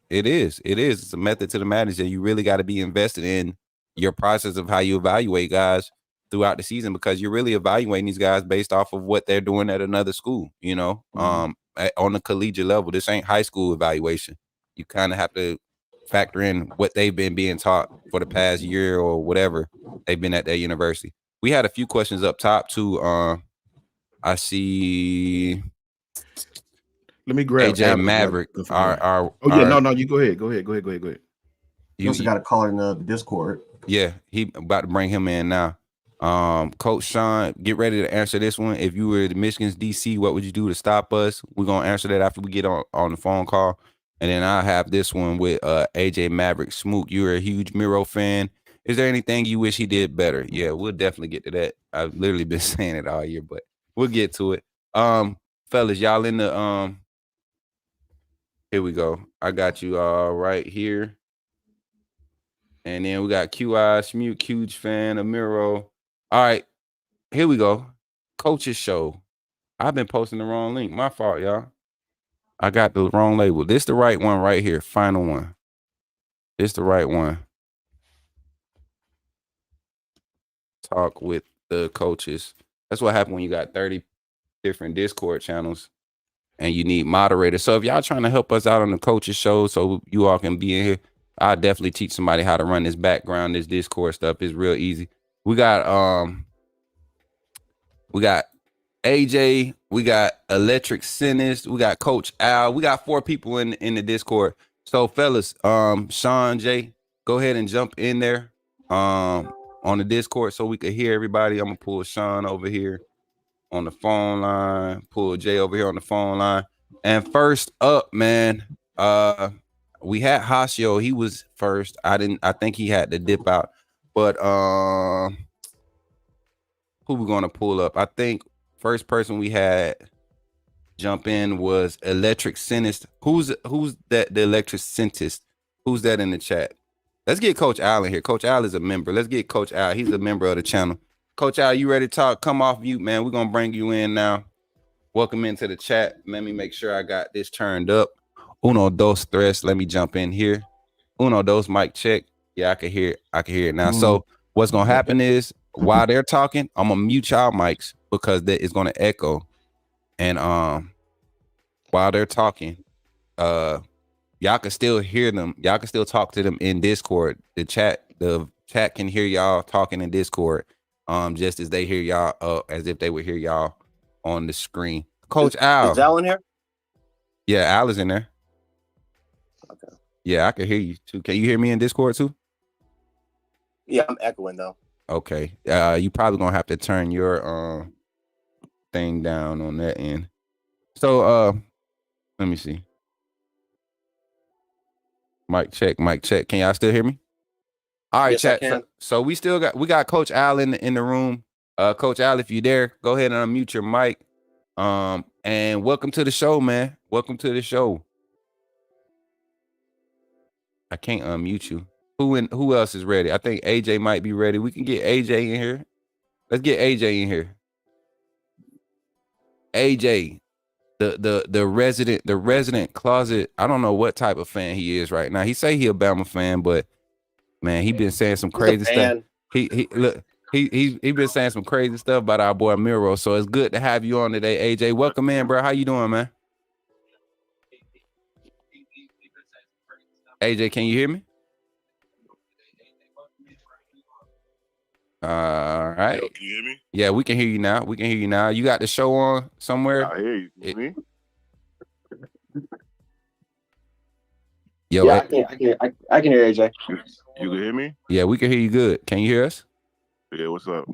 Speaker 1: it is. It's a method to the madness that you really got to be invested in your process of how you evaluate guys throughout the season, because you're really evaluating these guys based off of what they're doing at another school, on the collegiate level. This ain't high school evaluation. You kind of have to factor in what they've been being taught for the past year or whatever they've been at their university. We had a few questions up top too. I see.
Speaker 4: Let me grab
Speaker 1: AJ Maverick.
Speaker 4: You go ahead.
Speaker 3: You also got a caller in the Discord.
Speaker 1: Yeah, he about to bring him in now. Coach Sean, get ready to answer this one. If you were the Michigan's DC, what would you do to stop us? We're gonna answer that after we get on the phone call. And then I have this one with AJ Maverick Smoot. You're a huge Miro fan. Is there anything you wish he did better? Yeah, we'll definitely get to that. I've literally been saying it all year, but we'll get to it. Fellas, y'all in the here we go. I got you all right here. And then we got QI Smoot, huge fan of Miro. All right, here we go. Coach's show. I've been posting the wrong link. My fault, y'all. I got the wrong label. This the right one right here. Final one. This the right one. Talk with the coaches. That's what happened when you got 30 different Discord channels and you need moderators. So if y'all trying to help us out on the coaches show so you all can be in here, I'll definitely teach somebody how to run this background, this Discord stuff. It's real easy. We got AJ, we got Electric Cynic, we got Coach Al, we got 4 people in the Discord. So fellas, Sean, Jay, go ahead and jump in there on the Discord so we could hear everybody. I'm gonna pull Sean over here on the phone line, pull Jay over here on the phone line. And first up, man, we had Hasio. He was first. I think he had to dip out, but who we gonna pull up? I think first person we had jump in was Electric Cynic. Who's that? The Electric Cynic. Who's that in the chat? Let's get Coach Al in here. Coach Al is a member. Let's get Coach Al. He's a member of the channel. Coach Al, you ready to talk? Come off mute, man. We're gonna bring you in now. Welcome into the chat. Let me make sure I got this turned up. Uno, dos, tres. Let me jump in here. Uno, dos, mic check. Yeah, I can hear it now. So what's gonna happen is while they're talking, I'm gonna mute y'all mics because that is gonna echo. And while they're talking, y'all can still hear them. Y'all can still talk to them in Discord. The chat can hear y'all talking in Discord, just as they hear y'all, as if they would hear y'all on the screen. Coach Al.
Speaker 3: Is Al in here?
Speaker 1: Yeah, Al is in there.
Speaker 3: Okay.
Speaker 1: Yeah, I can hear you too. Can you hear me in Discord too?
Speaker 3: Yeah, I'm echoing though.
Speaker 1: Okay. You probably gonna have to turn your thing down on that end. So let me see. Mic check. Can y'all still hear me? All right,
Speaker 3: yes,
Speaker 1: chat. So we got Coach Al in the room. Coach Al, if you're there, go ahead and unmute your mic. And welcome to the show, man. Welcome to the show. I can't unmute you. Who else is ready? I think AJ might be ready. We can get AJ in here. Let's get AJ in here. AJ, the resident closet. I don't know what type of fan he is right now. He say he a Bama fan, but man, he been saying some crazy stuff. He been saying some crazy stuff about our boy Miro. So it's good to have you on today, AJ. Welcome in, bro. How you doing, man? AJ, can you hear me? All right.
Speaker 9: Yo, can you hear me?
Speaker 1: Yeah, we can hear you now. You got the show on somewhere?
Speaker 9: I hear you. Can you hear me?
Speaker 1: Yo,
Speaker 3: yeah, I can hear AJ.
Speaker 9: You can hear me?
Speaker 1: Yeah, we can hear you good. Can you hear us?
Speaker 9: Yeah, what's up?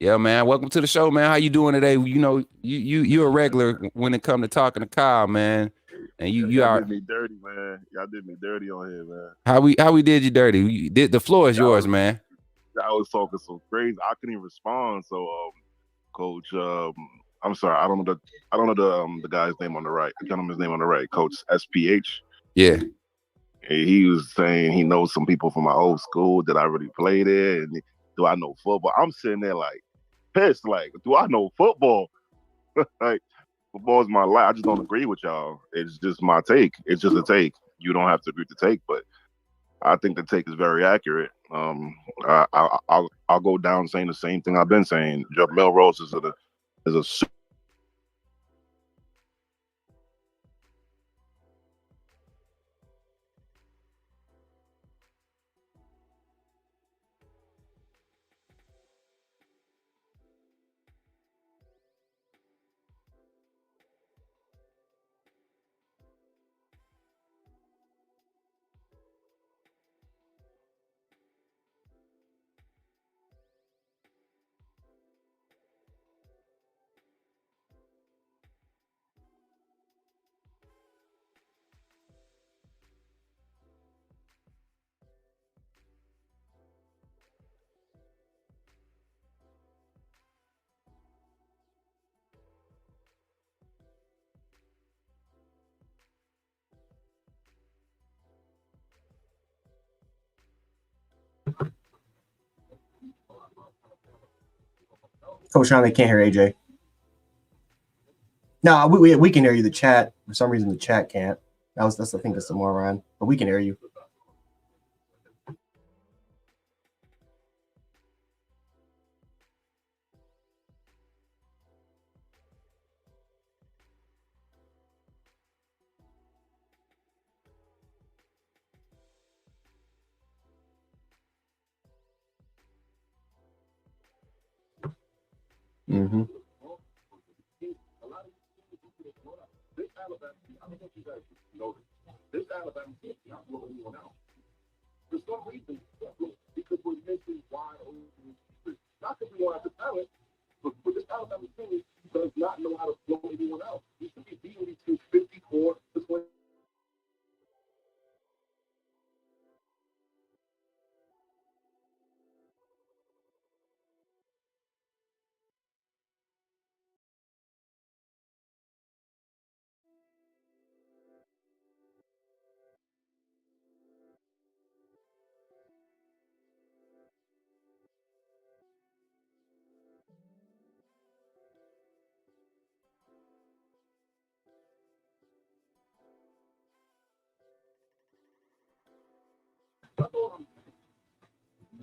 Speaker 1: Yeah, man. Welcome to the show, man. How you doing today? You know, you're a regular when it come to talking to Kyle, man. And
Speaker 9: y'all did me dirty, man. Y'all did me dirty on here, man.
Speaker 1: How we did you dirty? The floor is yours, man.
Speaker 9: I was talking so crazy, I couldn't even respond. So, Coach, I'm sorry, I don't know the guy's name on the right, the gentleman's name on the right, Coach SPH.
Speaker 1: Yeah.
Speaker 9: He was saying he knows some people from my old school that I really played there, and do I know football? I'm sitting there like pissed, like, do I know football? Like, football is my life. I just don't agree with y'all. It's just my take. It's just a take. You don't have to agree with the take, but I think the take is very accurate. I'll go down saying the same thing I've been saying. Jeff Melrose is a
Speaker 3: Coach Sean, they can't hear AJ. No, we can hear you. The chat, for some reason, the chat can't. That's I think that's the more around, but we can hear you. Mm-hmm.
Speaker 10: This Alabama team not blow anyone out. For some reason, because we're missing wide open. Not that we don't have the talent, but this Alabama team does not know how to blow anyone out. We should be beating these teams 54 to 20.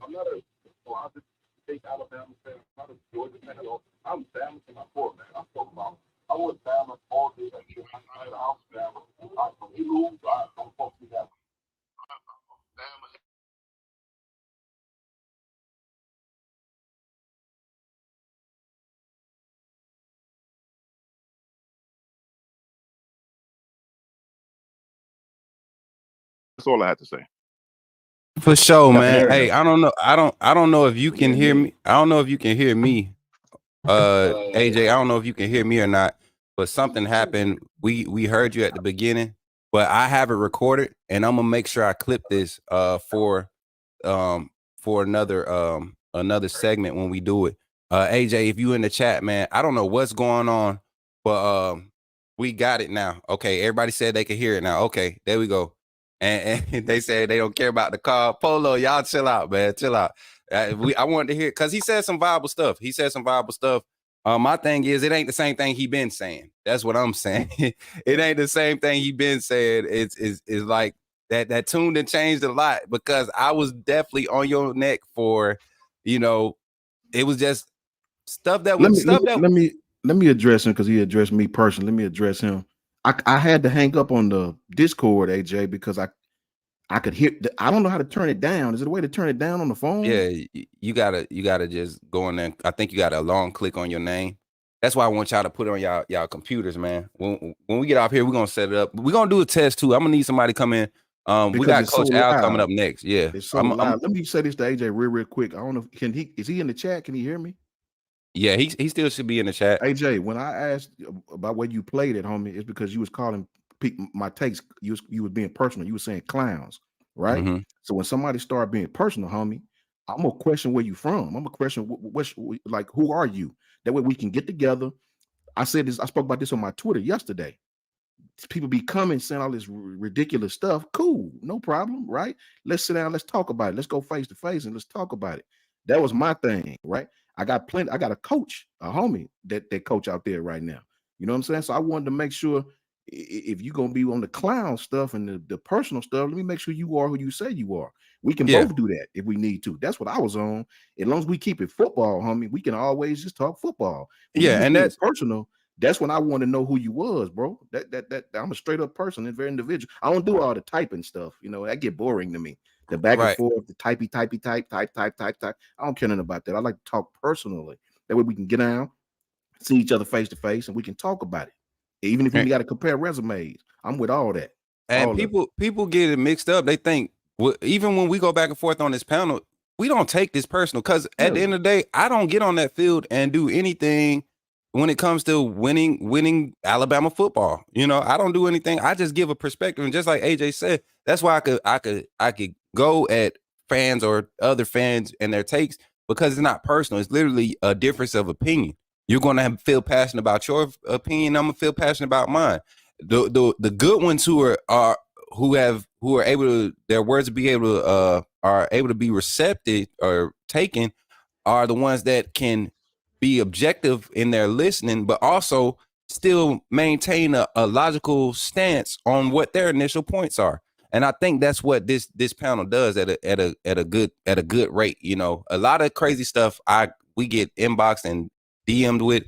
Speaker 10: I'm not a, well, I'll just take Alabama fan. I'm not a Georgia fan at all. I'm Bama to my core, man. I'm talking about, I was Bama all day. I'm Bama. We lose, I'm supposed to be that.
Speaker 9: That's all I had to say.
Speaker 1: For sure, man.
Speaker 3: There we
Speaker 1: Hey,
Speaker 3: go.
Speaker 1: I don't know if you can hear me. I don't know if you can hear me. AJ, I don't know if you can hear me or not, but something happened. We heard you at the beginning, but I have it recorded, and I'm gonna make sure I clip this for another segment when we do it. AJ, if you in the chat, man, I don't know what's going on, but we got it now. Okay, everybody said they could hear it now. Okay, there we go. And they said they don't care about the call. Polo, y'all chill out, man. Chill out. I wanted to hear because he said some viable stuff. My thing is, it ain't the same thing he been saying. That's what I'm saying. It ain't the same thing he been saying. It's like that tune that changed a lot because I was definitely on your neck for, it was just stuff that
Speaker 4: Let
Speaker 1: was
Speaker 4: me
Speaker 1: stuff that.
Speaker 4: let me address him because he addressed me personally. Let me address him. I had to hang up on the Discord, AJ, because I could hear. I don't know how to turn it down. Is there a way to turn it down on the phone?
Speaker 1: Yeah, you gotta just go in there. I think you got a long click on your name. That's why I want y'all to put it on y'all computers, man. When we get off here, we're gonna set it up. We're gonna do a test too. I'm gonna need somebody to come in. We
Speaker 4: Because
Speaker 1: got
Speaker 4: it's so
Speaker 1: Coach Al coming
Speaker 4: loud.
Speaker 1: up next. Yeah,
Speaker 4: It's so loud. Let me say this to AJ real quick. I don't know. Is he in the chat? Can he hear me?
Speaker 1: yeah. He still should be in the chat.
Speaker 4: AJ, when I asked about where you played at, homie, it's because you was calling my takes. You was being personal. You was saying clowns, right?
Speaker 1: Mm-hmm.
Speaker 4: So when somebody start being personal, homie, I'm gonna question where you from. I'm gonna question like who are you? That way we can get together. I said this. I spoke about this on my Twitter yesterday. People be coming saying all this ridiculous stuff. Cool, no problem, right? Let's sit down. Let's talk about it. Let's go face to face and let's talk about it. That was my thing, right? I got a coach, a homie that coach out there right now. You know what I'm saying? So I wanted to make sure if you're gonna be on the clown stuff and the personal stuff, let me make sure you are who you say you are. We can
Speaker 1: Yeah.
Speaker 4: both do that if we need to. That's what I was on. As long as we keep it football, homie, we can always just talk football. When
Speaker 1: Yeah, and that's
Speaker 4: personal. That's when I want to know who you was, bro. That I'm a straight up person and very individual. I don't do all the typing stuff, that get boring to me. The back and
Speaker 1: right.
Speaker 4: forth, the type. I don't care nothing about that. I like to talk personally. That way we can get down, see each other face to face, and we can talk about it. Even if we got to compare resumes, I'm with all that.
Speaker 1: And people get it mixed up. They think even when we go back and forth on this panel, we don't take this personal because at the end of the day, I don't get on that field and do anything when it comes to winning Alabama football. I don't do anything. I just give a perspective, and just like AJ said, that's why I could go at fans or other fans and their takes because it's not personal. It's literally a difference of opinion. You're gonna feel passionate about your opinion. I'm gonna feel passionate about mine. The good ones who are able to their words be able to are able to be receptive or taken are the ones that can be objective in their listening, but also still maintain a logical stance on what their initial points are. And I think that's what this panel does at a good rate. You know, a lot of crazy stuff we get inboxed and DM'd with.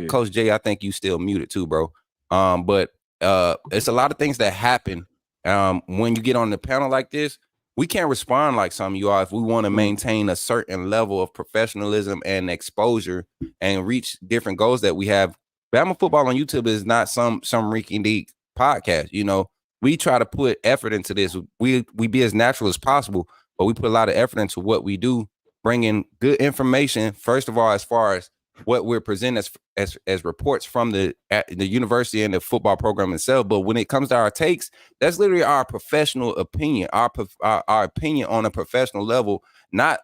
Speaker 1: Coach Jay, I think you still muted too, bro. But it's a lot of things that happen when you get on the panel like this. We can't respond like some of you are if we want to maintain a certain level of professionalism and exposure and reach different goals that we have. Bama Football on YouTube is not some rinky-dink podcast. You know, we try to put effort into this. We be as natural as possible, but we put a lot of effort into what we do, bringing good information. First of all, as far as what we're presenting as reports from the university and the football program itself. But when it comes to our takes, that's literally our professional opinion, our opinion on a professional level, not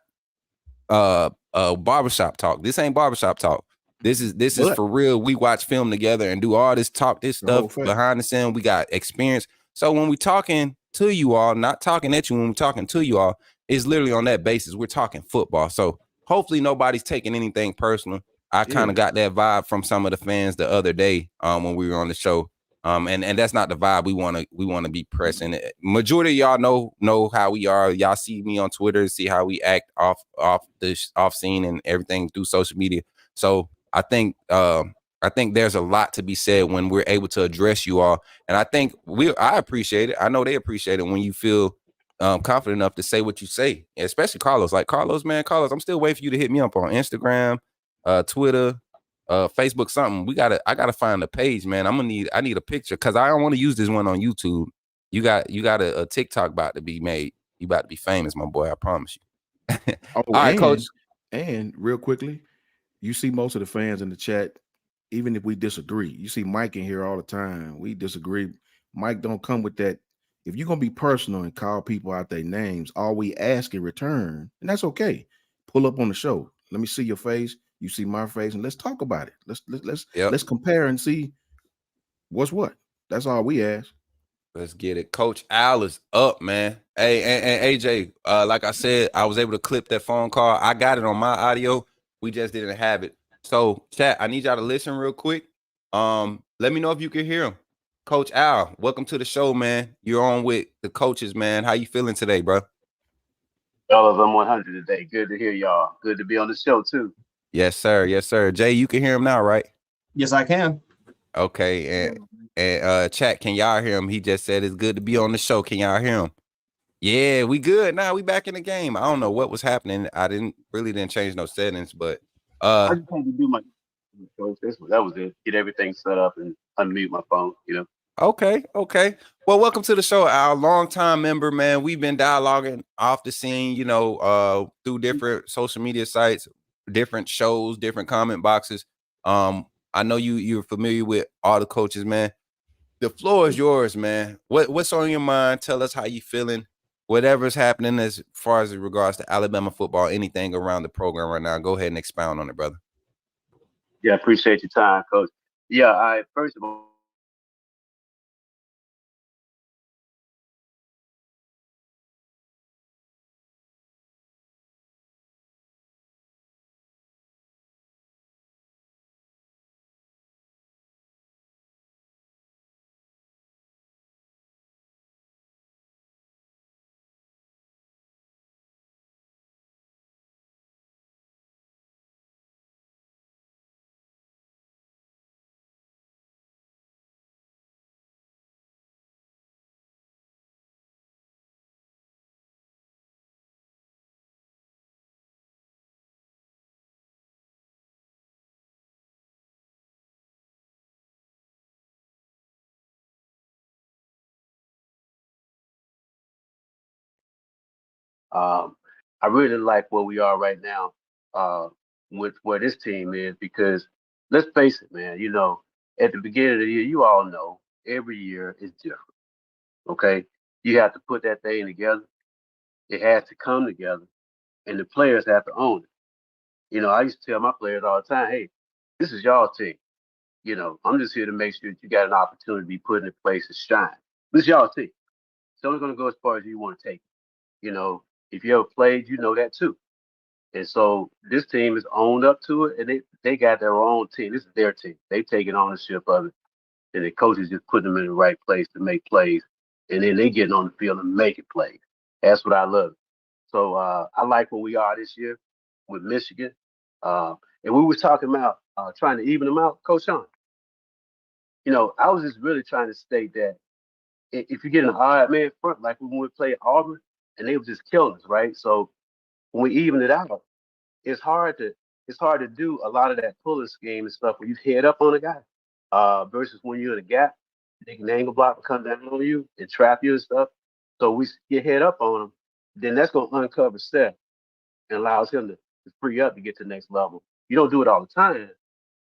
Speaker 1: barbershop talk. This ain't barbershop talk. This is for real. We watch film together and do all this stuff behind the scene. We got experience. So when we talking to you all, not talking at you, when we're talking to you all, it's literally on that basis. We're talking football. So hopefully nobody's taking anything personal. I kind of got that vibe from some of the fans the other day when we were on the show. And that's not the vibe we want to be pressing. Majority of y'all know how we are. Y'all see me on Twitter, see how we act off scene and everything through social media. So I think there's a lot to be said when we're able to address you all. And I think I appreciate it. I know they appreciate it when you feel confident enough to say what you say, especially Carlos. Like Carlos, I'm still waiting for you to hit me up on Instagram, Twitter, Facebook, something. I gotta find a page, man. I need a picture because I don't want to use this one on YouTube. You got a TikTok about to be made. You about to be famous, my boy. I promise you. All right, Coach.
Speaker 4: And real quickly, you see most of the fans in the chat, even if we disagree. You see Mike in here all the time. We disagree. Mike don't come with that. If you're gonna be personal and call people out their names, all we ask in return, and that's okay. Pull up on the show. Let me see your face. You see my face, and let's talk about it. Let's compare and see what's what. That's all we ask.
Speaker 1: Let's get it. Coach Al is up, man. Hey, and AJ, like I said, I was able to clip that phone call. I got it on my audio. We just didn't have it. So, chat, I need y'all to listen real quick. Let me know if you can hear him. Coach Al, welcome to the show, man. You're on with the coaches, man. How you feeling today, bro?
Speaker 11: Fellas, I'm 100 today. Good to hear y'all. Good to be on the show, too.
Speaker 1: Yes, sir. Yes, sir. Jay, you can hear him now, right?
Speaker 3: Yes, I can.
Speaker 1: Okay. And chat, can y'all hear him? He just said it's good to be on the show. Can y'all hear him? Yeah, we good now. We back in the game. I don't know what was happening. I didn't change no settings, but
Speaker 11: I just had to do my that was it. Get everything set up and unmute my phone, you know.
Speaker 1: Okay. Well, welcome to the show, our longtime member, man. We've been dialoguing off the scene, through different social media sites, different shows, different comment boxes. I know you're familiar with all the coaches, man. The floor is yours, man. What's on your mind? Tell us how you feeling. Whatever's happening as far as in regards to Alabama football, anything around the program right now, go ahead and expound on it, brother.
Speaker 11: Yeah, appreciate your time, Coach. Yeah, first of all, I really like where we are right now with where this team is because let's face it, man. At the beginning of the year, you all know every year is different. Okay, you have to put that thing together. It has to come together, and the players have to own it. I used to tell my players all the time, "Hey, this is y'all team. I'm just here to make sure that you got an opportunity to be put in a place to shine. This is y'all team. It's only going to go as far as you want to take it. If you ever played, you know that too. And so this team is owned up to it, and they got their own team. This is their team. They taking ownership of it, and the coaches just putting them in the right place to make plays, and then they getting on the field and making plays. That's what I love. So I like where we are this year with Michigan. And we was talking about trying to even them out, Coach Sean. I was just really trying to state that if you get an odd man front, like when we played Auburn, and they were just killing us, right? So when we even it out, it's hard to do a lot of that pulling scheme and stuff when you head up on a guy, versus when you're in a gap, they can angle block and come down on you and trap you and stuff. So we get head up on him, then that's gonna uncover Seth and allows him to free up to get to the next level. You don't do it all the time,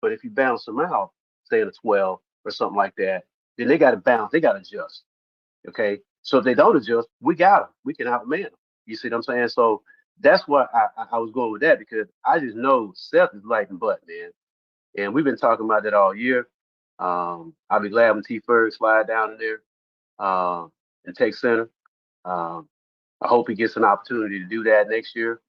Speaker 11: but if you bounce them out, say in a 12 or something like that, then they got to bounce, they got to adjust. Okay. So if they don't adjust, we got them. We can outman them. You see what I'm saying? So that's why I was going with that, because I just know Seth is lighting butt, man. And we've been talking about that all year. I'll be glad when T Ferg slide down in there and take center. Um, I hope he gets an opportunity to do that next year,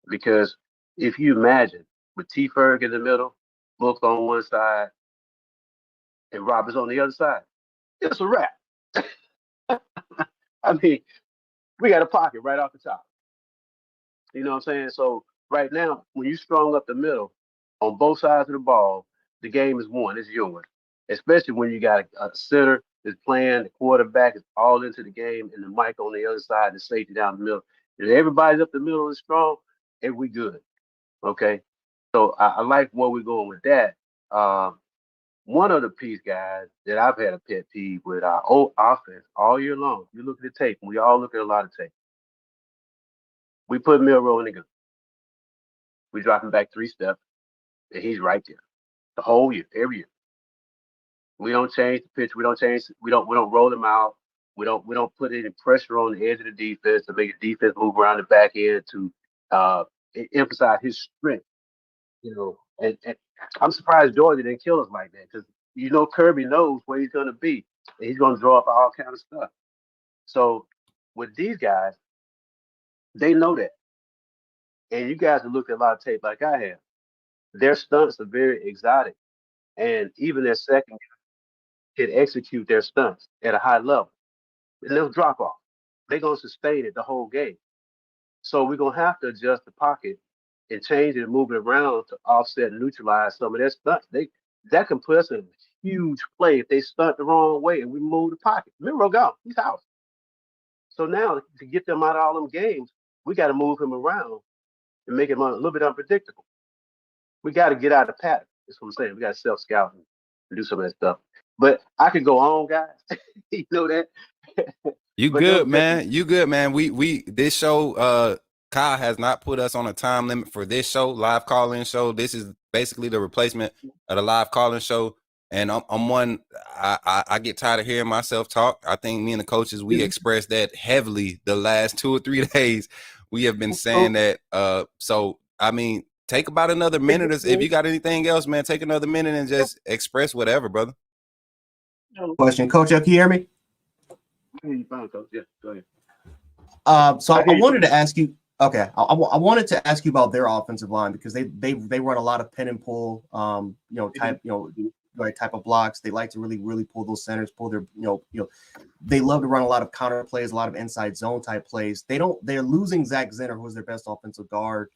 Speaker 11: because if you imagine with T Ferg in the middle, Book on one side, and Roberts on the other side, it's a wrap. I mean, we got a pocket right off the top. You know what I'm saying? So right now, when you strong up the middle on both sides of the ball, the game is won. It's yours. Especially when you got a center that's playing, the quarterback is all into the game, and the mic on the other side, and the safety down the middle. If everybody's up the middle is strong, and we good. Okay. So I like where we're going with that. One of the piece, guys, that I've had a pet peeve with our old offense all year long. You look at the tape, and we all look at a lot of tape. We put Milrow in the gun. We drop him back 3 steps, and he's right there the whole year, every year. We don't change the pitch. We don't change. We don't roll him out. We don't put any pressure on the edge of the defense to make the defense move around the back end to uh, emphasize his strength. And I'm surprised Georgia didn't kill us like that, because Kirby knows where he's going to be, and he's going to draw up all kind of stuff. So with these guys, they know that, and you guys have looked at a lot of tape like I have. Their stunts are very exotic, and even their second can execute their stunts at a high level, and they'll drop off. They're going to sustain it the whole game. So we're going to have to adjust the pocket and change it and move it around to offset and neutralize some of their stunts. That can put us in a huge play if they stunt the wrong way and we move the pocket. Miro gone. He's out. So now to get them out of all them games, we got to move him around and make him a little bit unpredictable. We got to get out of the pattern. That's what I'm saying. We got to self-scout and do some of that stuff. But I can go on, guys. You know that.
Speaker 1: You good, man. You good, man. We this show, Kyle has not put us on a time limit for this show, live call-in show. This is basically the replacement of the live call-in show. And I'm one, I get tired of hearing myself talk. I think me and the coaches, we expressed that heavily the last 2 or 3 days. We have been saying that. So I mean, take about another minute. If you got anything else, man, take another minute and just express whatever, brother.
Speaker 3: Question, Coach, can you hear me?
Speaker 11: Yeah, go ahead.
Speaker 3: So I wanted to ask you. Okay, I wanted to ask you about their offensive line, because they run a lot of pin and pull, type of blocks. They like to really pull those centers, pull their they love to run a lot of counter plays, a lot of inside zone type plays. They're losing Zach Zenner, who was their best offensive guard.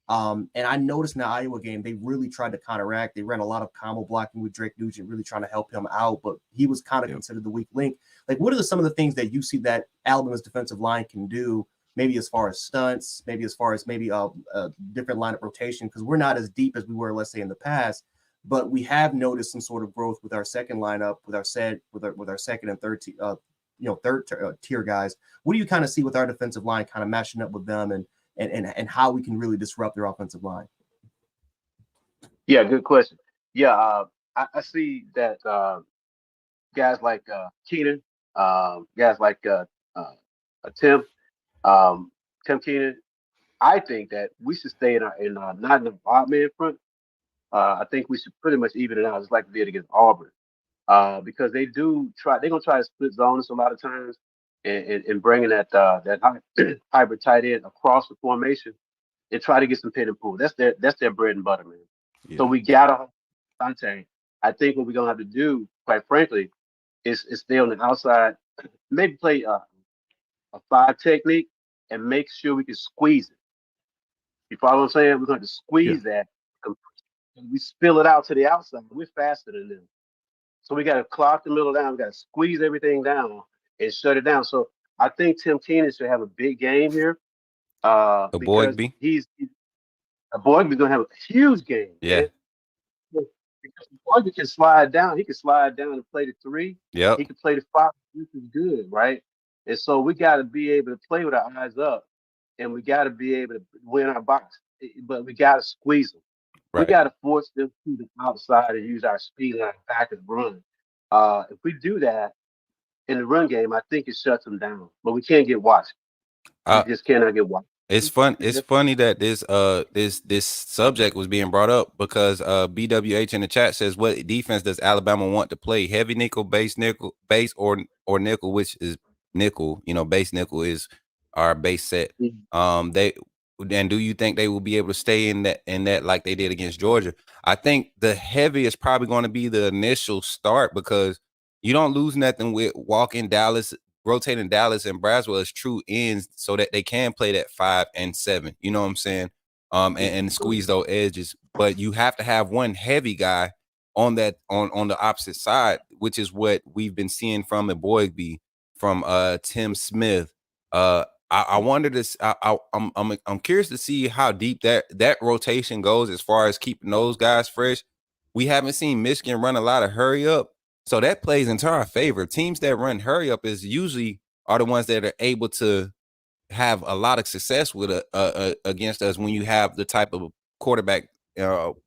Speaker 3: And I noticed in the Iowa game, they really tried to counteract. They ran a lot of combo blocking with Drake Nugent, really trying to help him out, but he was kind of considered the weak link. Like, what are some of the things that you see that Alabama's defensive line can do, maybe as far as stunts, maybe as far as a different lineup rotation? Because we're not as deep as we were, let's say, in the past, but we have noticed some sort of growth with our second lineup, with our second and third tier guys. What do you kind of see with our defensive line kind of matching up with them, and how we can really disrupt their offensive line?
Speaker 11: Yeah, good question. Yeah, I see that guys like Keenan, guys like Tim Keenan. I think that we should stay not in the odd man front. I think we should pretty much even it out, just like we did against Auburn, because they're gonna try to split zones a lot of times, and bringing that hybrid tight end across the formation. and try to get some pin and pull. That's their bread and butter, man.
Speaker 1: Yeah.
Speaker 11: So we gotta hold contact. I think what we're gonna have to do, quite frankly, is stay on the outside, maybe play a 5 technique and make sure we can squeeze it. You follow what I'm saying? We're going to squeeze that. We spill it out to the outside. We're faster than them. So we got to clock the middle down. We got to squeeze everything down and shut it down. So I think Tim Keenan should have a big game here because
Speaker 1: Boygby?
Speaker 11: he's going to have a huge game,
Speaker 1: Yeah.
Speaker 11: man. Because Boygby can slide down. He can slide down and play the 3.
Speaker 1: Yep.
Speaker 11: He can play the 5. This is good, right? And so we got to be able to play with our eyes up, and we got to be able to win our box. But we got to squeeze them.
Speaker 1: Right.
Speaker 11: We got to force them to the outside and use our speed and our back and run. If we do that in the run game, I think it shuts them down. But we can't get watched. We just cannot get watched.
Speaker 1: It's fun. It's funny that this subject was being brought up because BWH in the chat says, what defense does Alabama want to play? Heavy nickel, base or nickel, which is nickel. You know, base nickel is our base set. Do you think they will be able to stay in that like they did against Georgia? I think the heavy is probably going to be the initial start because you don't lose nothing with rotating Dallas and Braswell as true ends so that they can play that 5 and 7. You know what I'm saying? And squeeze those edges. But you have to have one heavy guy on that on the opposite side, which is what we've been seeing from the Boygby, from Tim Smith. I wonder this. I'm curious to see how deep that rotation goes as far as keeping those guys fresh. We haven't seen Michigan run a lot of hurry up. So that plays into our favor. Teams that run hurry up is usually are the ones that are able to have a lot of success with against us when you have the type of quarterback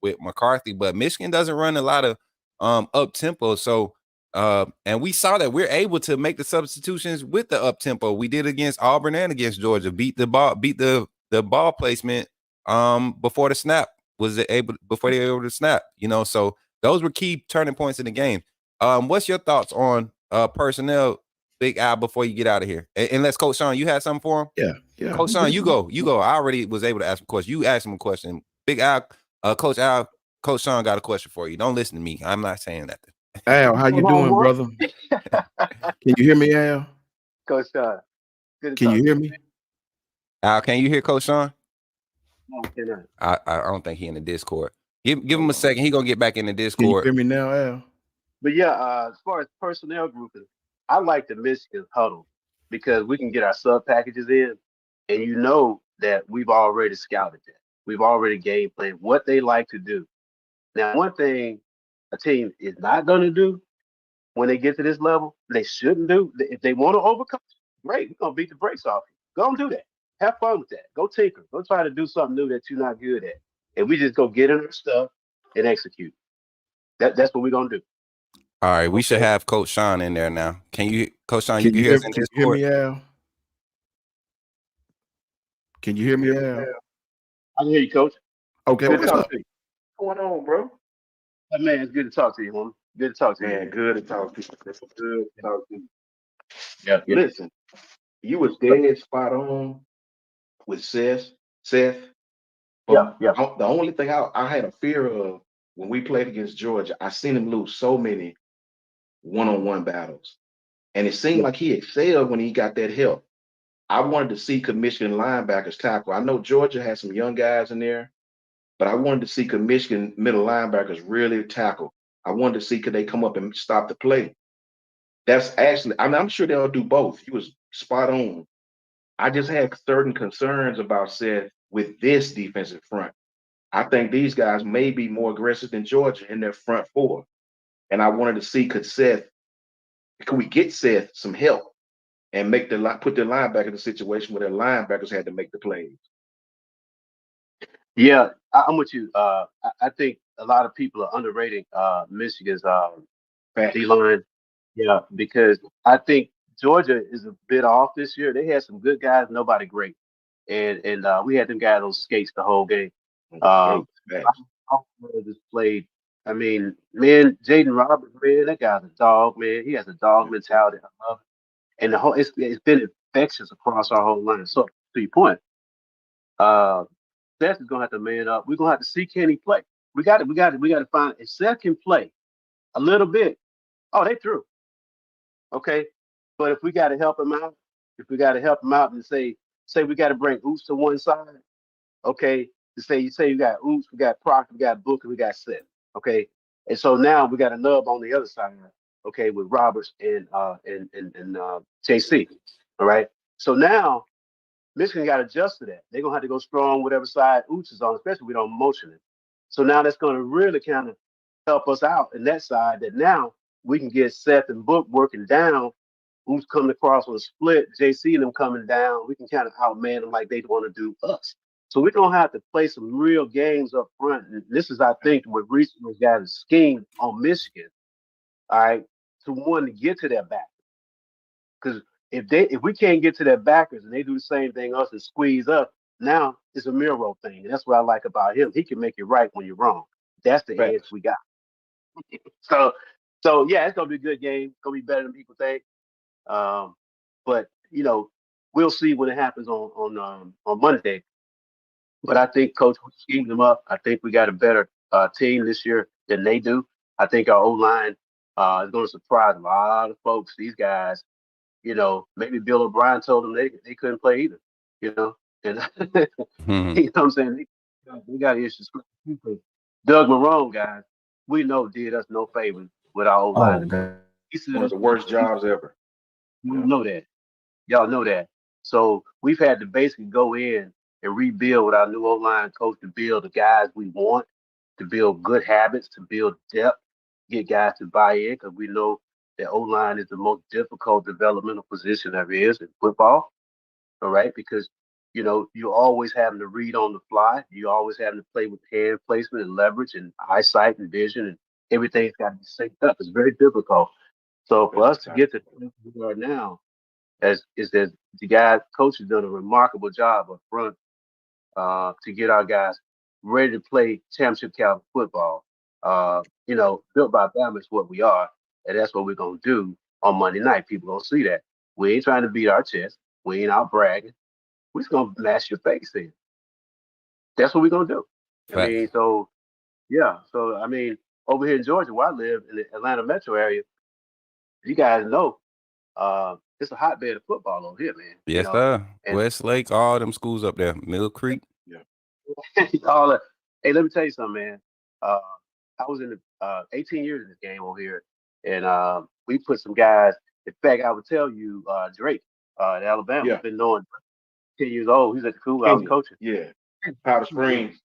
Speaker 1: with McCarthy. But Michigan doesn't run a lot of up tempo. So and we saw that we're able to make the substitutions with the up tempo. We did against Auburn and against Georgia. Beat the ball placement before the snap before they were able to snap. You know, so those were key turning points in the game. What's your thoughts on personnel, Big Al, before you get out of here? Unless Coach Sean, you had something for him?
Speaker 4: Yeah.
Speaker 1: Coach Sean, you go. I already was able to ask him a question. You asked him a question. Big Al, Coach Sean got a question for you. Don't listen to me. I'm not saying nothing.
Speaker 4: Al, how you doing, brother? Can you hear me, Al?
Speaker 11: Coach Sean.
Speaker 4: Can you hear me?
Speaker 1: Al, can you hear Coach Sean?
Speaker 11: No, I cannot.
Speaker 1: I don't think he in the Discord. Give him a second. He gonna get back in the Discord.
Speaker 4: Can you hear me now, Al?
Speaker 11: But yeah, as far as personnel grouping, I like the Michigan huddle because we can get our sub packages in, and you know that we've already scouted that. We've already game planned what they like to do. Now, one thing a team is not going to do when they get to this level, they shouldn't do. If they want to overcome, great, we're going to beat the brakes off you. Go and do that. Have fun with that. Go tinker. Go try to do something new that you're not good at. And we just go get in our stuff and execute. That's what we're going to do.
Speaker 1: All right, we should have Coach Sean in there now. Can you, Coach Sean?
Speaker 4: Can
Speaker 1: You can hear us in
Speaker 4: Can you hear
Speaker 1: Discord.
Speaker 4: me, Al? Can you hear me, Al?
Speaker 11: I can hear you, Coach.
Speaker 4: Okay,
Speaker 11: Good
Speaker 4: what's
Speaker 11: to
Speaker 4: up?
Speaker 11: talk to you.
Speaker 10: What's going on, bro?
Speaker 11: Man, it's good to talk to you, homie. Good to talk to you.
Speaker 10: Man, good to talk to you. Good to talk to you.
Speaker 11: Yeah.
Speaker 10: Listen, you was dead spot on with Seth. But
Speaker 11: Yeah.
Speaker 10: The only thing I had a fear of when we played against Georgia, I seen him lose so many one-on-one battles. And it seemed like he excelled when he got that help. I wanted to see could Michigan linebackers tackle. I know Georgia has some young guys in there, but I wanted to see could Michigan middle linebackers really tackle. I wanted to see could they come up and stop the play. That's actually, I'm sure they'll do both. He was spot on. I just had certain concerns about Seth with this defensive front. I think these guys may be more aggressive than Georgia in their front four. And I wanted to see could we get Seth some help and put the linebacker in a situation where their linebackers had to make the plays.
Speaker 11: Yeah, I'm with you. I think a lot of people are underrating Michigan's D-line. Yeah, because I think Georgia is a bit off this year. They had some good guys, nobody great. And we had them guys on skates the whole game. Just played. I mean, man, Jaden Roberts, man, that guy's a dog, man. He has a dog mentality. I love it. And it's been infectious across our whole line. So to your point, Seth is gonna have to man up. We're gonna have to see can he play. We got to find if Seth can play a little bit. Oh, they through. Okay. But if we got to help him out, and say we got to bring Oops to one side, okay, to say you got Oops, we got Proctor, we got Booker, we got Seth, okay, and so now we got a nub on the other side, okay, with Roberts and JC, all right. So now Michigan got to adjust to that. They're gonna have to go strong whatever side Oops is on, especially if we don't motion it. So now that's gonna really kind of help us out in that side. That now we can get Seth and Book working down. Who's coming across on a split, JC and them coming down, we can kind of outman them like they want to do us. So we're going to have to play some real games up front. And this is, I think, what recently got a scheme on Michigan, all right, to want to get to their back. Because if we can't get to their backers and they do the same thing us and squeeze up, now it's a Miro thing. And that's what I like about him. He can make it right when you're wrong. That's the edge we got. So yeah, it's going to be a good game. It's going to be better than people think. But we'll see when it happens on Monday. But I think Coach schemed them up. I think we got a better team this year than they do. I think our O-line is going to surprise a lot of folks. These guys, maybe Bill O'Brien told them they couldn't play either. And you know what I'm saying? They got issues. Doug Marrone, guys, we know did us no favors with our O-line.
Speaker 4: One of the worst jobs ever.
Speaker 11: You know that. Y'all know that. So we've had to basically go in and rebuild with our new O-line coach to build the guys we want, to build good habits, to build depth, get guys to buy in, because we know that O-line is the most difficult developmental position there is in football. All right, because you're always having to read on the fly. You always having to play with hand placement and leverage and eyesight and vision, and everything's got to be synced up. It's very difficult. So for us to get to where we are now, as the guy coach has done a remarkable job up front to get our guys ready to play championship caliber football. Built by Bama is what we are, and that's what we're gonna do on Monday night. People gonna see that. We ain't trying to beat our chest. We ain't out bragging. We're just gonna mash your face in. That's what we're gonna do.
Speaker 1: Right.
Speaker 11: I mean, so yeah. So I mean, over here in Georgia, where I live in the Atlanta metro area, you guys know it's a hotbed of football over here, man.
Speaker 1: Yes, sir. Westlake, all them schools up there, Mill Creek.
Speaker 11: Yeah. All that. Hey, let me tell you something, man. I was in the 18 years in this game over here, and we put some guys. In fact, I would tell you, Drake at Alabama, has been knowing 10 years old. He's at the school I was coaching.
Speaker 4: Yeah. Powder Springs.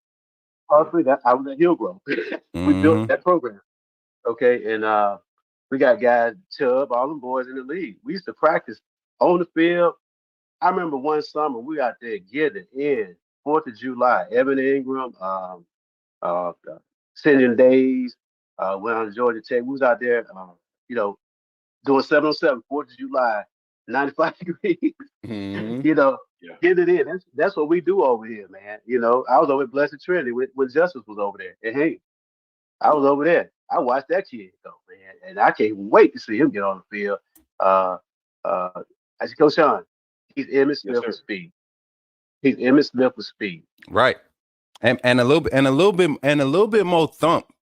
Speaker 11: Honestly, I was at Hillgrove. We built that program. Okay, and we got guys, Chubb, all them boys in the league. We used to practice on the field. I remember one summer we out there getting in 4th of July. Evan Ingram, Senior Days, went on to Georgia Tech. We was out there, doing 7-on-7, 4th of July, 95 degrees. Getting it in. That's what we do over here, man. I was over at Blessed Trinity when Justice was over there. And hey, I was over there. I watched that kid go, man, and I can't wait to see him get on the field. As Coach Sean, he's Emmitt Smith with speed. He's Emmitt Smith with speed.
Speaker 1: Right. And a little bit more thump.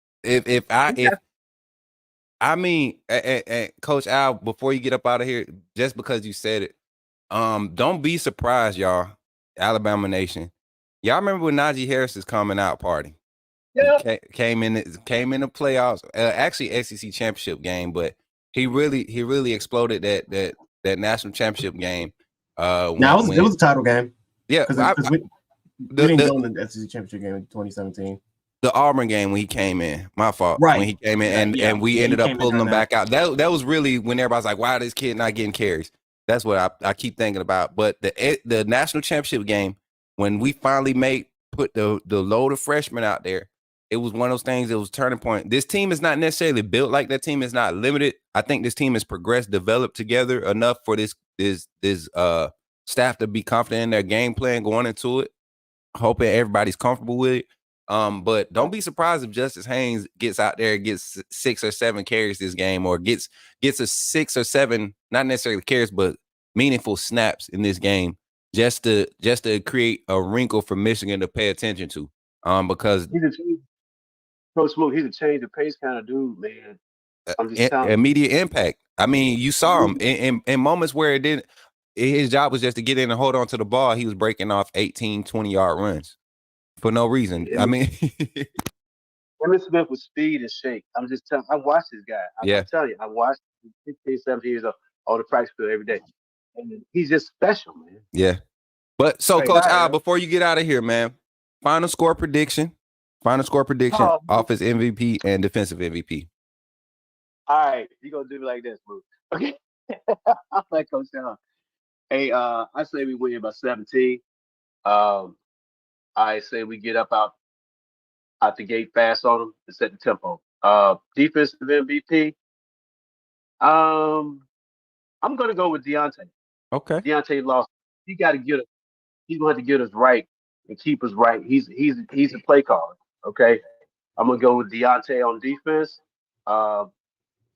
Speaker 1: Coach Al, before you get up out of here, just because you said it, don't be surprised, y'all, Alabama Nation. Y'all remember when Najee Harris's coming out party? Yeah, came in the playoffs, actually SEC championship game, but he really exploded that national championship game.
Speaker 3: It was a title game.
Speaker 1: Yeah,
Speaker 3: because we didn't go in the SEC championship game in 2017.
Speaker 1: The Auburn game when he came in, my fault.
Speaker 3: Right.
Speaker 1: When he came in and we ended up pulling him back out. That was really when everybody's like, "Why this kid not getting carries?" That's what I keep thinking about. But the national championship game, when we finally put the load of freshmen out there, it was one of those things. It was a turning point. This team is not necessarily built like that. Team is not limited. I think this team has progressed, developed together enough for this staff to be confident in their game plan going into it. Hoping everybody's comfortable with it. But don't be surprised if Justice Haynes gets out there and gets 6 or 7 carries this game, or gets a 6 or 7, not necessarily carries, but meaningful snaps in this game, just to create a wrinkle for Michigan to pay attention to. Because
Speaker 11: Coach Smoke, he's a change of pace kind of dude, man. I'm just telling you.
Speaker 1: immediate impact. I mean, you saw him in moments where it didn't. His job was just to get in and hold on to the ball. He was breaking off 18, 20-yard runs for no reason. I mean,
Speaker 11: Emmitt Smith with speed and shake. I'm just telling. I watched this guy.
Speaker 1: Yeah.
Speaker 11: I'm telling you, I watched him 16, 17 years old on the practice field every day, and he's just special, man.
Speaker 1: yeah. But so,
Speaker 11: Hey,
Speaker 1: Coach
Speaker 11: guys,
Speaker 1: Al, before you get out of here, man, final score prediction
Speaker 11: Oh,
Speaker 1: offense MVP and defensive MVP.
Speaker 11: all right, you gonna do me like this, Luke? Okay, I'm like Coach Al. Hey, I say we win by 17. I say we get up out the gate fast on them and set the tempo. Defensive MVP. I'm gonna go with Deontay.
Speaker 1: Okay.
Speaker 11: Deontay Lawson. He got to get us. He's going to have to get us right and keep us right. He's a play caller. Okay, I'm gonna go with Deontay on defense.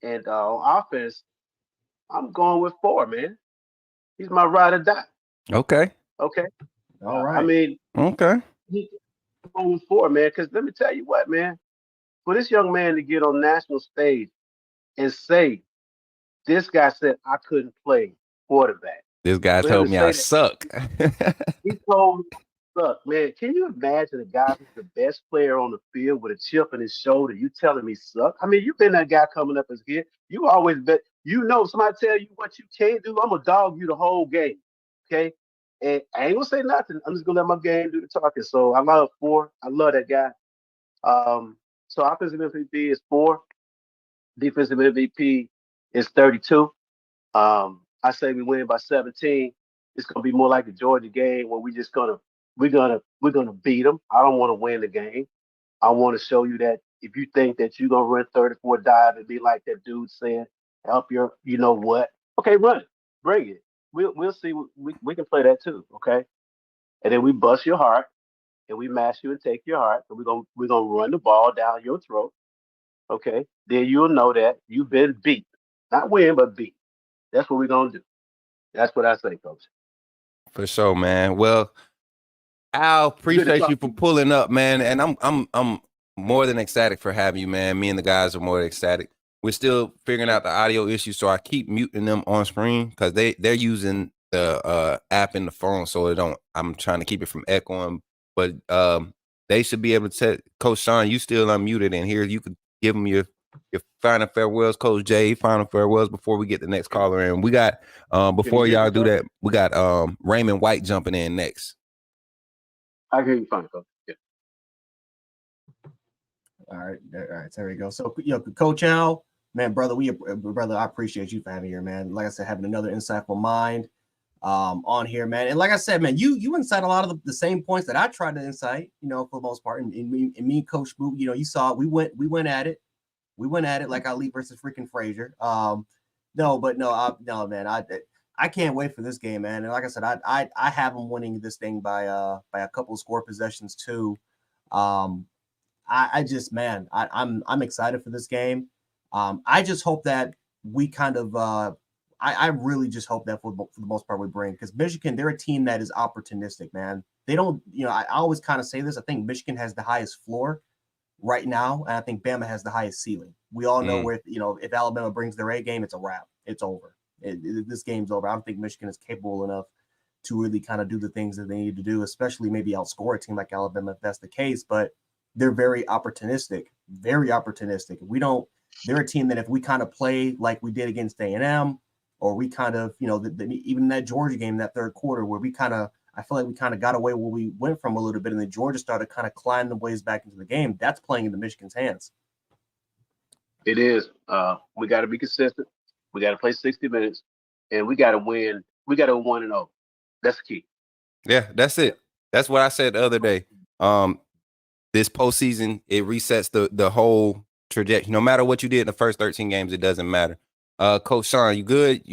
Speaker 11: And on offense, I'm going with 4, man. He's my ride or die.
Speaker 1: Okay.
Speaker 11: Okay.
Speaker 3: All right.
Speaker 11: I mean,
Speaker 1: Okay.
Speaker 11: I'm going with 4, man. Because let me tell you what, man. For this young man to get on national stage and say, "This guy said I couldn't play quarterback."
Speaker 1: This guy
Speaker 11: For him
Speaker 1: told
Speaker 11: to
Speaker 1: me
Speaker 11: say
Speaker 1: I
Speaker 11: that,
Speaker 1: suck.
Speaker 11: he told me, "Look, man, can you imagine a guy who's the best player on the field with a chip in his shoulder? You telling me suck? I mean, you've been that guy coming up as a kid. You always bet. You know, somebody tell you what you can't do. I'm gonna dog you the whole game. Okay, and I ain't gonna say nothing. I'm just gonna let my game do the talking. So I love 4. I love that guy. So offensive MVP is 4. Defensive MVP is 32. I say we win by 17. It's gonna be more like the Georgia game where we're gonna beat them. I don't want to win the game. I want to show you that if you think that you're gonna run 34 dive and be like that dude saying, help your, you know what? Okay, run it, bring it. We'll see. We can play that too. Okay, and then we bust your heart and we mash you and take your heart. And we're gonna run the ball down your throat. Okay, then you'll know that you've been beat, not win, but beat. That's what we're gonna do. That's what I say, coach.
Speaker 1: For sure, man. Well, Al,
Speaker 11: Good to
Speaker 1: appreciate you
Speaker 11: talk to
Speaker 1: for
Speaker 11: you.
Speaker 1: pulling up, man. And I'm more than ecstatic for having you, man. Me and the guys are more than ecstatic. We're still figuring out the audio issue, so I keep muting them on screen because they're using the app in the phone, so it don't. I'm trying to keep it from echoing, but they should be able to tell Coach Sean, you still unmuted in here. You could give them your final farewells, Coach Jay, final farewells before we get the next caller in. We got before
Speaker 11: hear me,
Speaker 1: y'all do
Speaker 11: Coach?
Speaker 1: that, we got Raymond White jumping in next.
Speaker 11: I hear you fine, coach. Yeah.
Speaker 3: All right, there we go. So, Coach Al, man, brother, I appreciate you for having here, man. Like I said, having another insightful mind on here, man. And like I said, man, you incite a lot of the same points that I tried to incite, for the most part. And me, Coach Boot, you saw we went at it. We went at it like Ali versus freaking Frazier. No, man, I can't wait for this game, man. And like I said, I have them winning this thing by a couple of score possessions too. I just, man, I'm excited for this game. I just hope that we kind of, I really just hope that for the most part we bring, because Michigan, they're a team that is opportunistic, man. They don't, I always kind of say this. I think Michigan has the highest floor right now, and I think Bama has the highest ceiling. We all know where, if Alabama brings their A game, it's a wrap. It's over. This game's over. I don't think Michigan is capable enough to really kind of do the things that they need to do, especially maybe outscore a team like Alabama if that's the case. But they're very opportunistic. They're a team that if we kind of play like we did against A&M, or we kind of, even that Georgia game, that third quarter where I feel like we kind of got away where we went from a little bit, and then Georgia started kind of climbing the ways back into the game. That's playing into Michigan's hands.
Speaker 11: It is. We got to be consistent. We got to play 60 minutes, and we got to win. We got to 1-0. That's the key.
Speaker 1: Yeah, that's it. That's what I said the other day. This postseason, it resets the whole trajectory. No matter what you did in the first 13 games, it doesn't matter. Coach Sean, you good?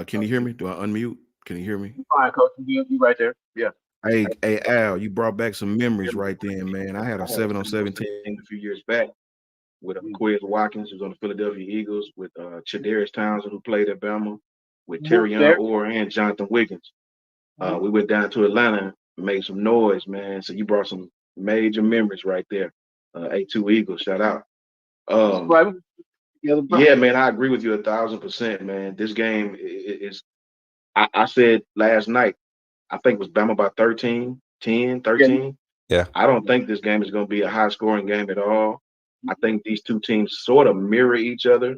Speaker 4: Can you hear me? Do I unmute? Can you hear me?
Speaker 11: Fine, coach. You right there. Yeah.
Speaker 4: Hey, Al, you brought back some memories right then, man. I had a 7-on-7 team a few years back with Quiz Watkins, who's on the Philadelphia Eagles, with Chadarius Townsend, who played at Bama, with Terry Orr and Jonathan Wiggins. We went down to Atlanta and made some noise, man. So you brought some major memories right there. A2 Eagles, shout out.
Speaker 11: Right. Yeah,
Speaker 4: Yeah, man, I agree with you 1,000%, man. This game is, I said last night, I think it was Bama by 13, 10, 13.
Speaker 1: Yeah.
Speaker 4: I don't think this game is going to be a high scoring game at all. I think these two teams sort of mirror each other,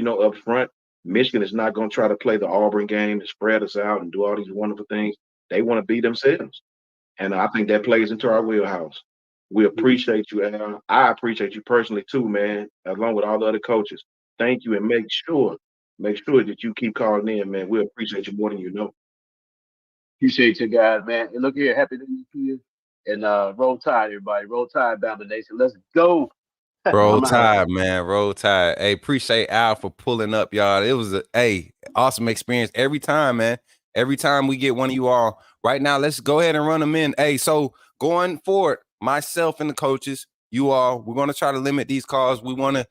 Speaker 4: up front. Michigan is not going to try to play the Auburn game to spread us out and do all these wonderful things. They want to beat themselves. And I think that plays into our wheelhouse. We appreciate you, Al. I appreciate you personally too, man, along with all the other coaches. Thank you, and make sure that you keep calling in, man. We appreciate you more than you know.
Speaker 11: Appreciate you guys, man. And look here, happy New Year to you. And roll tide, everybody. Roll tide, Bama Nation. Let's go.
Speaker 1: Roll
Speaker 11: I'm out.
Speaker 1: Tide, man. Roll Tide. Hey, appreciate Al for pulling up, y'all. It was awesome experience every time, man. Every time we get one of you all. Right now, let's go ahead and run them in. Hey, so going forward, myself and the coaches, you all, we're gonna try to limit these calls. We wanna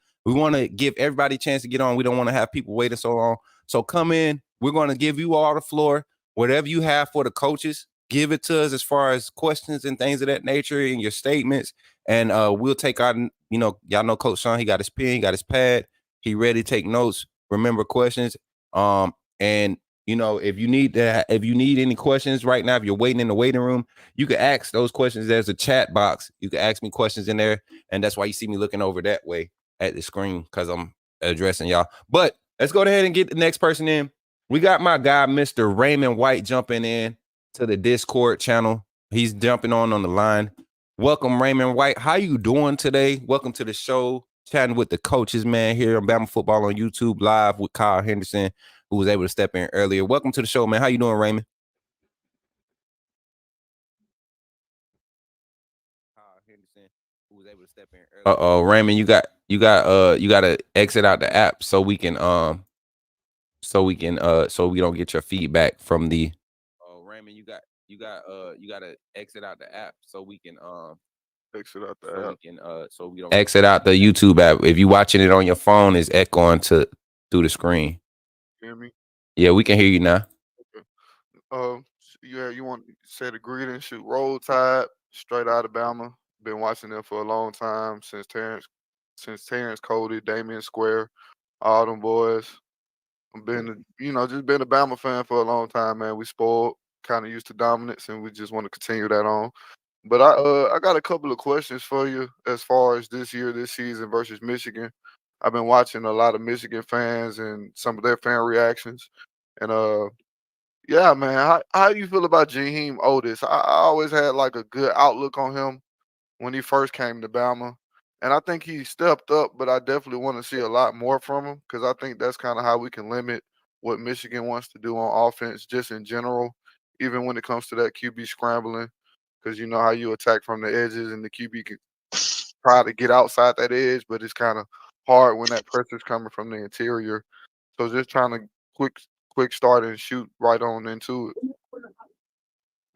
Speaker 1: give everybody a chance to get on. We don't want to have people waiting so long. So come in. We're gonna give you all the floor. Whatever you have for the coaches, give it to us as far as questions and things of that nature in your statements. And we'll take our, y'all know Coach Sean, he got his pen, he got his pad, he ready to take notes, remember questions. And if you need any questions right now, if you're waiting in the waiting room, you can ask those questions. There's a chat box. You can ask me questions in there. And that's why you see me looking over that way at the screen, because I'm addressing y'all. But let's go ahead and get the next person in. We got my guy, Mr. Raymond White, jumping in to the Discord channel. He's jumping on the line. Welcome, Raymond White. How you doing today? Welcome to the show. Chatting with the coaches, man, here on Bama Football on YouTube live with Kyle Henderson, who was able to step in earlier. Welcome to the show, man. How you doing, Raymond? Kyle Henderson, who was able to step in earlier. Raymond, you got to exit out the app so we don't get your feedback from the. Raymond, you got to exit out the app so we can
Speaker 9: exit out the app.
Speaker 1: So we don't exit out the YouTube app. If you watching it on your phone, it's echoing through the screen.
Speaker 9: Hear me?
Speaker 1: Yeah, we can hear you now.
Speaker 9: Okay. You want to say the greetings? Shoot, Roll Tide, straight out of Bama. Been watching them for a long time since Terrence Cody, Damian Square, all them boys. I've been, just been a Bama fan for a long time, man. We spoiled, kind of used to dominance, and we just want to continue that on. But I got a couple of questions for you as far as this season versus Michigan. I've been watching a lot of Michigan fans and some of their fan reactions. And yeah, man, how do you feel about Jaheim Otis? I always had like a good outlook on him when he first came to Bama. And I think he stepped up, but I definitely want to see a lot more from him, because I think that's kind of how we can limit what Michigan wants to do on offense just in general, even when it comes to that QB scrambling, because you know how you attack from the edges and the QB can try to get outside that edge, but it's kind of hard when that pressure's coming from the interior. So just trying to quick start and shoot right on into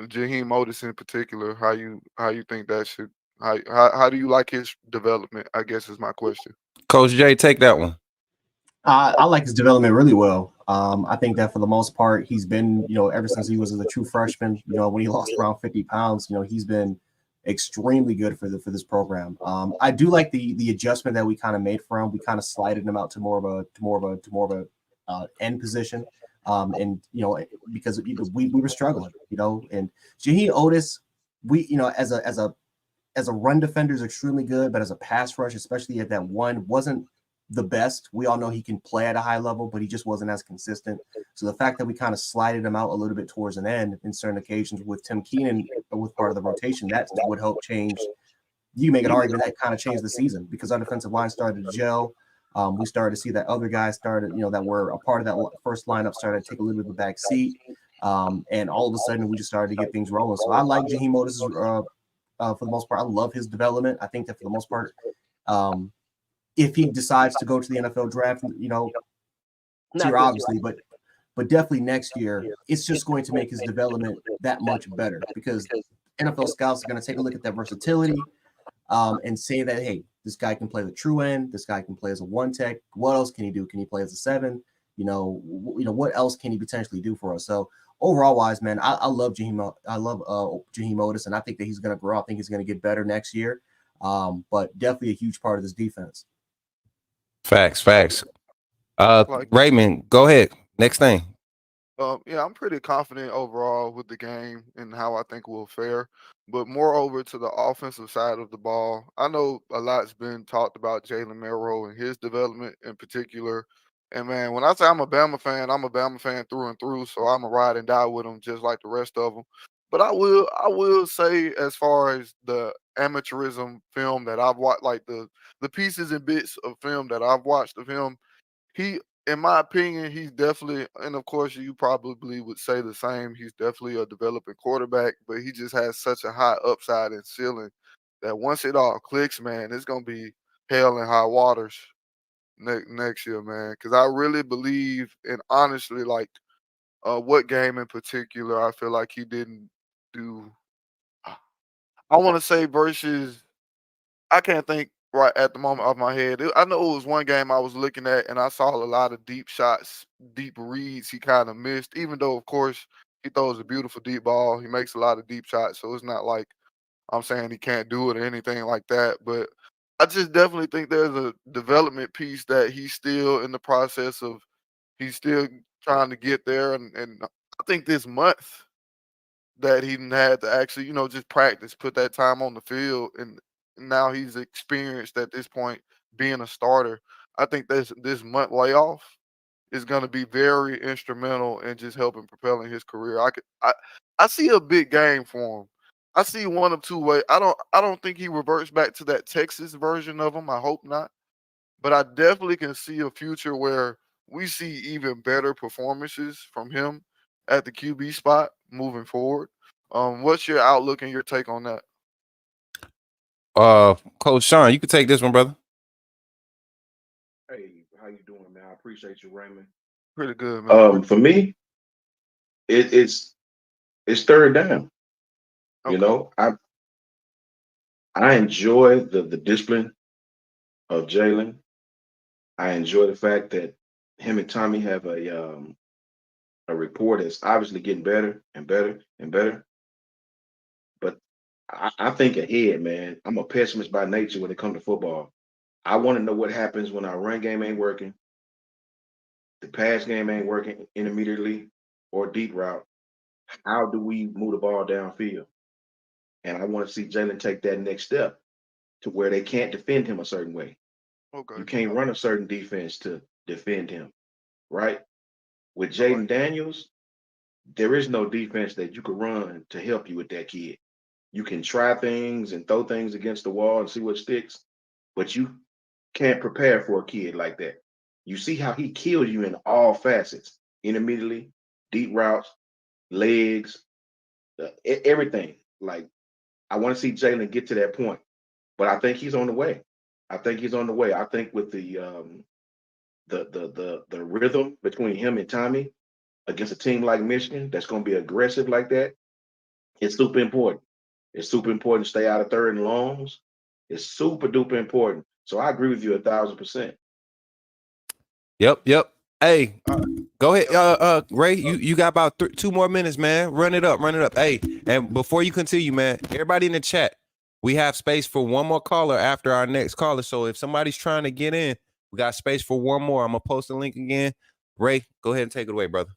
Speaker 9: it. Jaheim Otis in particular, how you think that should how do you like his development, I guess, is my question.
Speaker 1: Coach Jay, take that one.
Speaker 3: I like his development really well. I think that for the most part, he's been, ever since he was a true freshman, when he lost around 50 pounds, he's been extremely good for this program. I do like the adjustment that we kind of made for him. We kind of slided him out to more of a end position. And because we were struggling, and Jaheim Otis, as a run defender is extremely good, but as a pass rush, especially at that one, wasn't the best. We all know he can play at a high level, but he just wasn't as consistent. So the fact that we kind of slided him out a little bit towards an end in certain occasions with Tim Keenan with part of the rotation, that would help change. You make an argument that kind of changed the season because our defensive line started to gel. We started to see that other guys started, that were a part of that first lineup started to take a little bit of a back seat. And all of a sudden we just started to get things rolling. So I like Jaheim Otis for the most part. I love his development. I think that for the most part, if he decides to go to the NFL draft, obviously, but definitely next year, it's just going to make his development that much better because NFL scouts are going to take a look at that versatility and say that, hey, this guy can play the true end. This guy can play as a one tech. What else can he do? Can he play as a 7? What else can he potentially do for us? So overall wise, man, I love Jaheim. I love Jaheim Otis, and I think that he's going to grow. I think he's going to get better next year. But definitely a huge part of this defense.
Speaker 1: Facts.
Speaker 12: Like,
Speaker 1: Raymond, go ahead. Next thing.
Speaker 12: yeah, I'm pretty confident overall with the game and how I think we'll fare. But moreover, to the offensive side of the ball, I know a lot's been talked about Jalen Milroe and his development in particular. And man, when I say I'm a Bama fan, I'm a Bama fan through and through. So I'm a ride and die with them, just like the rest of them. But I will say, as far as the amateurism film that I've watched, like the pieces and bits of film that I've watched of him, he, in my opinion, he's definitely, and of course, you probably would say the same. He's definitely a developing quarterback, but he just has such a high upside and ceiling that once it all clicks, man, it's gonna be hell and high waters next year, man. Because I really believe, and honestly, like, what game in particular, I feel like he didn't do. I want to say versus, I can't think right at the moment off my head. I know it was one game I was looking at, and I saw a lot of deep shots, deep reads he kind of missed. Even though, of course, he throws a beautiful deep ball, he makes a lot of deep shots. So it's not like I'm saying he can't do it or anything like that. But I just definitely think there's a development piece that he's still in the process of. He's still trying to get there, and I think this month that he done had to actually, just practice, put that time on the field, and now he's experienced at this point being a starter. I think this month layoff is going to be very instrumental in just helping propelling his career. I see a big game for him. I see one of two ways. I don't think he reverts back to that Texas version of him. I hope not. But I definitely can see a future where we see even better performances from him at the QB spot moving forward. What's your outlook and your take on that?
Speaker 1: Coach Sean, you can take this one, brother.
Speaker 4: Hey, how you doing, man? I appreciate you, Raymond.
Speaker 12: Pretty good, man.
Speaker 4: For me, it's third down. You
Speaker 12: Okay.
Speaker 4: know, I enjoy the discipline of Jalen. I enjoy the fact that him and Tommy have a rapport that's obviously getting better and better and better. But I think ahead, man. I'm a pessimist by nature when it comes to football. I want to know what happens when our run game ain't working, the pass game ain't working intermediately or deep route. How do we move the ball downfield? And I want to see Jalen take that next step to where they can't defend him a certain way.
Speaker 12: Okay.
Speaker 4: You can't run a certain defense to defend him, right? With
Speaker 12: All right.
Speaker 4: Jaden Daniels, there is no defense that you could run to help you with that kid. You can try things and throw things against the wall and see what sticks, but you can't prepare for a kid like that. You see how he kills you in all facets, intermediately, deep routes, legs, everything. Like, I want to see Jalen get to that point, but I think he's on the way. I think he's on the way. I think with the rhythm between him and Tommy against a team like Michigan that's going to be aggressive like that, it's super important. It's super important to stay out of third and longs. It's super duper important. So I agree with you 1,000%.
Speaker 1: Yep. Hey, go ahead, Ray. You got about 2 more minutes, man. Run it up. Hey, and before you continue, man, everybody in the chat, we have space for one more caller after our next caller. So if somebody's trying to get in, we got space for one more. I'm gonna post the link again. Ray, go ahead and take it away, brother.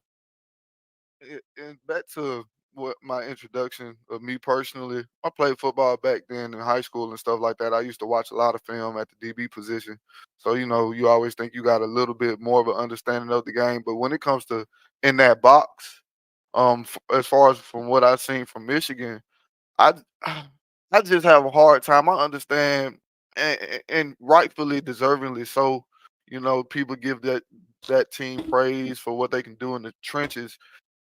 Speaker 12: And back to what my introduction of me personally, I played football back then in high school and stuff like that. I used to watch a lot of film at the DB position. So, you always think you got a little bit more of an understanding of the game. But when it comes to in that box, as far as from what I've seen from Michigan, I I just have a hard time. I understand, and rightfully, deservingly so. People give that team praise for what they can do in the trenches.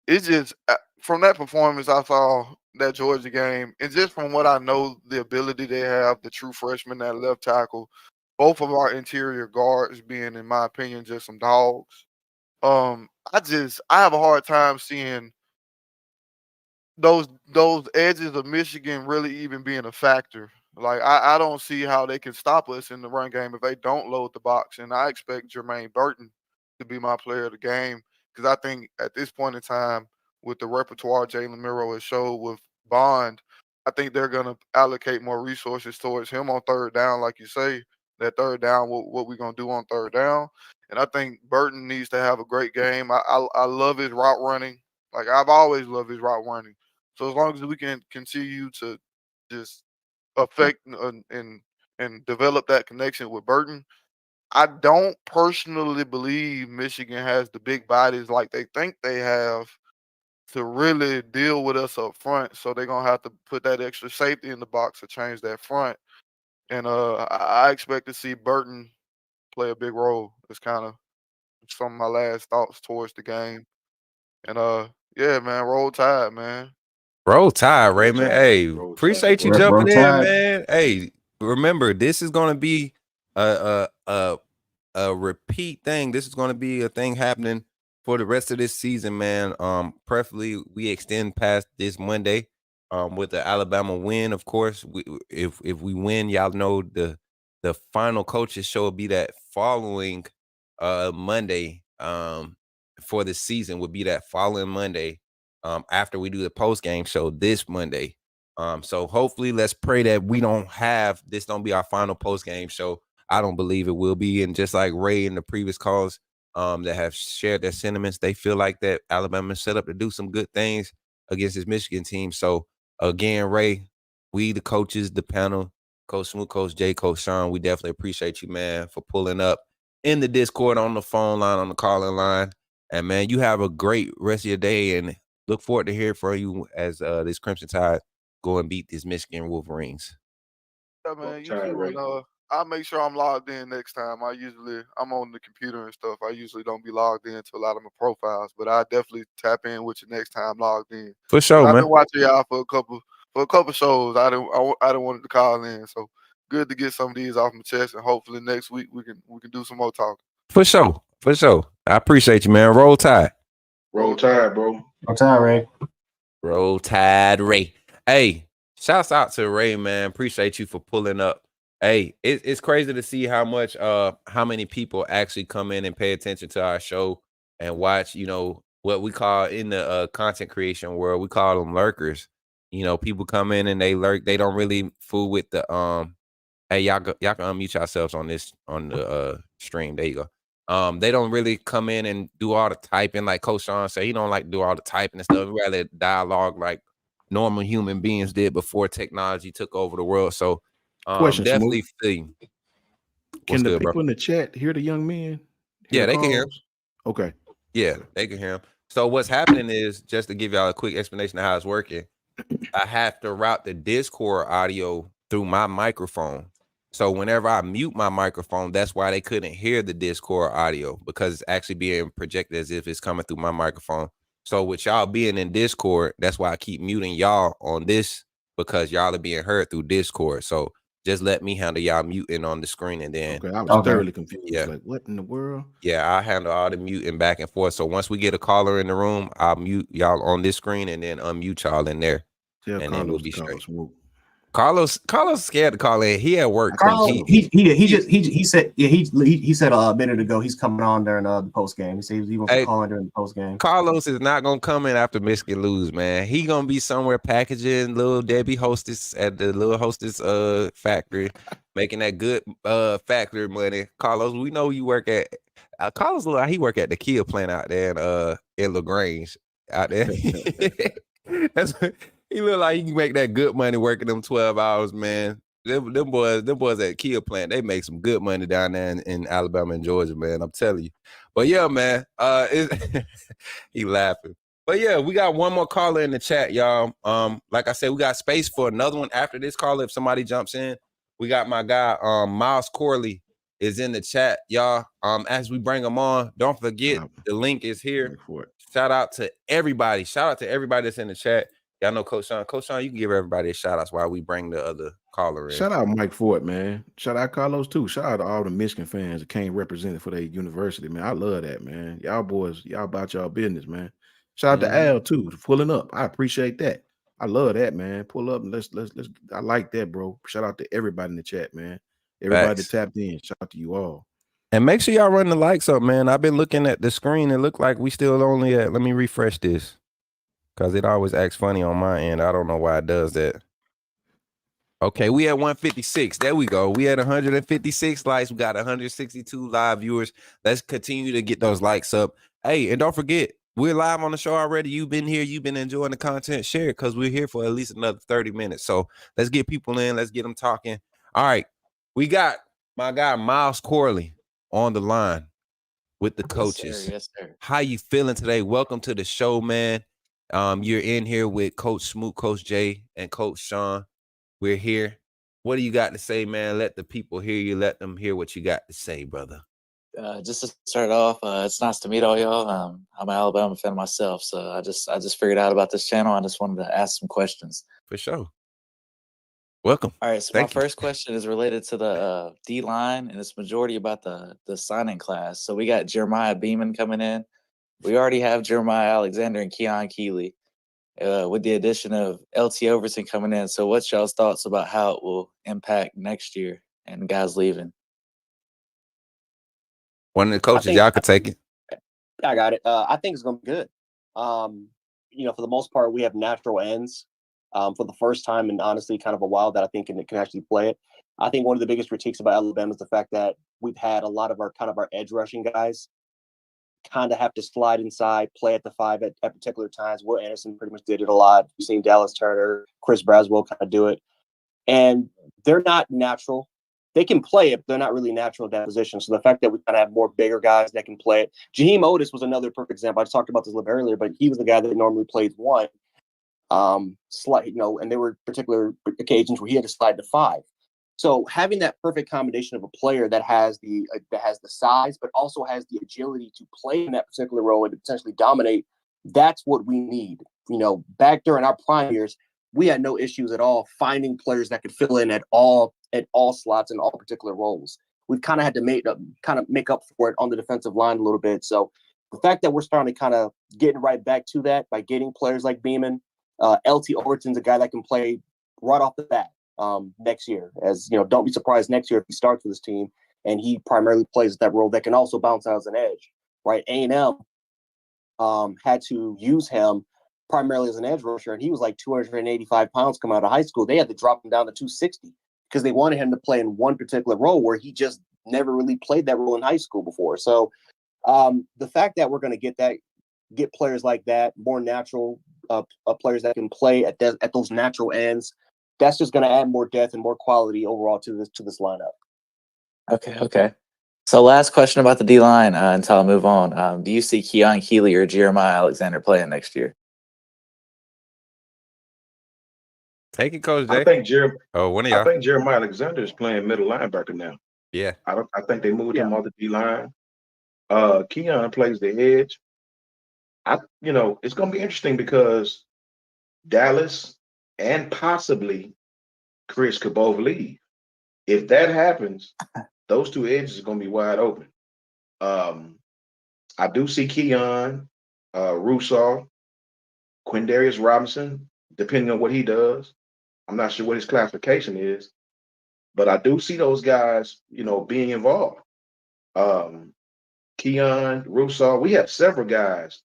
Speaker 12: It's just from that performance I saw that Georgia game, and just from what I know, the ability they have, the true freshman at left tackle, both of our interior guards being, in my opinion, just some dogs. I have a hard time seeing those edges of Michigan really even being a factor. Like I don't see how they can stop us in the run game if they don't load the box. And I expect Jermaine Burton to be my player of the game because I think at this point in time with the repertoire Jalen Milroe has showed with Bond, I think they're going to allocate more resources towards him on third down, like you say. That third down, what we're going to do on third down. And I think Burton needs to have a great game. I love his route running. Like, I've always loved his route running. So as long as we can continue to just affect and develop that connection with Burton, I don't personally believe Michigan has the big bodies like they think they have to really deal with us up front. So they're gonna have to put that extra safety in the box to change that front. And I expect to see Burton play a big role. It's kind of some of my last thoughts towards the game. And yeah, man, roll tide, man.
Speaker 1: Roll Tide,
Speaker 9: Roll
Speaker 1: Raymond.
Speaker 9: Tide.
Speaker 1: Hey,
Speaker 9: Roll
Speaker 1: appreciate you
Speaker 9: Tide.
Speaker 1: jumping
Speaker 3: Roll
Speaker 1: in,
Speaker 3: Tide.
Speaker 1: man. Hey, remember, this is gonna be a repeat thing. This is gonna be a thing happening for the rest of this season, man. Preferably we extend past this Monday. With the Alabama win, of course. If we win, y'all know the final coaches show will be that following Monday. For the season would be that following Monday. After we do the post game show this Monday. So hopefully, let's pray that we don't have this. Don't be our final post game show. I don't believe it will be. And just like Ray in the previous calls, that have shared their sentiments, they feel like that Alabama is set up to do some good things against this Michigan team. So again, Ray, we the coaches, the panel, Coach Smoot, Coach Jay, Coach Sean, we definitely appreciate you, man, for pulling up in the Discord, on the phone line, on the calling line. And man, you have a great rest of your day, and look forward to hearing from you as this Crimson Tide go and beat these Michigan Wolverines.
Speaker 12: Yeah,
Speaker 9: Roll
Speaker 12: man, you
Speaker 9: Tide,
Speaker 12: too.
Speaker 9: Ray.
Speaker 12: And I'll make sure I'm logged in next time. I'm on the computer and stuff. I usually don't be logged in to a lot of my profiles, but I definitely tap in with you next time logged in.
Speaker 1: For sure,
Speaker 12: I've
Speaker 1: man.
Speaker 12: been watching y'all for a couple shows. I don't want to call in, so good to get some of these off my chest, and hopefully next week we can do some more talking.
Speaker 1: For sure. For sure. I appreciate you, man. Roll Tide.
Speaker 9: Roll Tide, bro.
Speaker 3: Roll Tide, Ray.
Speaker 1: Roll Tide, Ray. Hey, shouts out to Ray, man. Appreciate you for pulling up. Hey, it's crazy to see how many people actually come in and pay attention to our show and watch, what we call in the content creation world, we call them lurkers. People come in and they lurk, they don't really fool with the hey, y'all can unmute yourselves on the stream. There you go. They don't really come in and do all the typing like Coach Sean said. He don't like to do all the typing and stuff. He rather dialogue like normal human beings did before technology took over the world. So
Speaker 4: Question,
Speaker 1: definitely
Speaker 4: Smoot.
Speaker 1: feel.
Speaker 4: Can the
Speaker 1: good, bro?
Speaker 4: people in the chat hear the young men?
Speaker 1: Yeah,
Speaker 4: the
Speaker 1: they can hear him.
Speaker 4: calls? Okay.
Speaker 1: Yeah, they can hear him. So what's happening is, just to give y'all a quick explanation of how it's working, I have to route the Discord audio through my microphone. So whenever I mute my microphone, that's why they couldn't hear the Discord audio, because it's actually being projected as if it's coming through my microphone. So with y'all being in Discord, that's why I keep muting y'all on this, because y'all are being heard through Discord. So just let me handle y'all muting on the screen, and then
Speaker 4: Okay, I was thoroughly confused.
Speaker 1: Yeah.
Speaker 4: Like, what in the world?
Speaker 1: I handle all the muting back and forth. So once we get a caller in the room, I'll mute y'all on this screen and then unmute y'all in there.
Speaker 4: Tell
Speaker 1: And then we'll
Speaker 4: Carlos
Speaker 1: be
Speaker 4: to call
Speaker 1: straight.
Speaker 4: Smoot.
Speaker 1: Carlos scared to call in. He at work.
Speaker 3: Carlos, he said he said a minute ago he's coming on during the post game. He said he wants to call in during the post game.
Speaker 1: Carlos is not gonna come in after Michigan lose, man. He gonna be somewhere packaging little Debbie Hostess at the little Hostess factory, making that good factory money. Carlos, we know you work at Carlos look like he work at the Kia plant out there in LaGrange out there. He look like he can make that good money working them 12 hours, man. Them boys at Kia plant, they make some good money down there in Alabama and Georgia, man. I'm telling you. But yeah, man, he laughing. But yeah, we got one more caller in the chat, y'all. Like I said, we got space for another one after this caller. If somebody jumps in, we got my guy, Miles Corley is in the chat, y'all. As we bring him on, don't forget the link is here. Shout out to everybody. Shout out to everybody that's in the chat. Y'all know Coach Sean. Coach Sean, you can give everybody a shout out while we bring the other caller in.
Speaker 4: Shout out Mike Ford, man. Shout out Carlos too. Shout out to all the Michigan fans that came represented for their university, man. I love that, man. Y'all boys, y'all about y'all business, man. Shout out to Al too for pulling up. I appreciate that. I love that, man. Pull up and let's. I like that, bro. Shout out to everybody in the chat, man. Everybody that tapped in. Shout out to you all.
Speaker 1: And make sure y'all run the likes up, man. I've been looking at the screen. It looked like we still only at. Let me refresh this. because it always acts funny on my end. I don't know why it does that. Okay, we at 156. There we go. We at 156 likes. We got 162 live viewers. Let's continue to get those likes up. Hey, and don't forget, we're live on the show already. You've been here. You've been enjoying the content. Share it because we're here for at least another 30 minutes. So let's get people in. Let's get them talking. All right. We got my guy, Miles Corley, on the line with the coaches.
Speaker 13: Yes, sir.
Speaker 1: How you feeling today? Welcome to the show, man. You're in here with Coach Smoot, Coach Jay, and Coach Sean. We're here. What do you got to say, man? Let the people hear you. Let them hear what you got to say, brother.
Speaker 13: Just to start off, it's nice to meet all y'all. I'm an Alabama fan myself, so I just figured out about this channel. I just wanted to ask some questions.
Speaker 1: For sure. Welcome.
Speaker 13: All right, so
Speaker 1: Thank
Speaker 13: my
Speaker 1: you.
Speaker 13: first question is related to the D line, and it's majority about the signing class. So we got Jeremiah Beeman coming in. We already have Jeremiah Alexander and Keon Keeley. With the addition of LT Overton coming in. So what's y'all's thoughts about how it will impact next year and guys leaving?
Speaker 1: One of the coaches, y'all could take it.
Speaker 3: I got it. I think it's going to be good. For the most part, we have natural ends for the first time and honestly kind of a while that I think can actually play it. I think one of the biggest critiques about Alabama is the fact that we've had a lot of our edge rushing guys kind of have to slide inside, play at the 5 at particular times. Will Anderson pretty much did it a lot. We've seen Dallas Turner, Chris Braswell kind of do it. And they're not natural. They can play it, but they're not really natural in that position. So the fact that we kind of have more bigger guys that can play it. Jaheim Otis was another perfect example. I talked about this a little bit earlier, but he was the guy that normally played 1. And there were particular occasions where he had to slide to 5. So having that perfect combination of a player that has the size, but also has the agility to play in that particular role and to potentially dominate, that's what we need. Back during our prime years, we had no issues at all finding players that could fill in at all slots in all particular roles. We've kind of had to make up for it on the defensive line a little bit. So the fact that we're starting to kind of getting right back to that by getting players like Beeman, LT Overton's a guy that can play right off the bat. Next year, don't be surprised next year if he starts with this team and he primarily plays that role that can also bounce out as an edge, right? A&M had to use him primarily as an edge rusher, and he was like 285 pounds coming out of high school. They had to drop him down to 260 because they wanted him to play in one particular role where he just never really played that role in high school before. So the fact that we're going to get players like that, more natural players that can play at those natural ends, that's just going to add more depth and more quality overall to this lineup.
Speaker 13: Okay. So last question about the D line until I move on. Do you see Keon Keeley or Jeremiah Alexander playing next year?
Speaker 1: Take it, Coach Jay.
Speaker 4: I think
Speaker 1: one of y'all.
Speaker 4: I think Jeremiah Alexander is playing middle linebacker now.
Speaker 1: Yeah.
Speaker 4: I think they moved him off the D line. Keon plays the edge. It's going to be interesting because Dallas and possibly Chris could both leave. If that happens, those two edges are going to be wide open. I do see Keon, Russo, Quindarius Robinson, depending on what he does. I'm not sure what his classification is, but I do see those guys, being involved. Keon, Russo, we have several guys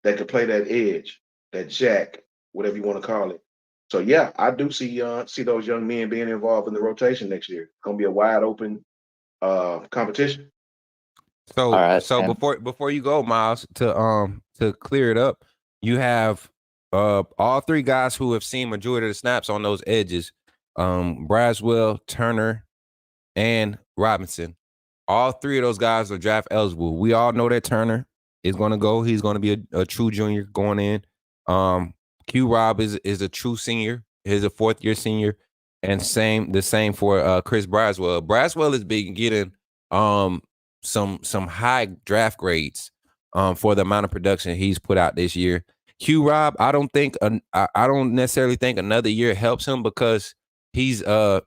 Speaker 4: that could play that edge, that jack, whatever you want to call it. So yeah, I do see those young men being involved in the rotation next year. It's gonna be a wide open competition.
Speaker 1: So
Speaker 13: All right,
Speaker 1: so before you go, Miles, to clear it up, you have all 3 guys who have seen majority of the snaps on those edges, Braswell, Turner, and Robinson. All 3 of those guys are draft eligible. We all know that Turner is going to go. He's going to be a true junior going in. Q Rob is a true senior. He's a 4th-year senior, and the same for Chris Braswell. Braswell has been getting some high draft grades for the amount of production he's put out this year. Q Rob, I don't necessarily think another year helps him because he's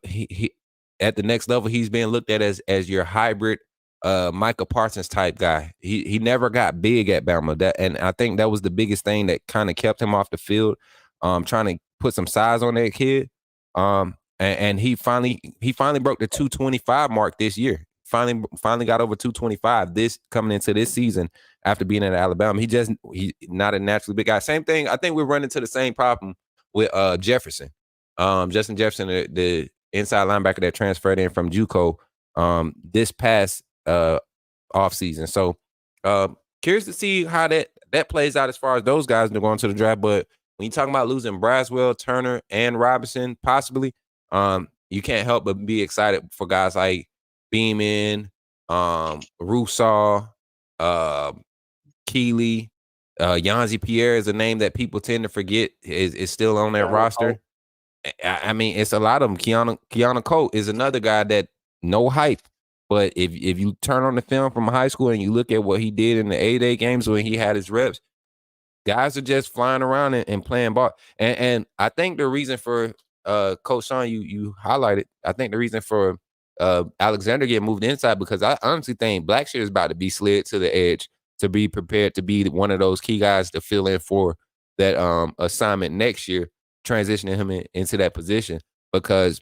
Speaker 1: he at the next level. He's being looked at as your hybrid Micah Parsons type guy. He never got big at Bama, and I think that was the biggest thing that kind of kept him off the field. Trying to put some size on that kid. And he finally broke the 225 mark this year. finally got over 225 this coming into this season after being at Alabama. He's not a naturally big guy. Same thing. I think we're running into the same problem with Jefferson. Justin Jefferson, the inside linebacker that transferred in from JUCO this past offseason. So curious to see how that plays out as far as those guys going to the draft. But when you're talking about losing Braswell, Turner, and Robinson, possibly, you can't help but be excited for guys like Beeman, Rusaw, Keeley, Yanzi Pierre is a name that people tend to forget is still on their roster. I mean, it's a lot of them. Keanu Colt is another guy that no hype. But if you turn on the film from high school and you look at what he did in the A-Day games when he had his reps, guys are just flying around and playing ball. And I think the reason for Coach Sean, you highlighted, I think the reason for Alexander getting moved inside, because I honestly think Blackshear is about to be slid to the edge to be prepared to be one of those key guys to fill in for that assignment next year, transitioning him into that position. Because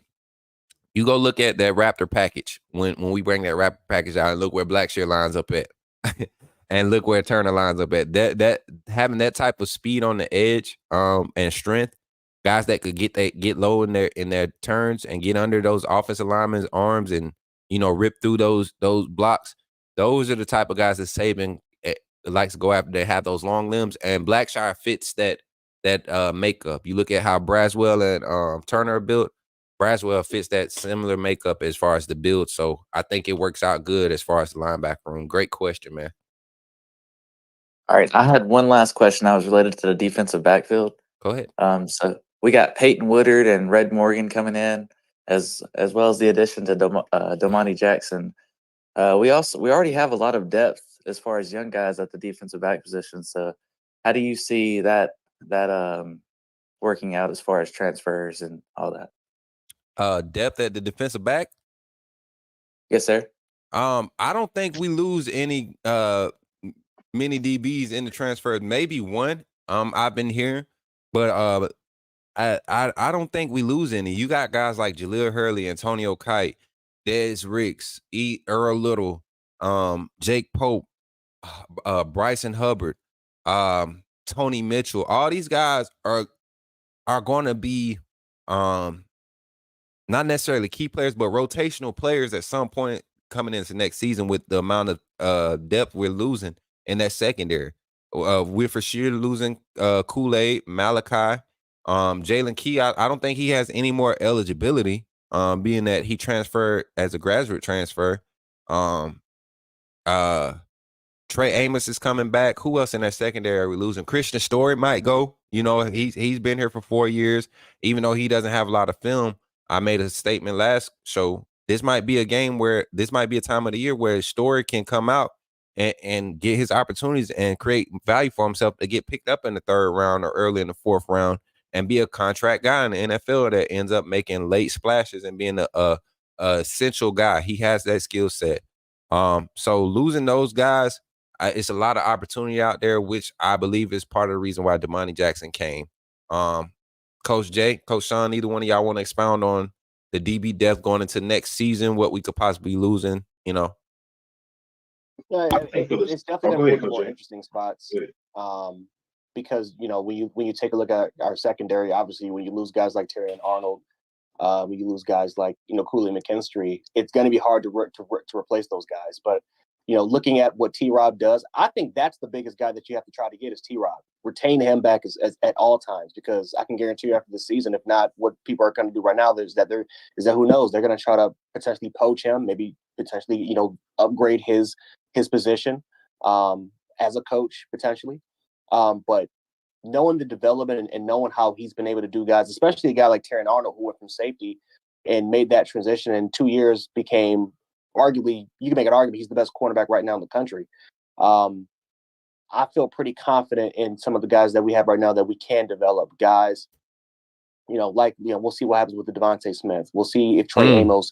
Speaker 1: you go look at that Raptor package when we bring that Raptor package out and look where Blackshear lines up at. And look where Turner lines up at. That having that type of speed on the edge, and strength, guys that could get low in their turns and get under those offensive linemen's arms and rip through those blocks. Those are the type of guys that Saban likes to go after. They have those long limbs, and Blackshear fits that makeup. You look at how Braswell and Turner are built. Braswell fits that similar makeup as far as the build. So I think it works out good as far as the linebacker room. Great question, man.
Speaker 13: All right, I had one last question. That was related to the defensive backfield.
Speaker 1: Go ahead.
Speaker 13: So we got Peyton Woodard and Red Morgan coming in, as well as the addition to Domani Jackson. We already have a lot of depth as far as young guys at the defensive back position. So how do you see that working out as far as transfers and all that?
Speaker 1: Depth at the defensive back?
Speaker 13: Yes, sir.
Speaker 1: I don't think we lose any many DBs in the transfer. Maybe one. I've been hearing, but I don't think we lose any. You got guys like Jaleel Hurley, Antonio Kite, Dez Ricks, Earl Little, Jake Pope, Bryson Hubbard, Tony Mitchell. All these guys are going to be not necessarily key players, but rotational players at some point coming into next season with the amount of depth we're losing in that secondary. We're for sure losing Kool-Aid, Malachi, Jalen Key. I don't think he has any more eligibility, being that he transferred as a graduate transfer. Trey Amos is coming back. Who else in that secondary are we losing? Christian Story might go. He's been here for 4 years. Even though he doesn't have a lot of film, I made a statement last show. This might be a game where this might be a time of the year where Story can come out and get his opportunities and create value for himself to get picked up in the 3rd round or early in the 4th round and be a contract guy in the NFL that ends up making late splashes and being a essential guy. He has that skill set. So losing those guys, it's a lot of opportunity out there, which I believe is part of the reason why Domani Jackson came. Coach Jay, Coach Sean, either one of y'all want to expound on the DB depth going into next season, what we could possibly be losing,
Speaker 3: Yeah, it's definitely going to be one of the more interesting spots. Because when you take a look at our secondary, obviously when you lose guys like Terry and Arnold, when you lose guys like Cooley McKinstry, it's going to be hard to replace those guys. But looking at what T-Rob does, I think that's the biggest guy that you have to try to get is T-Rob. Retain him back as at all times, because I can guarantee you after the season, if not what people are going to do right now, is that who knows, they're going to try to potentially poach him, maybe potentially upgrade his position as a coach potentially. But knowing the development and knowing how he's been able to do guys, especially a guy like Terran Arnold who went from safety and made that transition in 2 years, became arguably, you can make an argument he's the best cornerback right now in the country. I feel pretty confident in some of the guys that we have right now that we can develop guys, we'll see what happens with the Devontae Smith. We'll see if Trey Amos,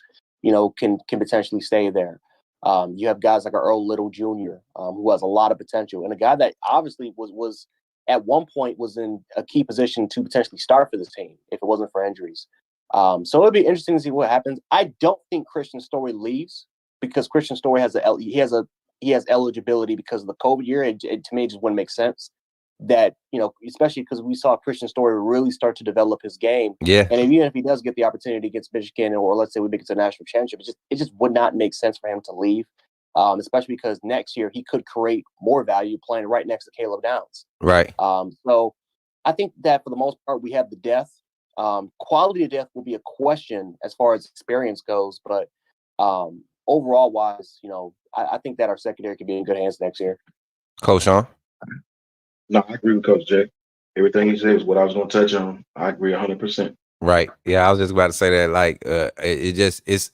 Speaker 3: can potentially stay there. You have guys like Earl Little Jr., who has a lot of potential, and a guy that obviously was at one point was in a key position to potentially start for this team if it wasn't for injuries. So it'll be interesting to see what happens. I don't think Christian Story leaves because Christian Story has he has eligibility because of the COVID year. It to me just wouldn't make sense that, especially because we saw Christian Story really start to develop his game.
Speaker 1: Yeah.
Speaker 3: And even if he does get the opportunity against Michigan, or let's say we make it to the national championship, it just would not make sense for him to leave. Especially because next year he could create more value playing right next to Caleb Downs.
Speaker 1: Right.
Speaker 3: So I think that for the most part we have the depth. Quality of depth will be a question as far as experience goes, but overall wise, I think that our secondary could be in good hands next year.
Speaker 1: Coach Sean?
Speaker 4: No, I agree with Coach Jay. Everything he said is what I was going to touch on. I agree 100%.
Speaker 1: Right. Yeah, I was just about to say that. Like, it's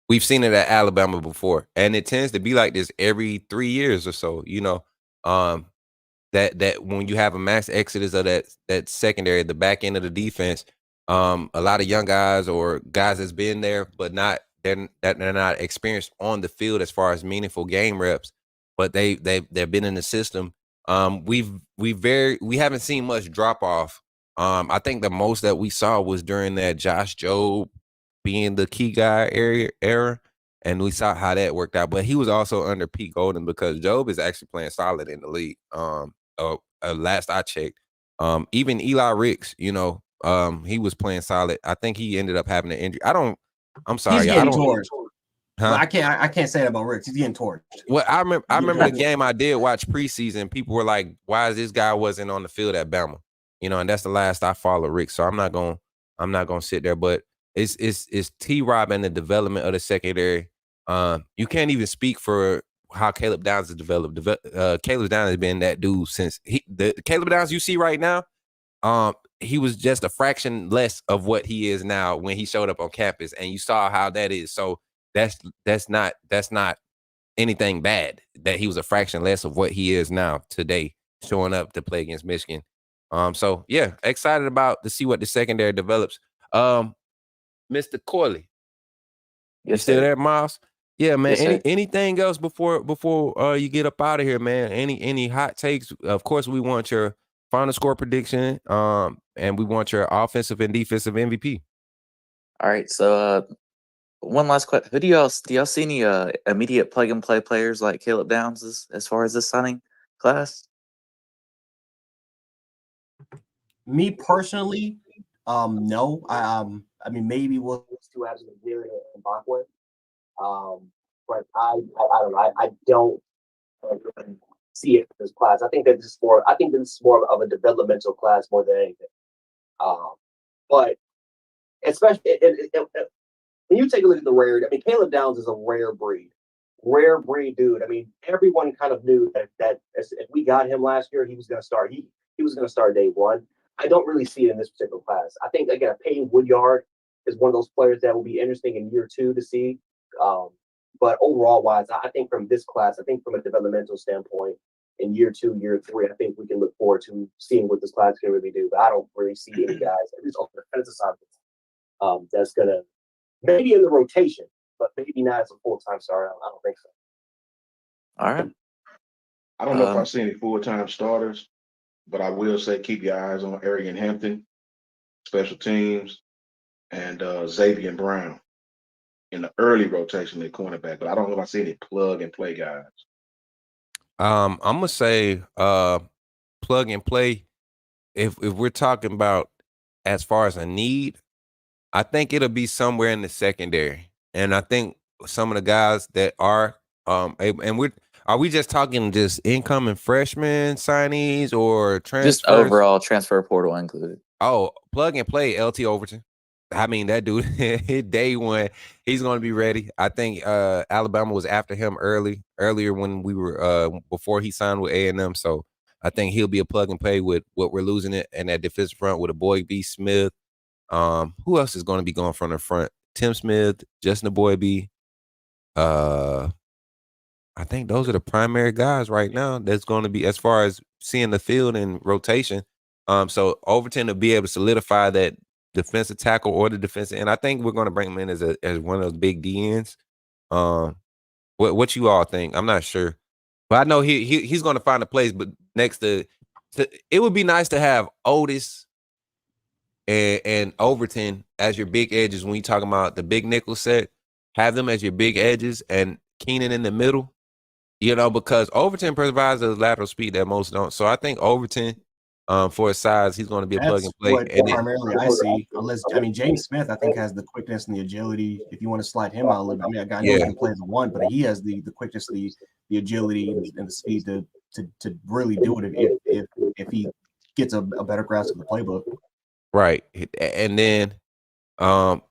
Speaker 1: we've seen it at Alabama before, and it tends to be like this every 3 years or so. That when you have a mass exodus of that secondary, the back end of the defense, a lot of young guys or guys that's been there, but they're not experienced on the field as far as meaningful game reps, but they've been in the system. We haven't seen much drop off. I think the most that we saw was during that Josh Jobe being the key guy era, and we saw how that worked out. But he was also under Pete Golden because Jobe is actually playing solid in the league. Last I checked, even Eli Ricks, he was playing solid. I think he ended up having an injury. I'm sorry,
Speaker 3: He's getting torched.
Speaker 1: Huh?
Speaker 3: Well, I can't say that about Ricks. He's getting torched.
Speaker 1: Well, I remember the game I did watch preseason. People were like, "Why is this guy wasn't on the field at Bama?" And that's the last I followed Rick. So I'm not gonna sit there. But it's T-Rob and the development of the secondary. You can't even speak for how Caleb Downs has developed. Caleb Downs has been that dude since the Caleb Downs you see right now. He was just a fraction less of what he is now when he showed up on campus, and you saw how that is. So that's not anything bad that he was a fraction less of what he is now today, showing up to play against Michigan. So yeah, excited about to see what the secondary develops. Mr. Corley, you still there, Miles? Yeah, man.
Speaker 13: Yes,
Speaker 1: Anything else before you get up out of here, man? Any hot takes? Of course, we want your final score prediction. And we want your offensive and defensive MVP.
Speaker 13: All right, so one last question: do y'all see any immediate plug and play players like Caleb Downs as far as this signing class?
Speaker 3: Me personally, no. I mean, maybe we'll two as Nigeria and Bakwe. But I don't know. I don't see it for this class. I think that this is more of a developmental class more than anything. But especially when you take a look at the rare, I mean, Caleb Downs is a rare breed dude. I mean, everyone kind of knew that if we got him last year, he was going to start. He was going to start day one. I don't really see it in this particular class. I think again, Peyton Woodyard is one of those players that will be interesting in year two to see. But overall wise, I think from this class, I think from a developmental standpoint, in year two, year three, I think we can look forward to seeing what this class can really do. But I don't really see any guys, at least on the defensive side, that's gonna maybe in the rotation, but maybe not as a full-time starter. I don't think so.
Speaker 13: All right.
Speaker 4: I don't know if I see any full-time starters, but I will say keep your eyes on Arian Hampton, special teams, and Xavier Brown in the early rotation at cornerback. But I don't know if I see any plug and play guys.
Speaker 1: I'm gonna say plug and play. If we're talking about as far as a need, I think it'll be somewhere in the secondary. And I think some of the guys that are are we just talking just incoming freshmen signees or transfers?
Speaker 13: Just overall transfer portal included.
Speaker 1: Oh, plug and play LT Overton. I mean, that dude, day one, he's going to be ready. I think Alabama was after him earlier when we were before he signed with A&M. So I think he'll be a plug and play with what we're losing it and that defensive front with a Boy B. Smith. Who else is going to be going from the front? Tim Smith, Justin Boybe. I think those are the primary guys right now that's going to be as far as seeing the field and rotation. So Overton to be able to solidify that defensive tackle or the defensive end. I think we're going to bring him in as one of those big DNs. What you all think? I'm not sure, but I know he's going to find a place. But next to it would be nice to have Otis and Overton as your big edges when you talking about the big nickel set. Have them as your big edges, and Keenan in the middle, because Overton provides the lateral speed that most don't. So I think Overton, for his size, he's going to be a plug
Speaker 3: That's
Speaker 1: and play.
Speaker 3: what primarily I see. James Smith, I think, has the quickness and the agility. If you want to slide him out a little bit, I know he can play as a one, but he has the quickness, the agility, and the speed to really do it if he gets a better grasp of the playbook.
Speaker 1: Right, and then Damani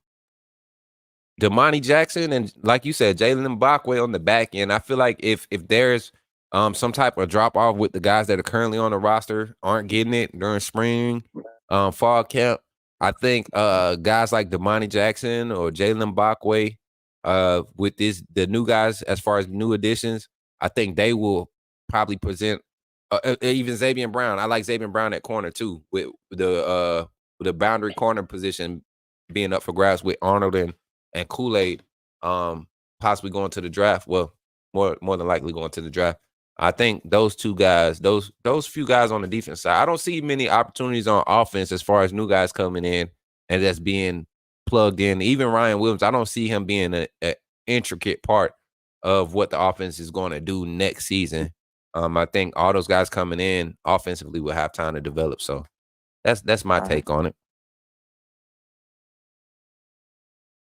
Speaker 1: Jackson and, like you said, Jalen Mbakwe on the back end. I feel like if there's some type of drop off with the guys that are currently on the roster aren't getting it during spring, fall camp, I think guys like Damani Jackson or Jalen Mbakwe, with the new guys as far as new additions, I think they will probably present. Even Xavier Brown. I like Xavier Brown at corner too, with the boundary corner position being up for grabs with Arnold and Kool-Aid possibly going to the draft. Well, more than likely going to the draft. I think those two guys, those few guys on the defense side, I don't see many opportunities on offense as far as new guys coming in and that's being plugged in. Even Ryan Williams, I don't see him being an intricate part of what the offense is going to do next season. I think all those guys coming in offensively will have time to develop. So that's my take on it.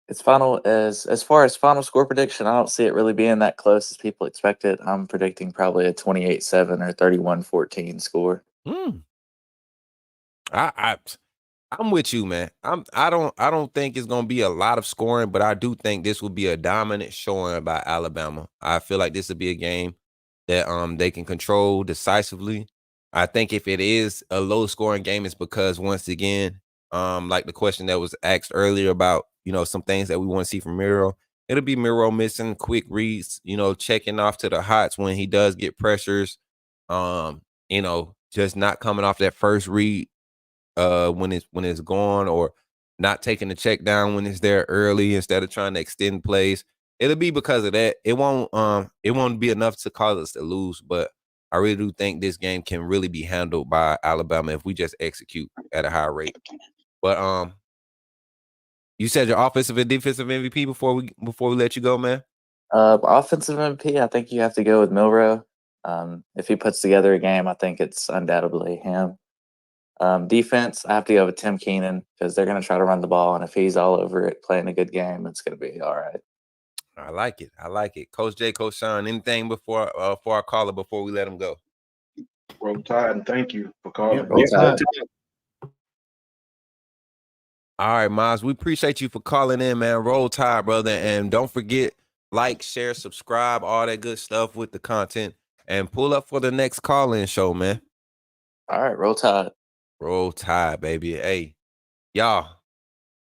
Speaker 13: As far as final score prediction, I don't see it really being that close as people expected. I'm predicting probably a 28-7 or 31-14 score.
Speaker 1: I'm with you, man. I don't think it's gonna be a lot of scoring, but I do think this will be a dominant showing by Alabama. I feel like this will be a game that they can control decisively. I think if it is a low scoring game, it's because, once again, like the question that was asked earlier about, some things that we want to see from Miro. It'll be Miro missing quick reads, checking off to the hots when he does get pressures. Just not coming off that first read when it's gone, or not taking the check down when it's there early instead of trying to extend plays. It'll be because of that. It won't be enough to cause us to lose, but I really do think this game can really be handled by Alabama if we just execute at a high rate. But you said your offensive and defensive MVP before we let you go, man.
Speaker 13: Offensive MVP, I think you have to go with Milroe. If he puts together a game, I think it's undoubtedly him. Defense, I have to go with Tim Keenan because they're going to try to run the ball, and if he's all over it, playing a good game, it's going to be all right.
Speaker 1: I like it. Coach Jay, Coach Sean, anything before our caller before we let him go?
Speaker 4: Roll Tide, and thank you for calling.
Speaker 13: Roll Tide.
Speaker 1: All right, Miles, we appreciate you for calling in, man. Roll Tide, brother. And don't forget, like, share, subscribe, all that good stuff with the content. And pull up for the next call-in show, man.
Speaker 13: All right, Roll Tide.
Speaker 1: Roll Tide, baby. Hey, y'all,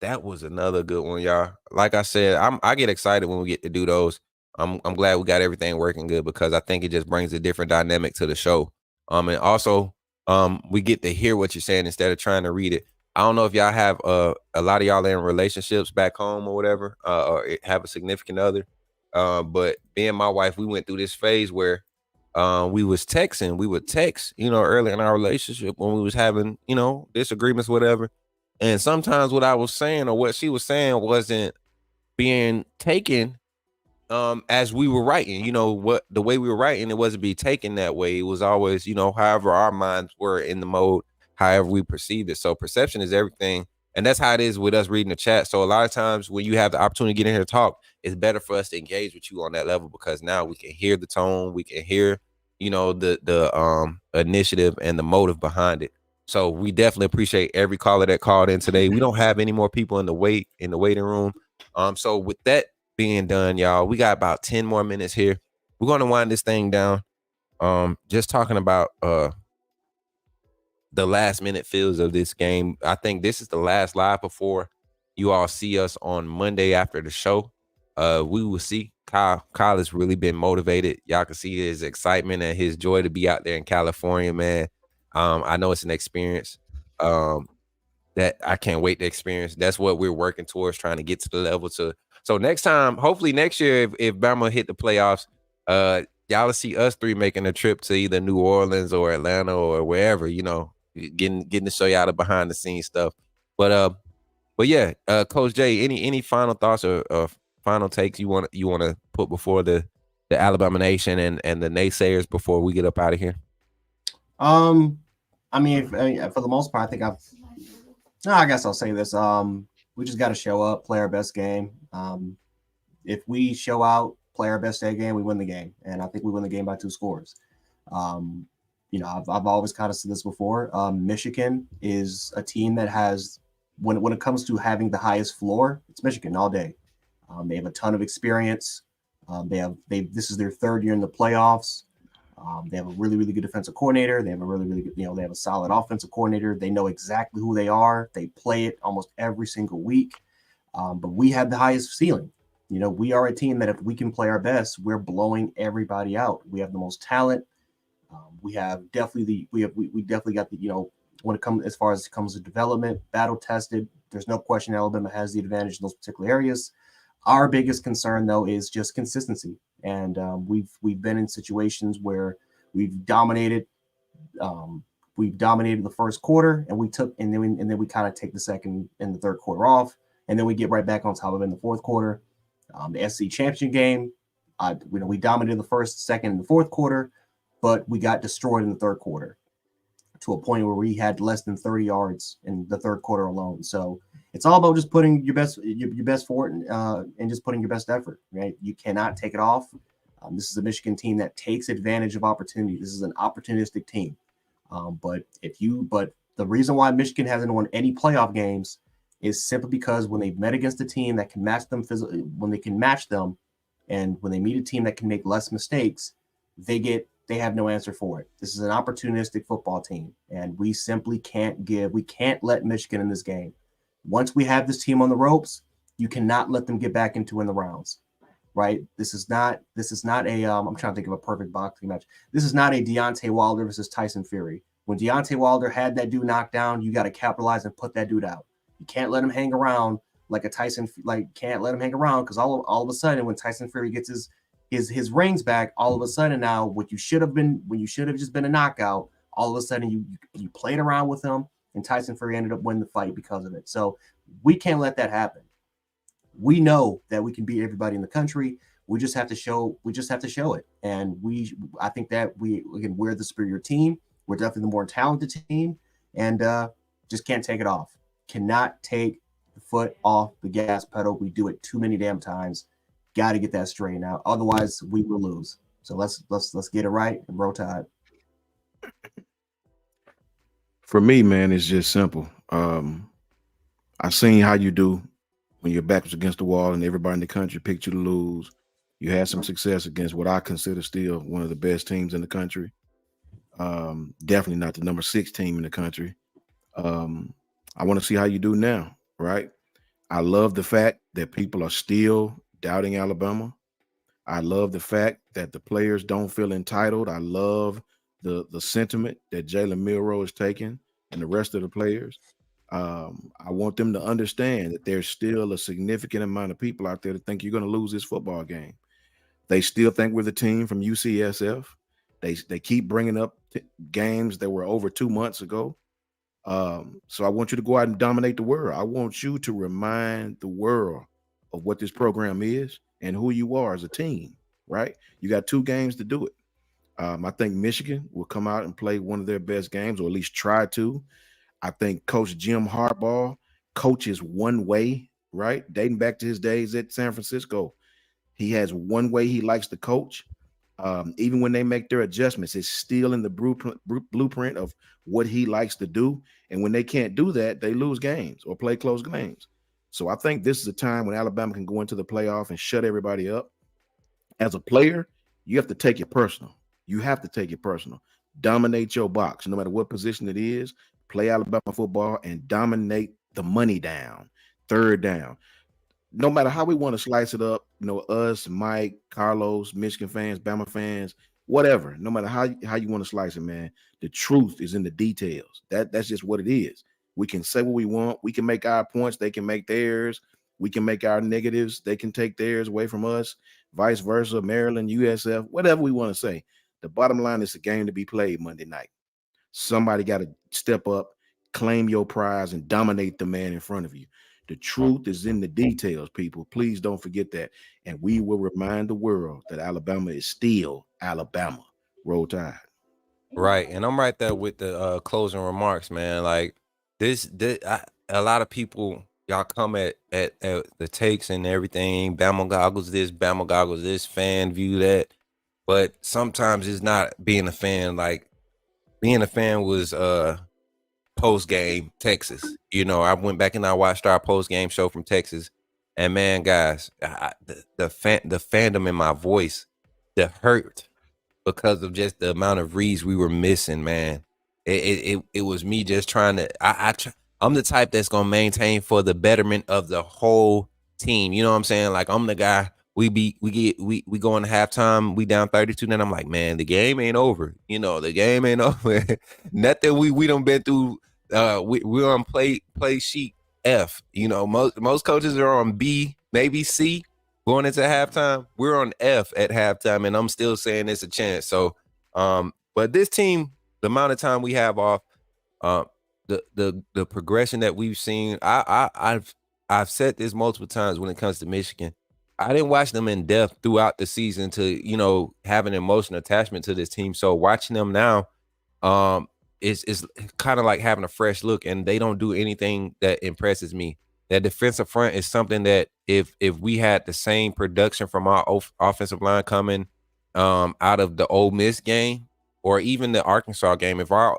Speaker 1: that was another good one, y'all. Like I said, I get excited when we get to do those. I'm glad we got everything working good because I think it just brings a different dynamic to the show. And also, we get to hear what you're saying instead of trying to read it. I don't know if y'all have a lot of y'all in relationships back home or whatever, or have a significant other. But me and my wife, we went through this phase where we was texting. We would text, early in our relationship when we was having, disagreements, whatever. And sometimes what I was saying or what she was saying wasn't being taken as we were writing. What the way we were writing, it wasn't be taken that way. It was always, however our minds were in the mode, however we perceived it. So perception is everything. And that's how it is with us reading the chat. So a lot of times when you have the opportunity to get in here and talk, it's better for us to engage with you on that level because now we can hear the tone, we can hear, the initiative and the motive behind it. So we definitely appreciate every caller that called in today. We don't have any more people in the waiting room. So with that being done, y'all, we got about 10 more minutes here. We're going to wind this thing down. Just talking about the last minute feels of this game. I think this is the last live before you all see us on Monday after the show. We will see. Kyle has really been motivated. Y'all can see his excitement and his joy to be out there in California, man. I know it's an experience that I can't wait to experience. That's what we're working towards, trying to get to the level to. So next time, hopefully next year, if Bama hit the playoffs, y'all will see us three making a trip to either New Orleans or Atlanta or wherever, getting to show y'all the behind the scenes stuff. But yeah, Coach Jay, any final thoughts or final takes you want to put before the the Alabama Nation and the naysayers before we get up out of here?
Speaker 3: I mean, for the most part, I think I guess I'll say this. We just got to show up, play our best game. If we show out, play our best day game, we win the game, and I think we win the game by 2 scores. I've always kind of said this before. Michigan is a team that has, when it comes to having the highest floor, it's Michigan all day. They have a ton of experience. This is their 3rd year in the playoffs. They have a really, really good defensive coordinator. They have a really, really good, they have a solid offensive coordinator. They know exactly who they are. They play it almost every single week. But we have the highest ceiling. We are a team that if we can play our best, we're blowing everybody out. We have the most talent. We have definitely we definitely got the, when it comes, as far as it comes to development, battle tested. There's no question Alabama has the advantage in those particular areas. Our biggest concern, though, is just consistency. And we've been in situations where we've dominated the first quarter, and then we kind of take the second and the third quarter off, and then we get right back on top of it in the fourth quarter. The SC championship game, we dominated the first, second, and the fourth quarter, but we got destroyed in the third quarter to a point where we had less than 30 yards in the third quarter alone. So it's all about just putting your best forward and just putting your best effort, right? You cannot take it off. This is a Michigan team that takes advantage of opportunity. This is an opportunistic team. But the reason why Michigan hasn't won any playoff games is simply because when they've met against a team that can match them physically, when they can match them, and when they meet a team that can make less mistakes, they have no answer for it. This is an opportunistic football team, and we simply can't let Michigan in this game. Once we have this team on the ropes, you cannot let them get back into in the rounds, right? This is not a I'm trying to think of a perfect boxing match. This is not a Deontay Wilder versus Tyson Fury. When Deontay Wilder had that dude knocked down, you got to capitalize and put that dude out. You can't let him hang around like a Tyson, can't let him hang around, because all of a sudden when Tyson Fury gets his rings back, all of a sudden now when you should have just been a knockout, all of a sudden you played around with him, and Tyson Fury ended up winning the fight because of it. So we can't let that happen. We know that we can beat everybody in the country. We just have to show it. And I think that we're the superior team. We're definitely the more talented team, and just can't take it off. Cannot take the foot off the gas pedal. We do it too many damn times. Got to get that straightened out. Otherwise, we will lose. So let's get it right and roll tide.
Speaker 4: For me, man, it's just simple. I seen how you do when your back was against the wall and everybody in the country picked you to lose. You had some success against what I consider still one of the best teams in the country. Definitely not the number 6 team in the country. I want to see how you do now, right? I love the fact that people are still doubting Alabama. I love the fact that the players don't feel entitled. I love the sentiment that Jalen Milroe is taking and the rest of the players. I want them to understand that there's still a significant amount of people out there that think you're going to lose this football game. They still think we're the team from UCSF. They keep bringing up games that were over 2 months ago. So I want you to go out and dominate the world. I want you to remind the world of what this program is and who you are as a team, right? You got 2 games to do it. I think Michigan will come out and play one of their best games, or at least try to. I think Coach Jim Harbaugh coaches one way, right? Dating back to his days at San Francisco. He has one way he likes to coach. Even when they make their adjustments, it's still in the blueprint of what he likes to do. And when they can't do that, they lose games or play close games. So I think this is a time when Alabama can go into the playoff and shut everybody up. As a player, you have to take it personal. You have to take it personal. Dominate your box, no matter what position it is. Play Alabama football and dominate the money down, third down. No matter how we want to slice it up, us, Mike, Carlos, Michigan fans, Bama fans, whatever. No matter how you want to slice it, man, the truth is in the details. That's just what it is. We can say what we want. We can make our points. They can make theirs. We can make our negatives. They can take theirs away from us. Vice versa. Maryland, USF, whatever we want to say. The bottom line is a game to be played Monday night. Somebody got to step up, claim your prize, and dominate the man in front of you. The truth is in the details, people. Please don't forget that. And we will remind the world that Alabama is still Alabama. Roll Tide.
Speaker 1: Right, and I'm right there with the closing remarks, man. Like a lot of people, y'all come at the takes and everything. Bama goggles this, fan view that. But sometimes it's not being a fan. Like being a fan was post game Texas. You know, I went back and I watched our post game show from Texas, and man, guys, the fandom in my voice, the hurt because of just the amount of reads we were missing, man. It was me just trying to. I'm the type that's gonna maintain for the betterment of the whole team. You know what I'm saying? Like I'm the guy. We go into halftime. We down 32. Then I'm like, man, the game ain't over. You know, the game ain't over. Nothing we done been through. We're on play sheet F. You know, most coaches are on B, maybe C. Going into halftime, we're on F at halftime, and I'm still saying it's a chance. So, but this team, the amount of time we have off, the progression that we've seen, I've said this multiple times when it comes to Michigan. I didn't watch them in depth throughout the season to have an emotional attachment to this team. So watching them now, is kind of like having a fresh look, and they don't do anything that impresses me. That defensive front is something that if we had the same production from our offensive line coming out of the Ole Miss game or even the Arkansas game, if our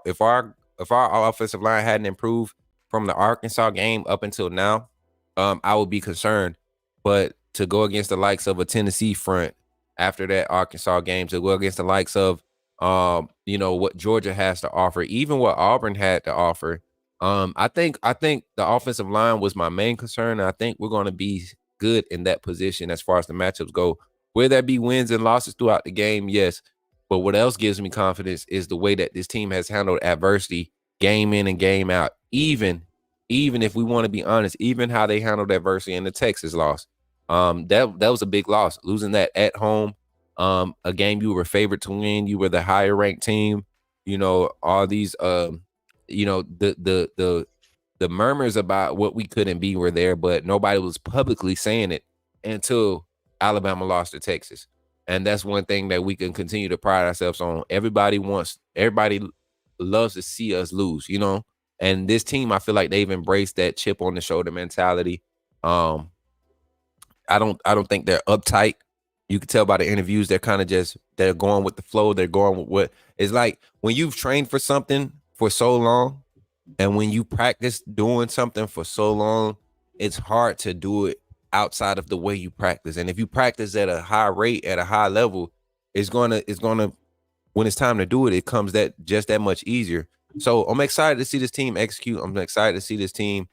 Speaker 1: offensive line hadn't improved from the Arkansas game up until now, I would be concerned. But to go against the likes of a Tennessee front after that Arkansas game, to go against the likes of what Georgia has to offer, even what Auburn had to offer. I think the offensive line was my main concern. And I think we're going to be good in that position as far as the matchups go. Will there be wins and losses throughout the game? Yes. But what else gives me confidence is the way that this team has handled adversity game in and game out. Even if we want to be honest, even how they handled adversity in the Texas loss. That was a big loss, losing that at home. A game you were favored to win. You were the higher ranked team. All these the murmurs about what we couldn't be were there, but nobody was publicly saying it until Alabama lost to Texas. And that's one thing that we can continue to pride ourselves on. Everybody loves to see us lose, and this team, I feel like they've embraced that chip on the shoulder mentality. I don't think they're uptight. You can tell by the interviews, they're going with the flow. They're going with what it's like when you've trained for something for so long, and when you practice doing something for so long, it's hard to do it outside of the way you practice. And if you practice at a high rate, at a high level, it's gonna when it's time to do it, it comes just that much easier. So I'm excited to see this team execute. I'm excited to see this team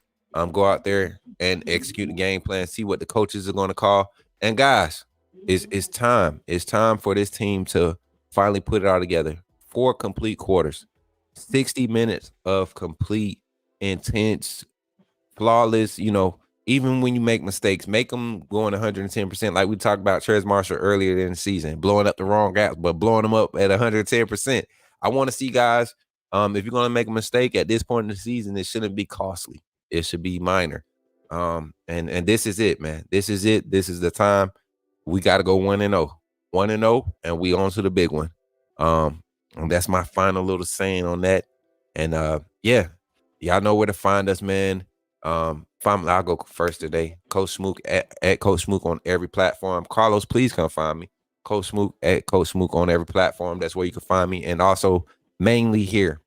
Speaker 1: go out there and execute the game plan, see what the coaches are going to call. And guys, it's time. It's time for this team to finally put it all together. 4 complete quarters, 60 minutes of complete, intense, flawless, even when you make mistakes, make them going 110%. Like we talked about Trez Marshall earlier in the season, blowing up the wrong gaps, but blowing them up at 110%. I want to see guys, if you're going to make a mistake at this point in the season, it shouldn't be costly. It should be minor. And this is it, man. This is it. This is the time. We got to go 1-0. 1-0, and we on to the big one. And that's my final little saying on that. And yeah, y'all know where to find us, man. I'll go first today. Coach Smook at Coach Smook on every platform. Carlos, please come find me. Coach Smook at Coach Smook on every platform. That's where you can find me. And also primarily here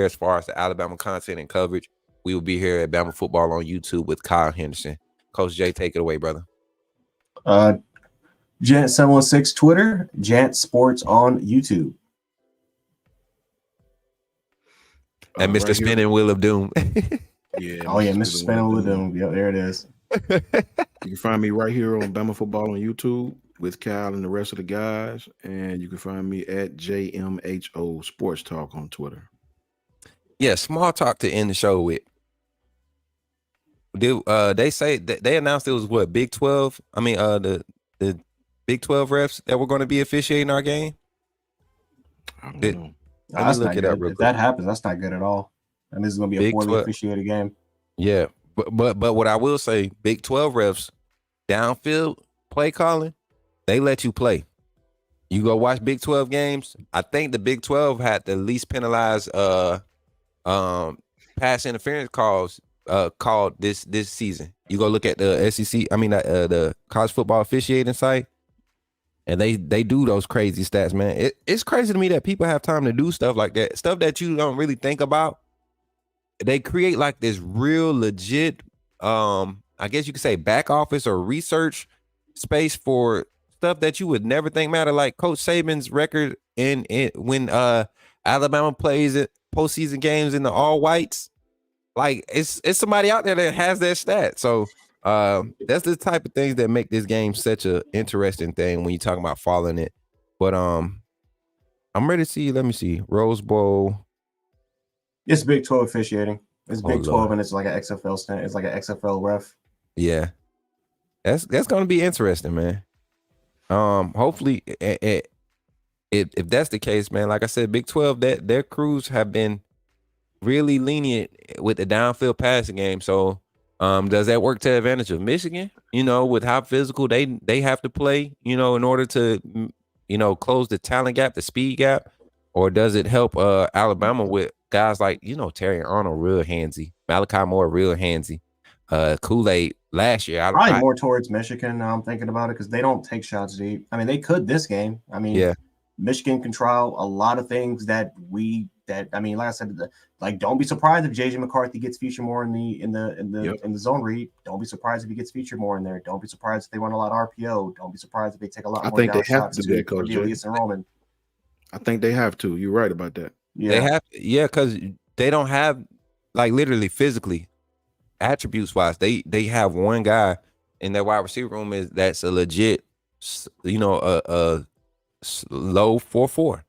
Speaker 1: as far as the Alabama content and coverage. We will be here at Bama Football on YouTube with Kyle Henderson. Coach Jay, take it away, brother.
Speaker 3: Jant716 Twitter, Jant Sports on YouTube.
Speaker 1: And Mr.
Speaker 4: Right
Speaker 1: Spinning Wheel of Doom.
Speaker 4: Yeah.
Speaker 3: Oh, yeah, Mr. Spinning Wheel of Doom. Yep, there it is.
Speaker 4: You can find me right here on Bama Football on YouTube with Kyle and the rest of the guys. And you can find me at JMHO Sports Talk on Twitter.
Speaker 1: Yeah, small talk to end the show with. They say that they announced it was what, Big 12? I mean, the Big 12 refs that were going to be officiating our game.
Speaker 4: I don't know.
Speaker 1: Let me look it up real
Speaker 3: If
Speaker 1: quick.
Speaker 3: that happens, that's not good at all. And this is going to be a poorly officiated game.
Speaker 1: Yeah, But what I will say, Big 12 refs, downfield play calling, they let you play. You go watch Big 12 games. I think the Big 12 had the least penalized pass interference calls called this season. You go look at the SEC, the college football officiating site, and they do those crazy stats, man. It's crazy to me that people have time to do stuff like that, stuff that you don't really think about. They create like this real legit, I guess you could say back office or research space for stuff that you would never think matter, like Coach Saban's record in when Alabama plays it postseason games in the all whites. Like it's somebody out there that has that stat. So that's the type of things that make this game such a interesting thing when you talk about following it. But I'm ready to see. Let me see. Rose Bowl.
Speaker 3: It's Big 12 officiating. It's
Speaker 1: Oh,
Speaker 3: Big 12
Speaker 1: Lord.
Speaker 3: and it's like an XFL stand. It's like an XFL ref.
Speaker 1: Yeah. That's gonna be interesting, man. Hopefully if that's the case, man, like I said, Big 12, that their crews have been really lenient with the downfield passing game. So does that work to the advantage of Michigan? You know, with how physical they have to play, you know, in order to close the talent gap, the speed gap, or does it help Alabama with guys like, Terry Arnold real handsy, Malachi Moore real handsy, Kool-Aid last year.
Speaker 3: Probably more towards Michigan now I'm thinking about it because they don't take shots deep. I mean, they could this game. I mean,
Speaker 1: yeah.
Speaker 3: Michigan control a lot of things like I said, like don't be surprised if JJ McCarthy gets featured more in the zone read. Don't be surprised if he gets featured more in there. Don't be surprised if they run a lot of RPO. Don't be surprised if they take a lot more.
Speaker 4: I think
Speaker 3: down
Speaker 4: they have
Speaker 3: shots
Speaker 4: to do that, Coach Jay.
Speaker 3: and Roman.
Speaker 4: I think they have to. You're right about that.
Speaker 3: Yeah,
Speaker 1: They have, because they don't have, like, literally physically, attributes wise, they have one guy in their wide receiver room that's a legit, a low 4.4,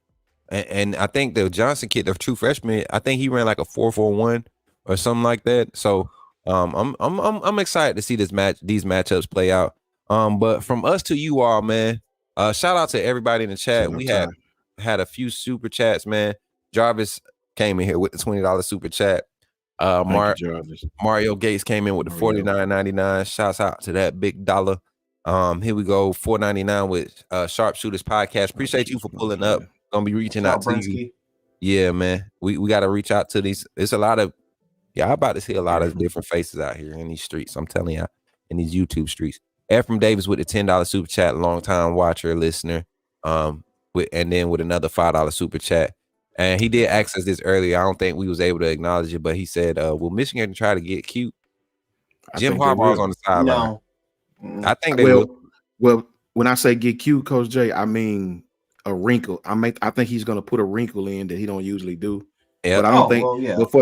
Speaker 1: and I think the Johnson kid, the true freshman, I think he ran like a 4.41 or something like that. So I'm excited to see these matchups play out. But from us to you all, man, shout out to everybody in the chat. We had a few super chats, man. Jarvis came in here with the $20 super chat.
Speaker 4: Thank you, Jarvis.
Speaker 1: Mario Gates came in with the $49.99. Shouts out to that big dollar. Here we go, $4.99 with Sharpshooters Podcast. Appreciate you for pulling up. Gonna be reaching out to you. Yeah, man. We got to reach out to these. It's a lot of I'm about to see a lot of different faces out here in these streets. I'm telling you, in these YouTube streets. Ephraim Davis with the $10 super chat, longtime watcher, listener. And then with another $5 super chat. And he did ask us this earlier. I don't think we was able to acknowledge it, but he said, will Michigan try to get cute? Jim Harbaugh's on the sideline.
Speaker 3: No.
Speaker 1: I think they will.
Speaker 4: Well, when I say get cute, Coach Jay, I mean a wrinkle. I think he's going to put a wrinkle in that he don't usually do. But I don't think before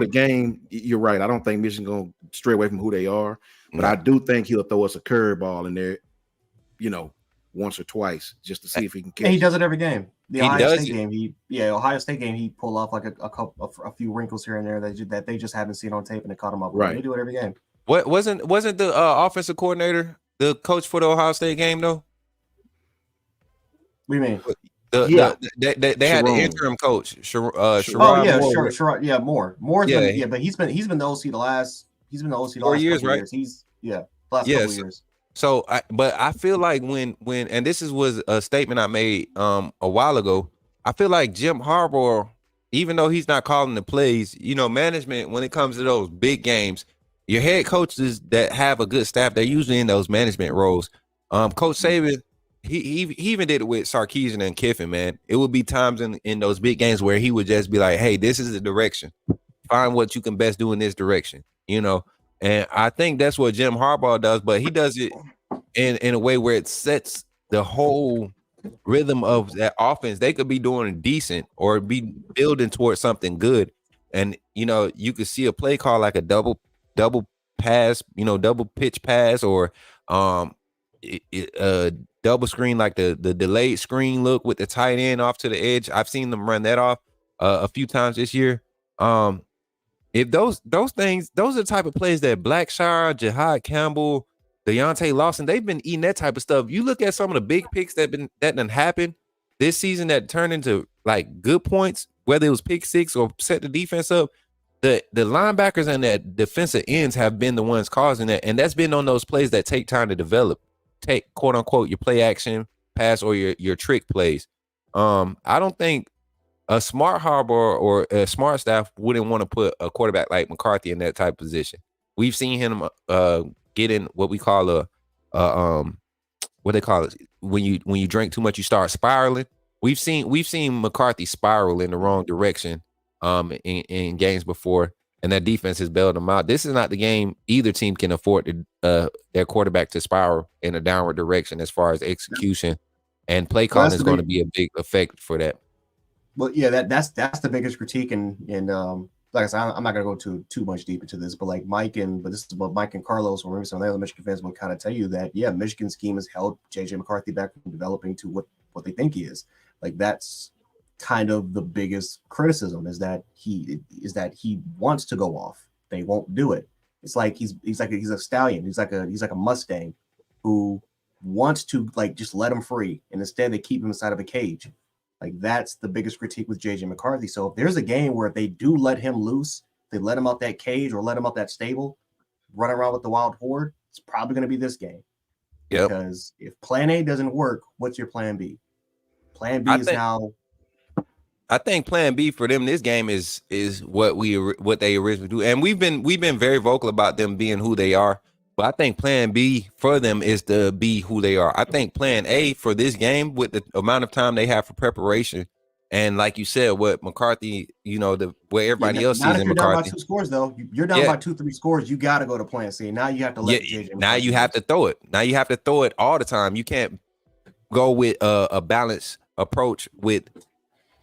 Speaker 4: the game, you're right. I don't think Michigan going to stray away from who they are. But I do think he'll throw us a curveball in there, once or twice just to see if he can catch.
Speaker 3: He does it every game. The Ohio State game, he pull off like a few wrinkles here and there that they just haven't seen on tape, and they caught him up.
Speaker 4: Right.
Speaker 3: They do it every game.
Speaker 1: What wasn't the offensive coordinator the coach for the Ohio State game though?
Speaker 3: What do you mean?
Speaker 1: They had the interim coach,
Speaker 3: Moore. Moore's been, but he's been the OC the last
Speaker 1: 4 years, right?
Speaker 3: Years. Last couple years.
Speaker 1: So, but I feel like when and this was a statement I made a while ago. I feel like Jim Harbaugh, even though he's not calling the plays, management when it comes to those big games, your head coaches that have a good staff, they're usually in those management roles. Coach Saban, he even did it with Sarkisian and Kiffin, man. It would be times in those big games where he would just be like, hey, this is the direction. Find what you can best do in this direction, And I think that's what Jim Harbaugh does, but he does it in a way where it sets the whole rhythm of that offense. They could be doing decent or be building towards something good. And, you could see a play call like a double pass, double pitch pass, or double screen, like the delayed screen look with the tight end off to the edge. I've seen them run that off a few times this year. If those things, those are the type of plays that Blackshire, Jahad Campbell, Deontay Lawson, they've been eating that type of stuff. You look at some of the big picks that done happened this season that turned into like good points, whether it was pick six or set the defense up. the linebackers and the defensive ends have been the ones causing that, and that's been on those plays that take time to develop. Take quote unquote your play action pass or your trick plays. I don't think a smart harbor or a smart staff wouldn't want to put a quarterback like McCarthy in that type of position. We've seen him get in what we call a what they call it when you drink too much, you start spiraling. We've seen McCarthy spiral in the wrong direction in games before, and that defense has bailed them out. This is not the game either team can afford to their quarterback to spiral in a downward direction as far as execution, and play calling is going to be a big effect for that.
Speaker 3: Well, yeah, that's the biggest critique, and like I said, I'm not gonna go too much deep into this, but like this is what Mike and Carlos or maybe some of the other Michigan fans will kind of tell you that Michigan's scheme has held JJ McCarthy back from developing to what they think he is. Like that's kind of the biggest criticism is that he wants to go off. They won't do it. It's like he's a stallion. He's like a Mustang who wants to like just let him free, and instead they keep him inside of a cage. Like that's the biggest critique with JJ McCarthy. So if there's a game where they do let him loose, they let him out that cage or let him out that stable, run around with the wild horde, it's probably going to be this game. Yep. Because if plan A doesn't work, what's your plan B? Plan B
Speaker 1: I think plan B for them this game is what they originally do. And we've been very vocal about them being who they are. But I think plan B for them is to be who they are. I think plan A for this game, with the amount of time they have for preparation, and like you said, what McCarthy, where everybody else sees in McCarthy.
Speaker 3: Down by 2 scores, though. You're down by 2-3 scores. You got to go to plan C. Now you have to let JJ.
Speaker 1: Now you have to throw it. Now you have to throw it all the time. You can't go with a balanced approach with.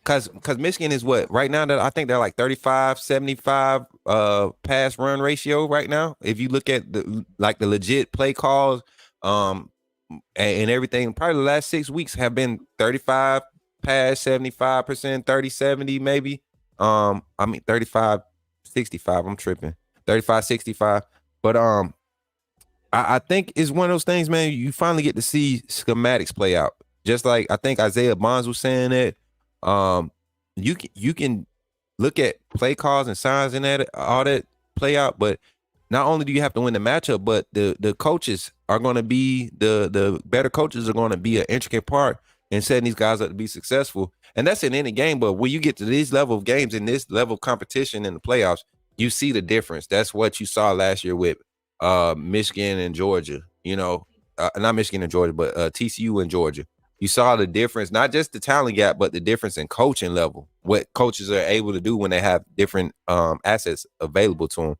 Speaker 1: Because Michigan is what right now that I think they're like 35-75 pass run ratio right now. If you look at the legit play calls and everything, probably the last 6 weeks have been 35 pass, 75%, 30-70 maybe. 35-65. I'm tripping. 35-65. But I think it's one of those things, man. You finally get to see schematics play out. Just like I think Isaiah Bonds was saying that. You can look at play calls and signs and all that play out, but not only do you have to win the matchup, but the coaches are going to be the better coaches are going to be an intricate part in setting these guys up to be successful. And that's in any game. But when you get to this level of games and this level of competition in the playoffs, you see the difference. That's what you saw last year with Michigan and Georgia. Not Michigan and Georgia, but TCU and Georgia. You saw the difference, not just the talent gap, but the difference in coaching level, what coaches are able to do when they have different assets available to them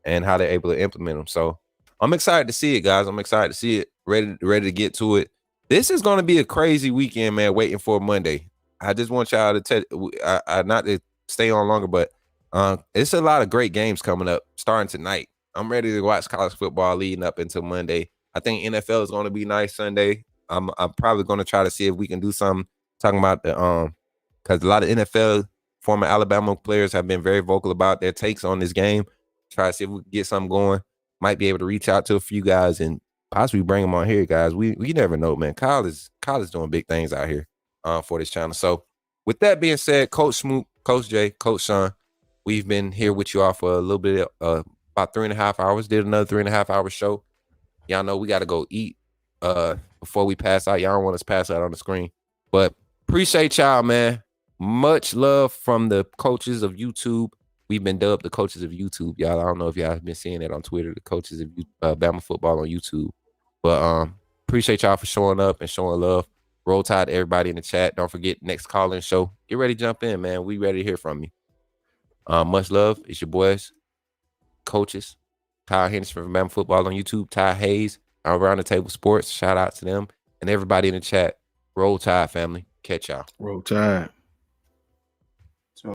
Speaker 1: and how they're able to implement them. So I'm excited to see it, guys. I'm excited to see it, ready to get to it. This is going to be a crazy weekend, man, waiting for Monday. I just want y'all to tell not to stay on longer, but it's a lot of great games coming up starting tonight. I'm ready to watch college football leading up until Monday. I think NFL is going to be nice Sunday. I'm probably going to try to see if we can do something talking about the because a lot of NFL former Alabama players have been very vocal about their takes on this game. Try to see if we can get something going. Might be able to reach out to a few guys and possibly bring them on here, guys. We never know, man. Kyle is doing big things out here for this channel. So with that being said, Coach Smoot, Coach Jay, Coach Sean, we've been here with you all for a little bit about 3.5 hours. Did another 3.5 hour show. Y'all know we got to go eat before we pass out. Y'all don't want us to pass out on the screen. But appreciate y'all, man. Much love from the coaches of YouTube. We've been dubbed the coaches of YouTube, y'all. I don't know if y'all have been seeing that on Twitter, the coaches of Bama football on YouTube. But appreciate y'all for showing up and showing love. Roll Tide to everybody in the chat. Don't forget, next call-in show. Get ready to jump in, man. We ready to hear from you. Much love. It's your boys, coaches. Ty Henderson from Bama football on YouTube. Ty Hayes, Around the Table Sports. Shout out to them and everybody in the chat. Roll Tide, family. Catch y'all.
Speaker 4: Roll Tide.